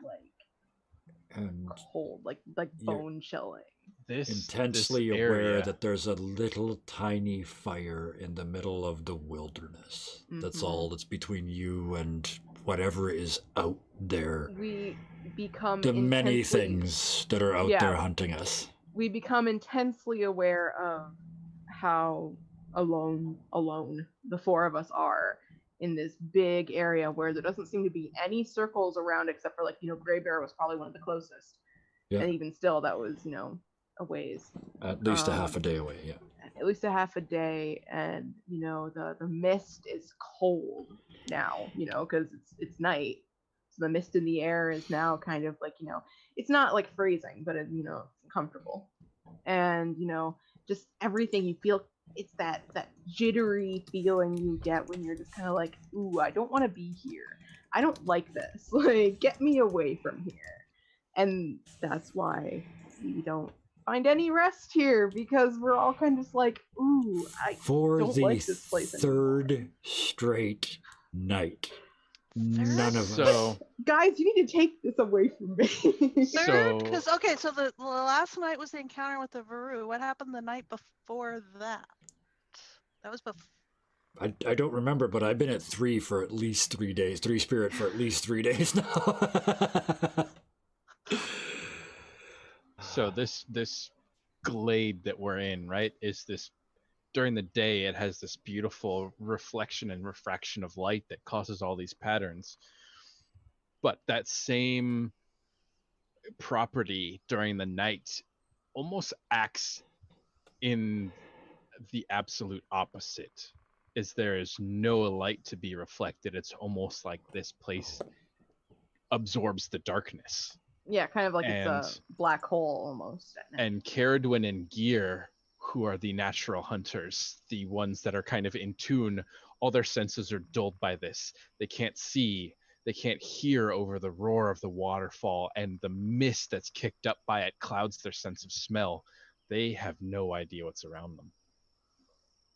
[SPEAKER 4] cold, like bone chilling.
[SPEAKER 1] Intensely aware that there's a little tiny fire in the middle of the wilderness. That's all that's between you and whatever is out there.
[SPEAKER 4] We become
[SPEAKER 1] the many things that are out there hunting us.
[SPEAKER 4] We become intensely aware of how alone the four of us are in this big area where there doesn't seem to be any circles around except for Grey Bear was probably one of the closest. Yeah. And even still, that was, a ways.
[SPEAKER 1] At least a half a day away, yeah.
[SPEAKER 4] At least a half a day, and the mist is cold now, because it's night. So the mist in the air is now kind of like, it's not like freezing, but it's comfortable. And just everything you feel, it's that jittery feeling you get when you're just kind of like, ooh, I don't want to be here. I don't like this. Like, get me away from here. And that's why we don't find any rest here, because we're all kind of just like, ooh, I don't like this place anymore.
[SPEAKER 1] Third straight night. None of
[SPEAKER 2] us.
[SPEAKER 4] Guys, you need to take this away from me.
[SPEAKER 5] So the last night was the encounter with the Varu. What happened the night before that? That was before.
[SPEAKER 1] I don't remember, but I've been at 3 for at least 3 days. 3 spirit for at least 3 days now.
[SPEAKER 2] So this glade that we're in, right, is this, during the day it has this beautiful reflection and refraction of light that causes all these patterns. But that same property during the night almost acts in the absolute opposite. Is there is no light to be reflected. It's almost like this place absorbs the darkness.
[SPEAKER 4] Yeah, kind of like it's a black hole almost.
[SPEAKER 2] And Caradwin and Gear, who are the natural hunters, the ones that are kind of in tune, all their senses are dulled by this. They can't see, they can't hear over the roar of the waterfall, and the mist that's kicked up by it clouds their sense of smell. They have no idea what's around them.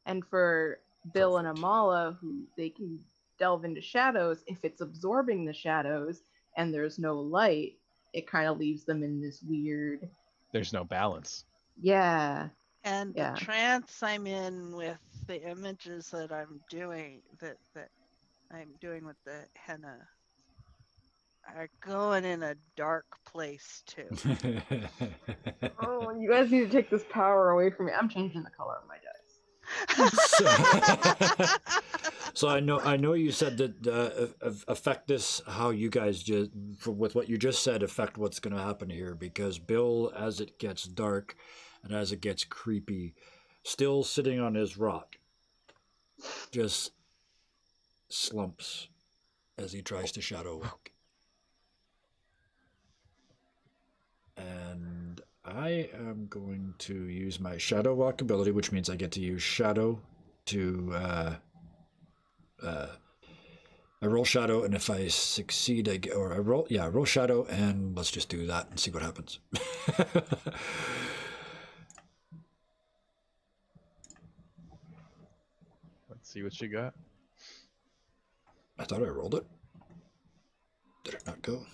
[SPEAKER 4] And for Bill and Amala, who they can delve into shadows, if it's absorbing the shadows, and there's no light, it kind of leaves them in this weird.
[SPEAKER 2] There's no balance.
[SPEAKER 4] Yeah.
[SPEAKER 5] And
[SPEAKER 4] Yeah.
[SPEAKER 5] the trance I'm in with the images that I'm doing, that I'm doing with the henna, are going in a dark place too.
[SPEAKER 4] Oh, you guys need to take this power away from me. I'm changing the color of my dice.
[SPEAKER 1] So I know you said that affect this how you guys just with what you just said affect what's going to happen here, because Bill, as it gets dark and as it gets creepy, still sitting on his rock, just slumps as he tries to shadow walk. And I am going to use my shadow walk ability, which means I get to use shadow to I roll shadow, and if I succeed, I roll shadow, and let's just do that and see what happens.
[SPEAKER 2] Let's see what you got.
[SPEAKER 1] I thought I rolled it. Did it not go?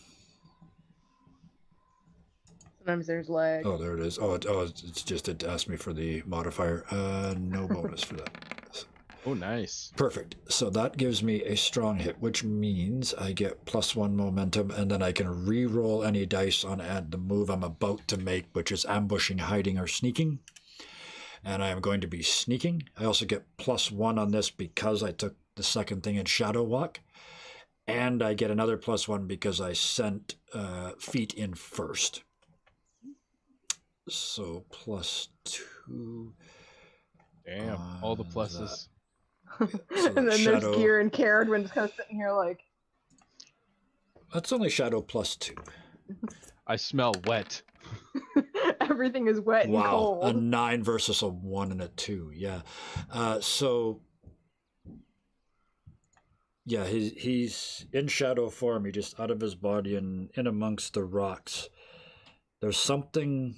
[SPEAKER 4] Sometimes there's lag.
[SPEAKER 1] Oh, there it is. It's just it asked me for the modifier. No bonus for that.
[SPEAKER 2] Oh, nice.
[SPEAKER 1] Perfect. So that gives me a strong hit, which means I get +1 momentum, and then I can re-roll any dice on the move I'm about to make, which is ambushing, hiding, or sneaking. And I am going to be sneaking. I also get +1 on this because I took the second thing in Shadow Walk. And I get another +1 because I sent feet in first. So +2.
[SPEAKER 2] Damn, all the pluses.
[SPEAKER 4] And then there's Gear and Caradwin just kind of sitting here like.
[SPEAKER 1] That's only shadow +2.
[SPEAKER 2] I smell wet.
[SPEAKER 4] Everything is wet and cold.
[SPEAKER 1] Wow, a 9 versus a 1 and a 2. Yeah. Yeah, he's in shadow form. He just out of his body and in amongst the rocks. There's something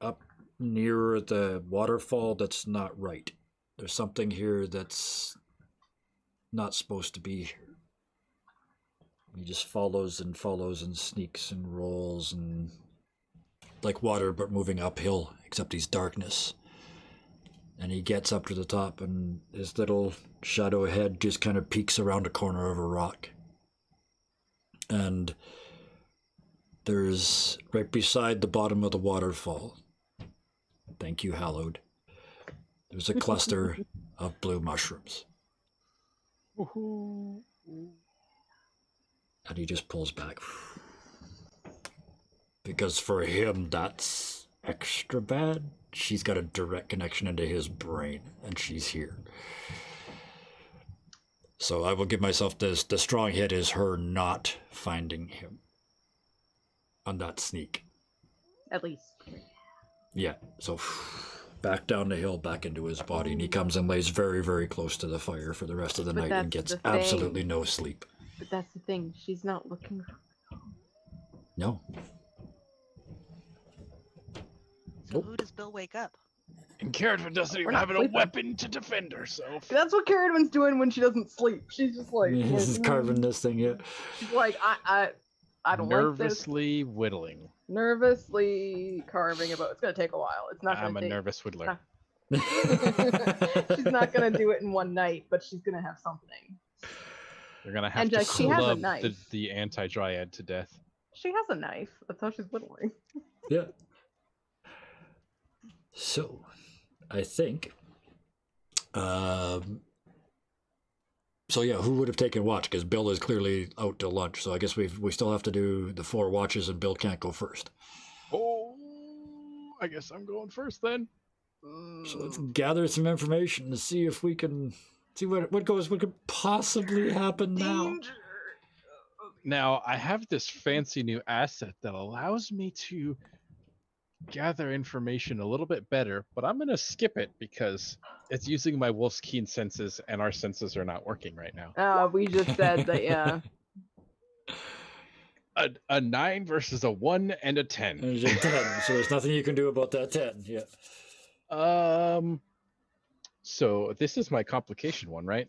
[SPEAKER 1] up near the waterfall that's not right. There's something here that's not supposed to be here. He just follows and sneaks and rolls and like water but moving uphill, except he's darkness. And he gets up to the top and his little shadow head just kind of peeks around a corner of a rock. And there's right beside the bottom of the waterfall, thank you, Hallowed, there's a cluster of blue mushrooms.
[SPEAKER 2] Woohoo.
[SPEAKER 1] And he just pulls back. Because for him, that's extra bad. She's got a direct connection into his brain, and she's here. So I will give myself this. The strong hit is her not finding him on that sneak.
[SPEAKER 4] At least.
[SPEAKER 1] Yeah, so back down the hill, back into his body, and he comes and lays very, very close to the fire for the rest of the night and gets absolutely no sleep.
[SPEAKER 4] But that's the thing, she's not looking for
[SPEAKER 1] No.
[SPEAKER 5] So who does Bill wake up?
[SPEAKER 2] And Caradwin doesn't even have a weapon to defend herself.
[SPEAKER 4] That's what Caradwin's doing when she doesn't sleep. She's just like
[SPEAKER 1] He's carving this thing, yeah.
[SPEAKER 4] She's like, I don't like this.
[SPEAKER 2] Nervously whittling.
[SPEAKER 4] Nervously carving about. It's gonna take a while. It's not gonna
[SPEAKER 2] I'm a nervous whittler.
[SPEAKER 4] She's not gonna do it in one night, but she's gonna have something.
[SPEAKER 2] You're gonna have
[SPEAKER 4] And
[SPEAKER 2] to
[SPEAKER 4] she has a
[SPEAKER 2] club
[SPEAKER 4] knife.
[SPEAKER 2] the anti-dryad to death.
[SPEAKER 4] She has a knife. That's how she's whittling.
[SPEAKER 1] Yeah. So, I think. So yeah, who would have taken watch? Because Bill is clearly out to lunch. So I guess we still have to do the 4 watches, and Bill can't go first.
[SPEAKER 2] Oh, I guess I'm going first then.
[SPEAKER 1] So let's gather some information to see if we can see what could possibly happen now.
[SPEAKER 2] Now, I have this fancy new asset that allows me to gather information a little bit better, but I'm going to skip it because it's using my wolf's keen senses, and our senses are not working right now.
[SPEAKER 4] We just said that, yeah.
[SPEAKER 2] A 9 versus a 1 and a 10.
[SPEAKER 1] There's a 10, so there's nothing you can do about that 10, yeah.
[SPEAKER 2] So this is my complication one, right?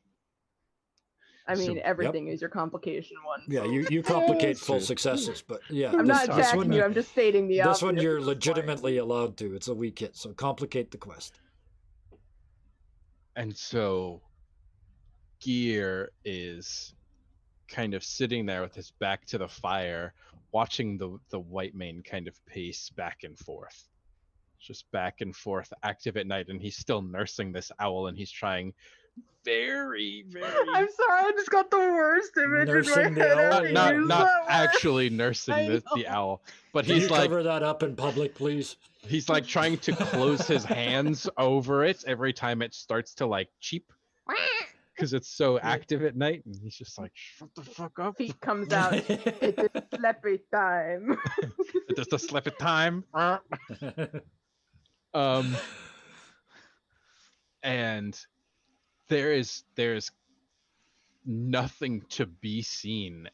[SPEAKER 4] I mean,
[SPEAKER 2] So-
[SPEAKER 4] everything is your complication one.
[SPEAKER 1] Yeah,
[SPEAKER 4] so-
[SPEAKER 1] you complicate
[SPEAKER 2] That's
[SPEAKER 1] full
[SPEAKER 2] true.
[SPEAKER 1] successes, but yeah,
[SPEAKER 4] I'm not
[SPEAKER 1] this
[SPEAKER 4] attacking
[SPEAKER 1] one,
[SPEAKER 4] you. I'm just stating the
[SPEAKER 1] this one
[SPEAKER 4] obvious
[SPEAKER 1] you're
[SPEAKER 4] at this point.
[SPEAKER 1] legitimately allowed to. It's a weak hit, so complicate the quest.
[SPEAKER 2] And so Gear is kind of sitting there with his back to the fire, watching the white mane kind of pace back and forth. Just back and forth, active at night, and he's still nursing this owl, and he's trying very, very
[SPEAKER 4] I'm sorry, I just got the worst image
[SPEAKER 1] Nursing
[SPEAKER 4] in
[SPEAKER 1] the
[SPEAKER 4] my head.
[SPEAKER 1] owl?
[SPEAKER 4] after you
[SPEAKER 2] not
[SPEAKER 4] used
[SPEAKER 2] not
[SPEAKER 4] that word.
[SPEAKER 2] actually nursing
[SPEAKER 4] I
[SPEAKER 2] the
[SPEAKER 4] know.
[SPEAKER 2] owl, but
[SPEAKER 1] Can you
[SPEAKER 2] he's like
[SPEAKER 1] cover that up in public, please?
[SPEAKER 2] he's like trying to close his hands over it every time it starts to like cheep because it's so active at night, and he's just like, shut the fuck up.
[SPEAKER 4] Feet comes out. It is sleepy time.
[SPEAKER 2] It is the sleepy time. And there's nothing to be seen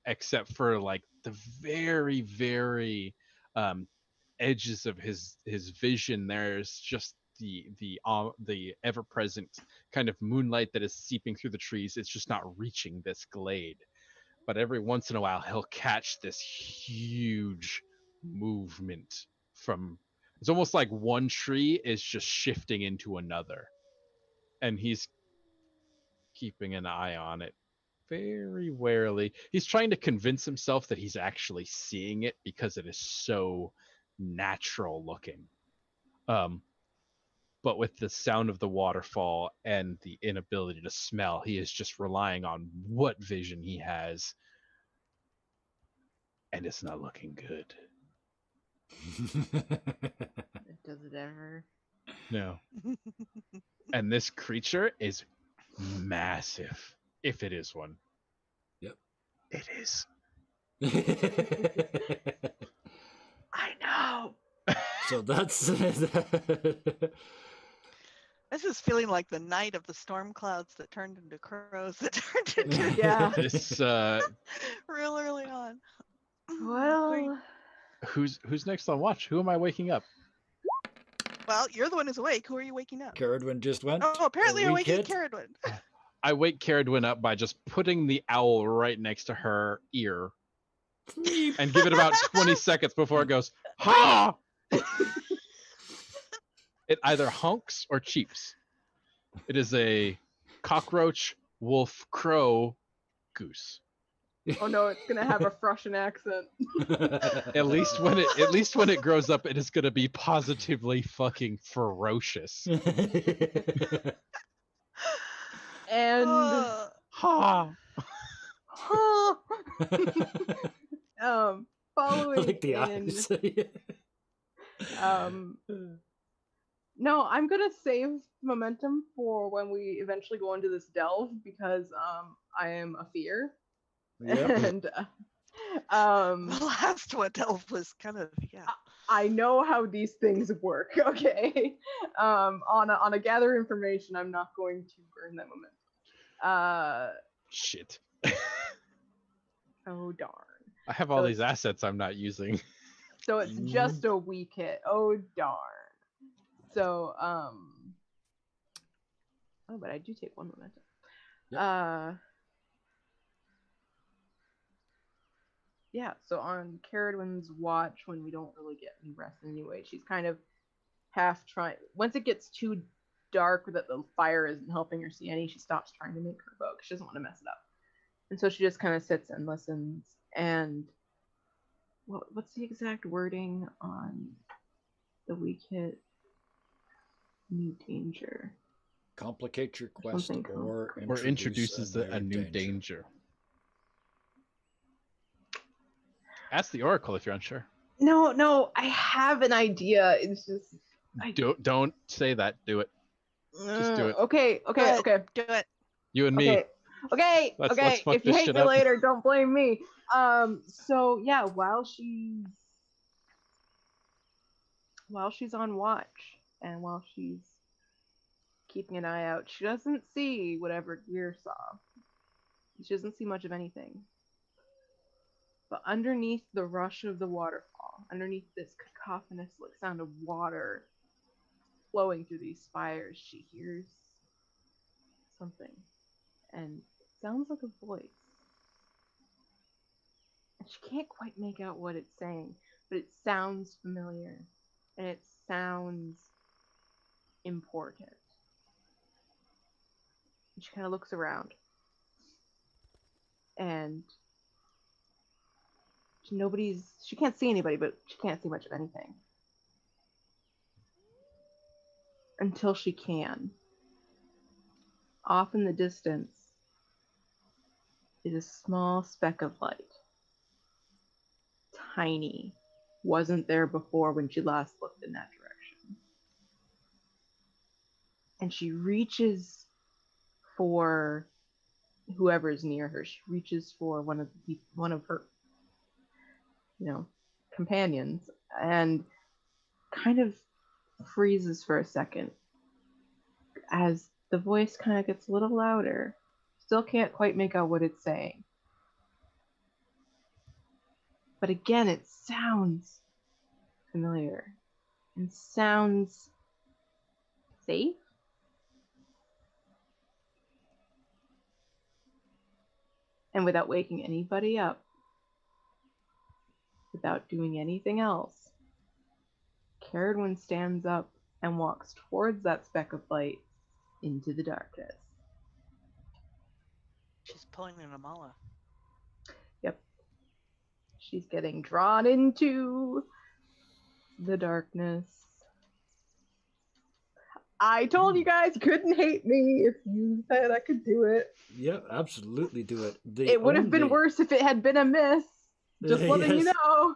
[SPEAKER 2] except for like the very, very edges of his vision. There's just the ever present kind of moonlight that is seeping through the trees. It's just not reaching this glade. But every once in a while he'll catch this huge movement from, it's almost like one tree is just shifting into another, and he's keeping an eye on it very warily. He's trying to convince himself that he's actually seeing it because it is so natural looking. But with the sound of the waterfall and the inability to smell, he is just relying on what vision he has, and it's not looking good.
[SPEAKER 4] Does it ever?
[SPEAKER 2] No. And this creature is massive, if it is one.
[SPEAKER 1] Yep.
[SPEAKER 2] It is.
[SPEAKER 4] I know.
[SPEAKER 1] So that's
[SPEAKER 5] This is feeling like the night of the storm clouds that turned into crows that turned into
[SPEAKER 4] Yeah.
[SPEAKER 2] This
[SPEAKER 5] real early on.
[SPEAKER 4] Well,
[SPEAKER 2] who's next on watch? Who am I waking up?
[SPEAKER 5] Well, you're the one who's awake. Who are you waking up?
[SPEAKER 1] Caradwin just went.
[SPEAKER 5] Oh, apparently you're
[SPEAKER 1] weak
[SPEAKER 5] waking
[SPEAKER 1] hit.
[SPEAKER 5] Caradwin.
[SPEAKER 2] I wake Caradwin up by just putting the owl right next to her ear and give it about 20 seconds before it goes, ha! It either honks or cheeps. It is a cockroach, wolf, crow, goose.
[SPEAKER 4] oh no, it's gonna have a Prussian accent.
[SPEAKER 2] At least when it grows up, it is gonna be positively fucking ferocious.
[SPEAKER 4] And
[SPEAKER 2] Ha!
[SPEAKER 4] following
[SPEAKER 1] I like the
[SPEAKER 4] in,
[SPEAKER 1] eyes.
[SPEAKER 4] no, I'm gonna save momentum for when we eventually go into this delve because I am a fear.
[SPEAKER 1] Yep.
[SPEAKER 4] And
[SPEAKER 5] the last one delve was kind of
[SPEAKER 4] I know how these things work. Okay, on a gather information, I'm not going to burn that momentum.
[SPEAKER 2] Shit.
[SPEAKER 4] Oh darn.
[SPEAKER 2] I have all
[SPEAKER 4] So
[SPEAKER 2] these assets I'm not using.
[SPEAKER 4] So it's just a weak hit. Oh darn. So oh, but I do take one momentum.
[SPEAKER 1] Yep.
[SPEAKER 4] Yeah, so on Caradwin's watch, when we don't really get any rest anyway, she's kind of half trying. Once it gets too dark that the fire isn't helping her see any, she stops trying to make her bow because she doesn't want to mess it up. And so she just kind of sits and listens. And what's the exact wording on the weak hit? New danger.
[SPEAKER 1] Complicate your quest
[SPEAKER 4] Something
[SPEAKER 1] or
[SPEAKER 2] introduces a new danger. Ask the Oracle if you're unsure.
[SPEAKER 4] No, I have an idea. It's just
[SPEAKER 2] Don't say that. Do it. Just do it.
[SPEAKER 4] Okay.
[SPEAKER 5] do it.
[SPEAKER 2] You and me.
[SPEAKER 4] Okay.
[SPEAKER 2] Let's fuck
[SPEAKER 4] If you
[SPEAKER 2] this
[SPEAKER 4] hate
[SPEAKER 2] shit
[SPEAKER 4] me
[SPEAKER 2] up.
[SPEAKER 4] later, don't blame me. So yeah, while she's on watch and while she's keeping an eye out, she doesn't see whatever Gear saw. She doesn't see much of anything. But underneath the rush of the waterfall, underneath this cacophonous sound of water flowing through these spires, she hears something. And sounds like a voice. And she can't quite make out what it's saying, but it sounds familiar. And it sounds important. And she kind of looks around. And she can't see anybody, but she can't see much of anything. Until she can. Off in the distance is a small speck of light. Tiny. Wasn't there before when she last looked in that direction. And she reaches for whoever's near her. She reaches for one of her, companions, and kind of freezes for a second as the voice kind of gets a little louder. Still can't quite make out what it's saying. But again, it sounds familiar and sounds safe. And without waking anybody up, without doing anything else, Carradine stands up and walks towards that speck of light into the darkness.
[SPEAKER 5] She's pulling an Amala.
[SPEAKER 4] Yep. She's getting drawn into the darkness. I told you guys you couldn't hate me if you said I could do it.
[SPEAKER 1] Yeah, absolutely do it.
[SPEAKER 4] It would have been worse if it had been a miss. Just letting you know.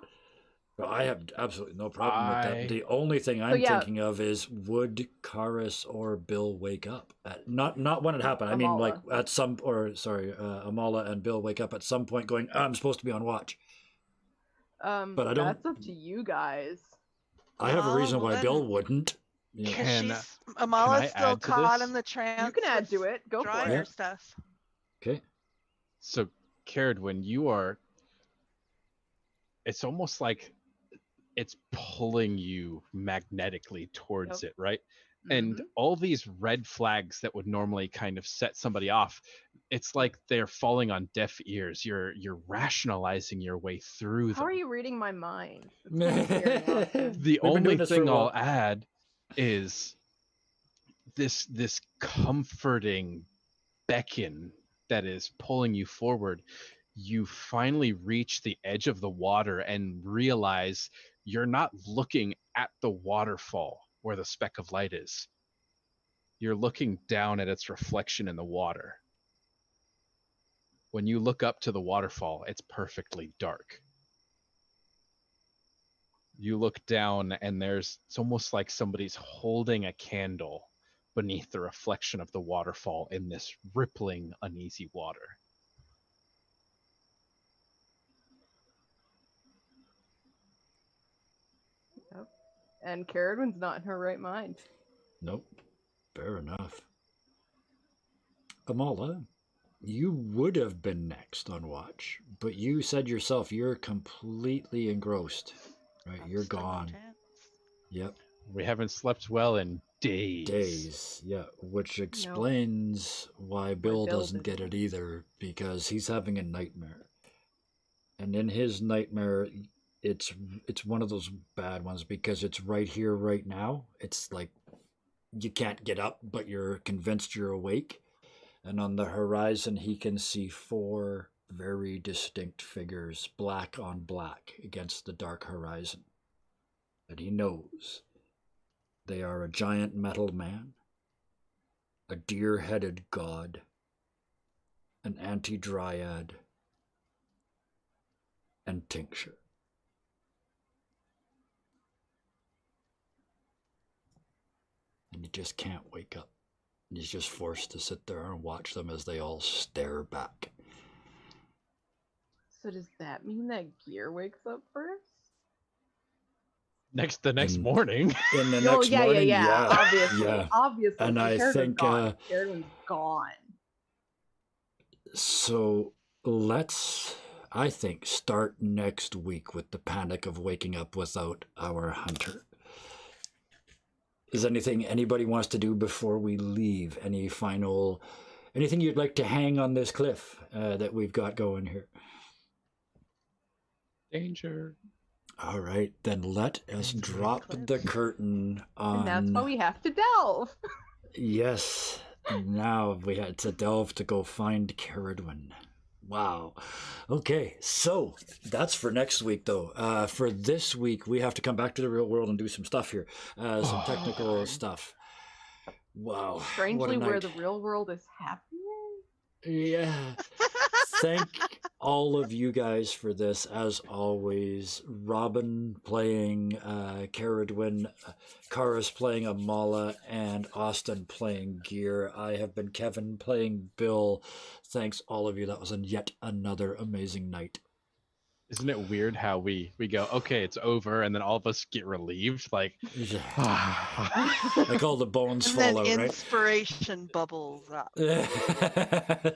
[SPEAKER 1] Well, I have absolutely no problem with that. The only thing I'm thinking of is, would Karis or Bill wake up? Not when it happened. I mean, like at some, Amala and Bill wake up at some point going, I'm supposed to be on watch. But I don't.
[SPEAKER 4] That's up to you guys.
[SPEAKER 1] I have a reason why Bill wouldn't.
[SPEAKER 5] Yeah. Amala's still caught in the trance.
[SPEAKER 4] You can add to it. Go for it.
[SPEAKER 5] Stuff.
[SPEAKER 1] Okay.
[SPEAKER 2] So, Carradine, you are. It's almost like it's pulling you magnetically towards it, right? And all these red flags that would normally kind of set somebody off, it's like they're falling on deaf ears. You're rationalizing your way through them.
[SPEAKER 4] How are you reading my mind?
[SPEAKER 2] The only thing I'll add is this comforting beckon that is pulling you forward. You finally reach the edge of the water and realize you're not looking at the waterfall where the speck of light is. You're looking down at its reflection in the water. When you look up to the waterfall, it's perfectly dark. You look down and it's almost like somebody's holding a candle beneath the reflection of the waterfall in this rippling, uneasy water.
[SPEAKER 4] Yep. And Carradine's not in her right mind.
[SPEAKER 1] Nope. Fair enough. Amala, you would have been next on watch, but you said yourself you're completely engrossed. Right, you're gone. Yep.
[SPEAKER 2] We haven't slept well in days.
[SPEAKER 1] Days, yeah, which explains why Bill doesn't get it either, because he's having a nightmare. And in his nightmare, it's one of those bad ones because it's right here, right now. It's like you can't get up, but you're convinced you're awake. And on the horizon, he can see 4 very distinct figures, black on black, against the dark horizon. And he knows they are a giant metal man, a deer-headed god, an anti-dryad, and Tincture. And you just can't wake up. He's just forced to sit there and watch them as they all stare back.
[SPEAKER 4] So does that mean that Gear wakes up first?
[SPEAKER 2] The next morning.
[SPEAKER 1] In the next morning, yeah.
[SPEAKER 4] Obviously. Obviously.
[SPEAKER 1] And I think
[SPEAKER 4] Carradine's gone.
[SPEAKER 1] So let's, I think, start next week with the panic of waking up without our hunter. Is anything anybody wants to do before we leave? Any final Anything you'd like to hang on this cliff that we've got going here?
[SPEAKER 2] Danger.
[SPEAKER 1] All right, then let us drop the curtain on.
[SPEAKER 4] And that's why we have to delve.
[SPEAKER 1] Yes, now we had to delve to go find Caradwin. Wow. Okay, so that's for next week, though. For this week, we have to come back to the real world and do some stuff here, some technical stuff. Wow.
[SPEAKER 4] Strangely,
[SPEAKER 1] what a
[SPEAKER 4] where
[SPEAKER 1] night.
[SPEAKER 4] the real world is happening.
[SPEAKER 1] Yeah. Thank all of you guys for this, as always. Robin playing Caradwin, Karis playing Amala, and Austin playing Gear. I have been Kevin playing Bill. Thanks all of you. That was yet another amazing night.
[SPEAKER 2] Isn't it weird how we go, okay, it's over, and then all of us get relieved? Like,
[SPEAKER 1] Like all the bones
[SPEAKER 5] And
[SPEAKER 1] fall
[SPEAKER 5] then
[SPEAKER 1] out, right?
[SPEAKER 5] inspiration bubbles up.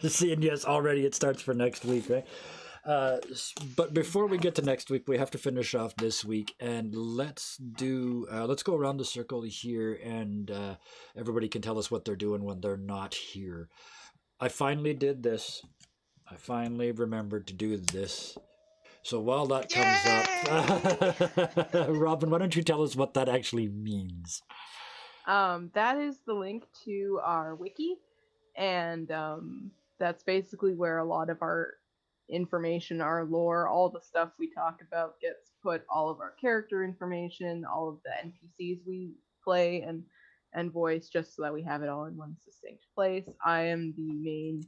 [SPEAKER 1] See, and yes, already it starts for next week, right? But before we get to next week, we have to finish off this week, and let's go around the circle here, and everybody can tell us what they're doing when they're not here. I finally did this. I finally remembered to do this. So while that comes up, Robin, why don't you tell us what that actually means?
[SPEAKER 4] That is the link to our wiki, and that's basically where a lot of our information, our lore, all the stuff we talk about gets put. All of our character information, all of the NPCs we play and voice, just so that we have it all in one succinct place. I am the main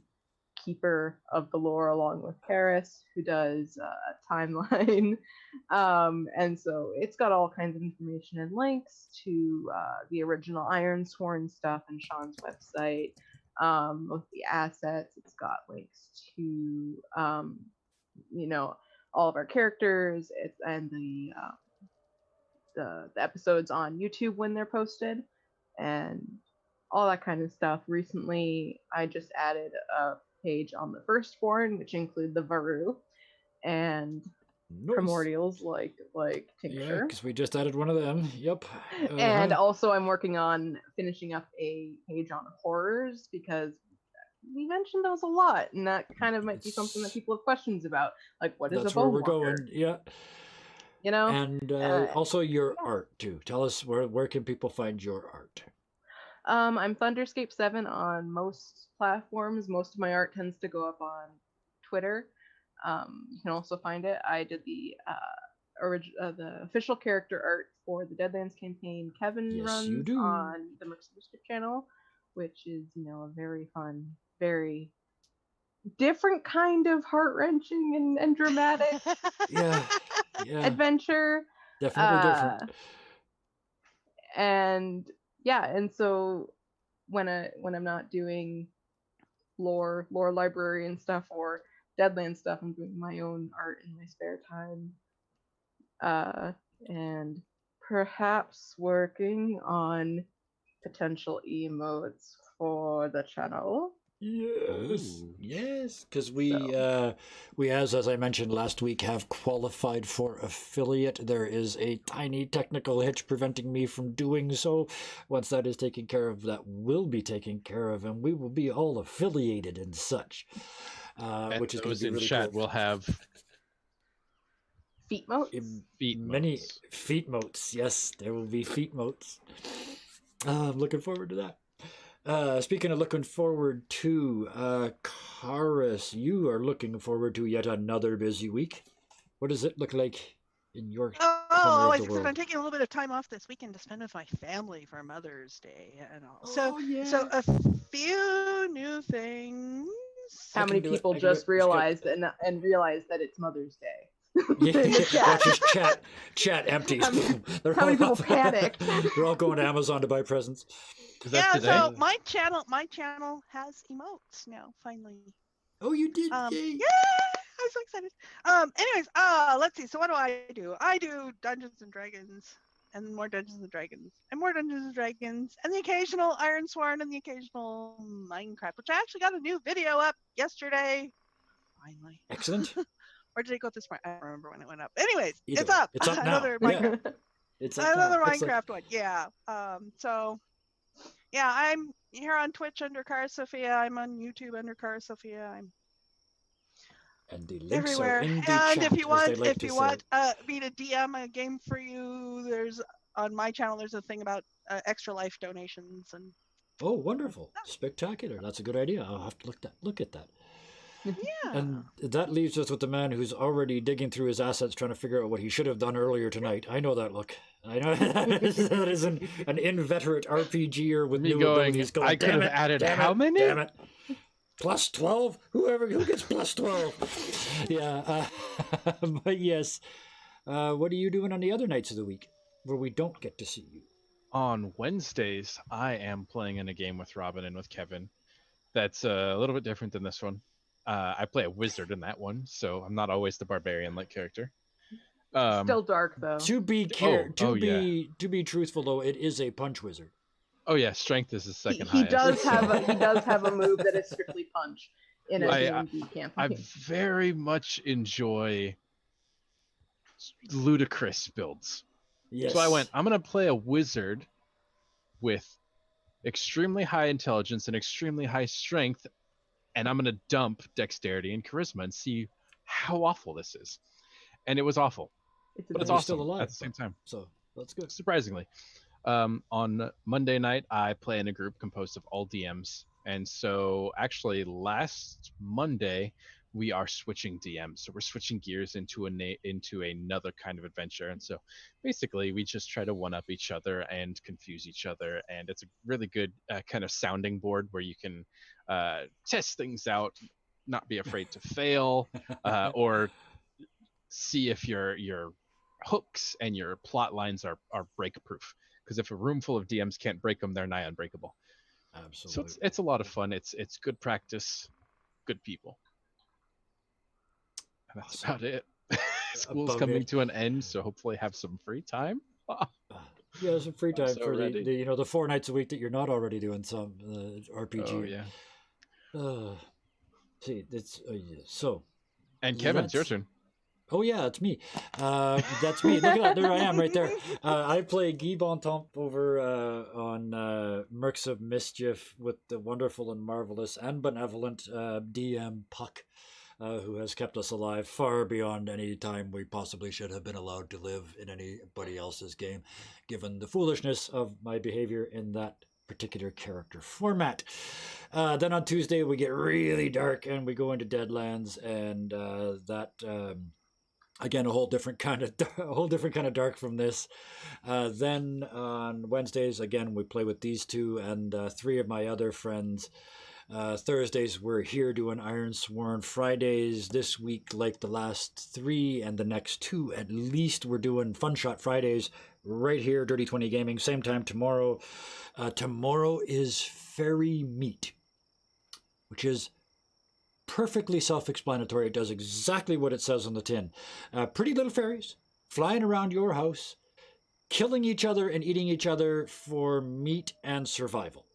[SPEAKER 4] keeper of the lore along with Karis, who does timeline. And so it's got all kinds of information and links to the original Ironsworn stuff and Sean's website. With the assets, it's got links to all of our characters, and the episodes on YouTube when they're posted, and all that kind of stuff. Recently, I just added a page on the Firstborn, which include the Varu and primordials like
[SPEAKER 1] Yeah,
[SPEAKER 4] Tincture.
[SPEAKER 1] because we just added one of them. Yep.
[SPEAKER 4] And also, I'm working on finishing up a page on horrors, because we mentioned those a lot, and that kind of might be something that people have questions about, like what is
[SPEAKER 1] That's
[SPEAKER 4] a
[SPEAKER 1] where
[SPEAKER 4] bone
[SPEAKER 1] we're
[SPEAKER 4] walker?
[SPEAKER 1] going. Yeah.
[SPEAKER 4] You know,
[SPEAKER 1] And also your art too. Tell us where can people find your art?
[SPEAKER 4] I'm Thunderscape 7 on most platforms. Most of my art tends to go up on Twitter. You can also find it. I did the official character art for the Deadlands campaign. Kevin
[SPEAKER 1] Yes,
[SPEAKER 4] runs
[SPEAKER 1] you do.
[SPEAKER 4] on the Merciless channel, which is a very fun, very different kind of heart-wrenching and dramatic
[SPEAKER 1] Yeah.
[SPEAKER 4] adventure.
[SPEAKER 1] Definitely different.
[SPEAKER 4] And so when I'm not doing lore library and stuff, or Deadland stuff, I'm doing my own art in my spare time, and perhaps working on potential emotes for the channel.
[SPEAKER 1] Yes,
[SPEAKER 2] Ooh.
[SPEAKER 1] yes, because we as I mentioned last week, have qualified for affiliate. There is a tiny technical hitch preventing me from doing so. Once that is taken care of, that will be taken care of, and we will be all affiliated and such.
[SPEAKER 2] And
[SPEAKER 1] Which is going
[SPEAKER 2] those
[SPEAKER 1] to be
[SPEAKER 2] in
[SPEAKER 1] really
[SPEAKER 2] chat
[SPEAKER 1] cool.
[SPEAKER 2] will have
[SPEAKER 4] Feet motes.
[SPEAKER 1] Many
[SPEAKER 2] motes.
[SPEAKER 1] feet motes. Yes, there will be feet motes. I'm looking forward to that. Speaking of looking forward to, Karis, you are looking forward to yet another busy week. What does it look like in your corner of the
[SPEAKER 5] Except
[SPEAKER 1] world?
[SPEAKER 5] I'm taking a little bit of time off this weekend to spend with my family for Mother's Day and all.
[SPEAKER 1] Oh, yeah.
[SPEAKER 5] So a few new things.
[SPEAKER 4] How many people just realized and realized that it's Mother's Day?
[SPEAKER 1] Yeah,
[SPEAKER 4] In the chat.
[SPEAKER 1] watch his chat empties.
[SPEAKER 4] How many people panicked?
[SPEAKER 1] They're all going to Amazon to buy presents.
[SPEAKER 2] Is that
[SPEAKER 5] Yeah,
[SPEAKER 2] today?
[SPEAKER 5] so my channel has emotes now, finally.
[SPEAKER 1] Oh, you did?
[SPEAKER 5] Yeah, I'm so excited. Anyways, let's see. So what do? I do Dungeons and Dragons, and more Dungeons and Dragons, and more Dungeons and Dragons, and the occasional Ironsworn, and the occasional Minecraft, which I actually got a new video up yesterday. Finally.
[SPEAKER 1] Excellent.
[SPEAKER 5] Or did it go up this morning? I don't remember when it went up. Anyways,
[SPEAKER 1] Either
[SPEAKER 5] it's
[SPEAKER 1] way,
[SPEAKER 5] up.
[SPEAKER 1] it's up now.
[SPEAKER 5] Another
[SPEAKER 1] Yeah.
[SPEAKER 5] Minecraft.
[SPEAKER 1] It's up
[SPEAKER 5] Another
[SPEAKER 1] now.
[SPEAKER 5] Minecraft
[SPEAKER 1] Excellent.
[SPEAKER 5] one. Yeah. So Yeah, I'm here on Twitch under Cara Sophia. I'm on YouTube under Cara Sophia. I'm
[SPEAKER 1] And the links
[SPEAKER 5] everywhere.
[SPEAKER 1] are in the
[SPEAKER 5] And
[SPEAKER 1] chat,
[SPEAKER 5] if you
[SPEAKER 1] as they
[SPEAKER 5] want,
[SPEAKER 1] like to say.
[SPEAKER 5] me to DM a game for you, there's on my channel. There's a thing about extra life donations and.
[SPEAKER 1] Oh, wonderful. Spectacular. That's a good idea. I'll have to look at that.
[SPEAKER 5] Yeah.
[SPEAKER 1] And that leaves us with the man who's already digging through his assets trying to figure out what he should have done earlier tonight. I know that look. I know that is an inveterate RPGer with
[SPEAKER 2] Me
[SPEAKER 1] new
[SPEAKER 2] going,
[SPEAKER 1] abilities going,
[SPEAKER 2] I could
[SPEAKER 1] damn
[SPEAKER 2] have
[SPEAKER 1] it,
[SPEAKER 2] added
[SPEAKER 1] damn
[SPEAKER 2] how
[SPEAKER 1] it,
[SPEAKER 2] many?
[SPEAKER 1] Damn it. Plus 12? Who gets plus 12? Yeah. But yes. What are you doing on the other nights of the week where we don't get to see you?
[SPEAKER 2] On Wednesdays, I am playing in a game with Robin and with Kevin. That's a little bit different than this one. I play a wizard in that one, so I'm not always the barbarian-like character.
[SPEAKER 4] Still dark though.
[SPEAKER 1] To be truthful though, it is a punch wizard.
[SPEAKER 2] Oh yeah, strength is his second
[SPEAKER 4] He
[SPEAKER 2] highest.
[SPEAKER 4] does have
[SPEAKER 2] so-
[SPEAKER 4] he does have a move that is strictly punch in a
[SPEAKER 2] I-
[SPEAKER 4] D&D campaign.
[SPEAKER 2] I very much enjoy ludicrous builds.
[SPEAKER 1] Yes.
[SPEAKER 2] So I went, I'm going to play a wizard with extremely high intelligence and extremely high strength, and I'm going to dump dexterity and charisma and see how awful this is. And it was awful,
[SPEAKER 4] It's
[SPEAKER 2] but it's
[SPEAKER 1] You're
[SPEAKER 2] awesome
[SPEAKER 1] still alive,
[SPEAKER 2] at the same time,
[SPEAKER 1] So that's good.
[SPEAKER 2] surprisingly. On Monday night, I play in a group composed of all DMs. And so actually last Monday, we are switching DMs. So we're switching gears into another kind of adventure. And so basically we just try to one up each other and confuse each other. And it's a really good kind of sounding board where you can test things out, not be afraid to fail, or see if your hooks and your plot lines are break proof. Because if a room full of DMs can't break them, they're nigh unbreakable.
[SPEAKER 1] Absolutely.
[SPEAKER 2] So it's a lot of fun. It's good practice, good people. And that's
[SPEAKER 1] Awesome.
[SPEAKER 2] about it. School's
[SPEAKER 1] About
[SPEAKER 2] coming
[SPEAKER 1] it.
[SPEAKER 2] to an end, so hopefully have some free time.
[SPEAKER 1] Yeah, some free time
[SPEAKER 2] so
[SPEAKER 1] for
[SPEAKER 2] ready.
[SPEAKER 1] the 4 nights a week that you're not already doing some RPG.
[SPEAKER 2] Oh yeah.
[SPEAKER 1] See, it's yeah. So.
[SPEAKER 2] And Kevin, it's your
[SPEAKER 1] Let's-
[SPEAKER 2] turn.
[SPEAKER 1] Oh yeah, it's me. That's me. Look at that. There I am, right there. I play Guy Bontemps over on Mercs of Mischief with the wonderful and marvelous and benevolent DM Puck, who has kept us alive far beyond any time we possibly should have been allowed to live in anybody else's game, given the foolishness of my behavior in that particular character format. Then on Tuesday we get really dark and we go into Deadlands, and that. Again, a whole different kind of dark from this. Then on Wednesdays, again, we play with these two and 3 of my other friends. Thursdays, we're here doing Ironsworn. Fridays, this week, like the last 3 and the next 2 at least, we're doing Fun Shot Fridays right here, Dirty 20 Gaming. Same time tomorrow. Tomorrow is Fairy Meat, which is perfectly self-explanatory. It does exactly what it says on the tin. Pretty little fairies flying around your house, killing each other and eating each other for meat and survival.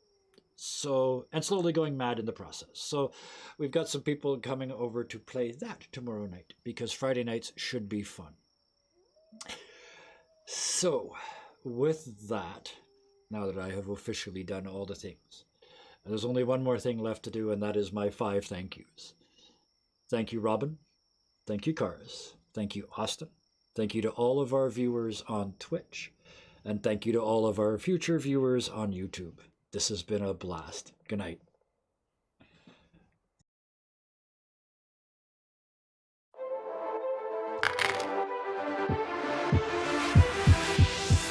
[SPEAKER 1] So, and slowly going mad in the process. So we've got some people coming over to play that tomorrow night, because Friday nights should be fun. So, with that, now that I have officially done all the things, there's only one more thing left to do, and that is my 5 thank yous. Thank you, Robin. Thank you, Karis. Thank you, Austin. Thank you to all of our viewers on Twitch. And thank you to all of our future viewers on YouTube. This has been a blast. Good night.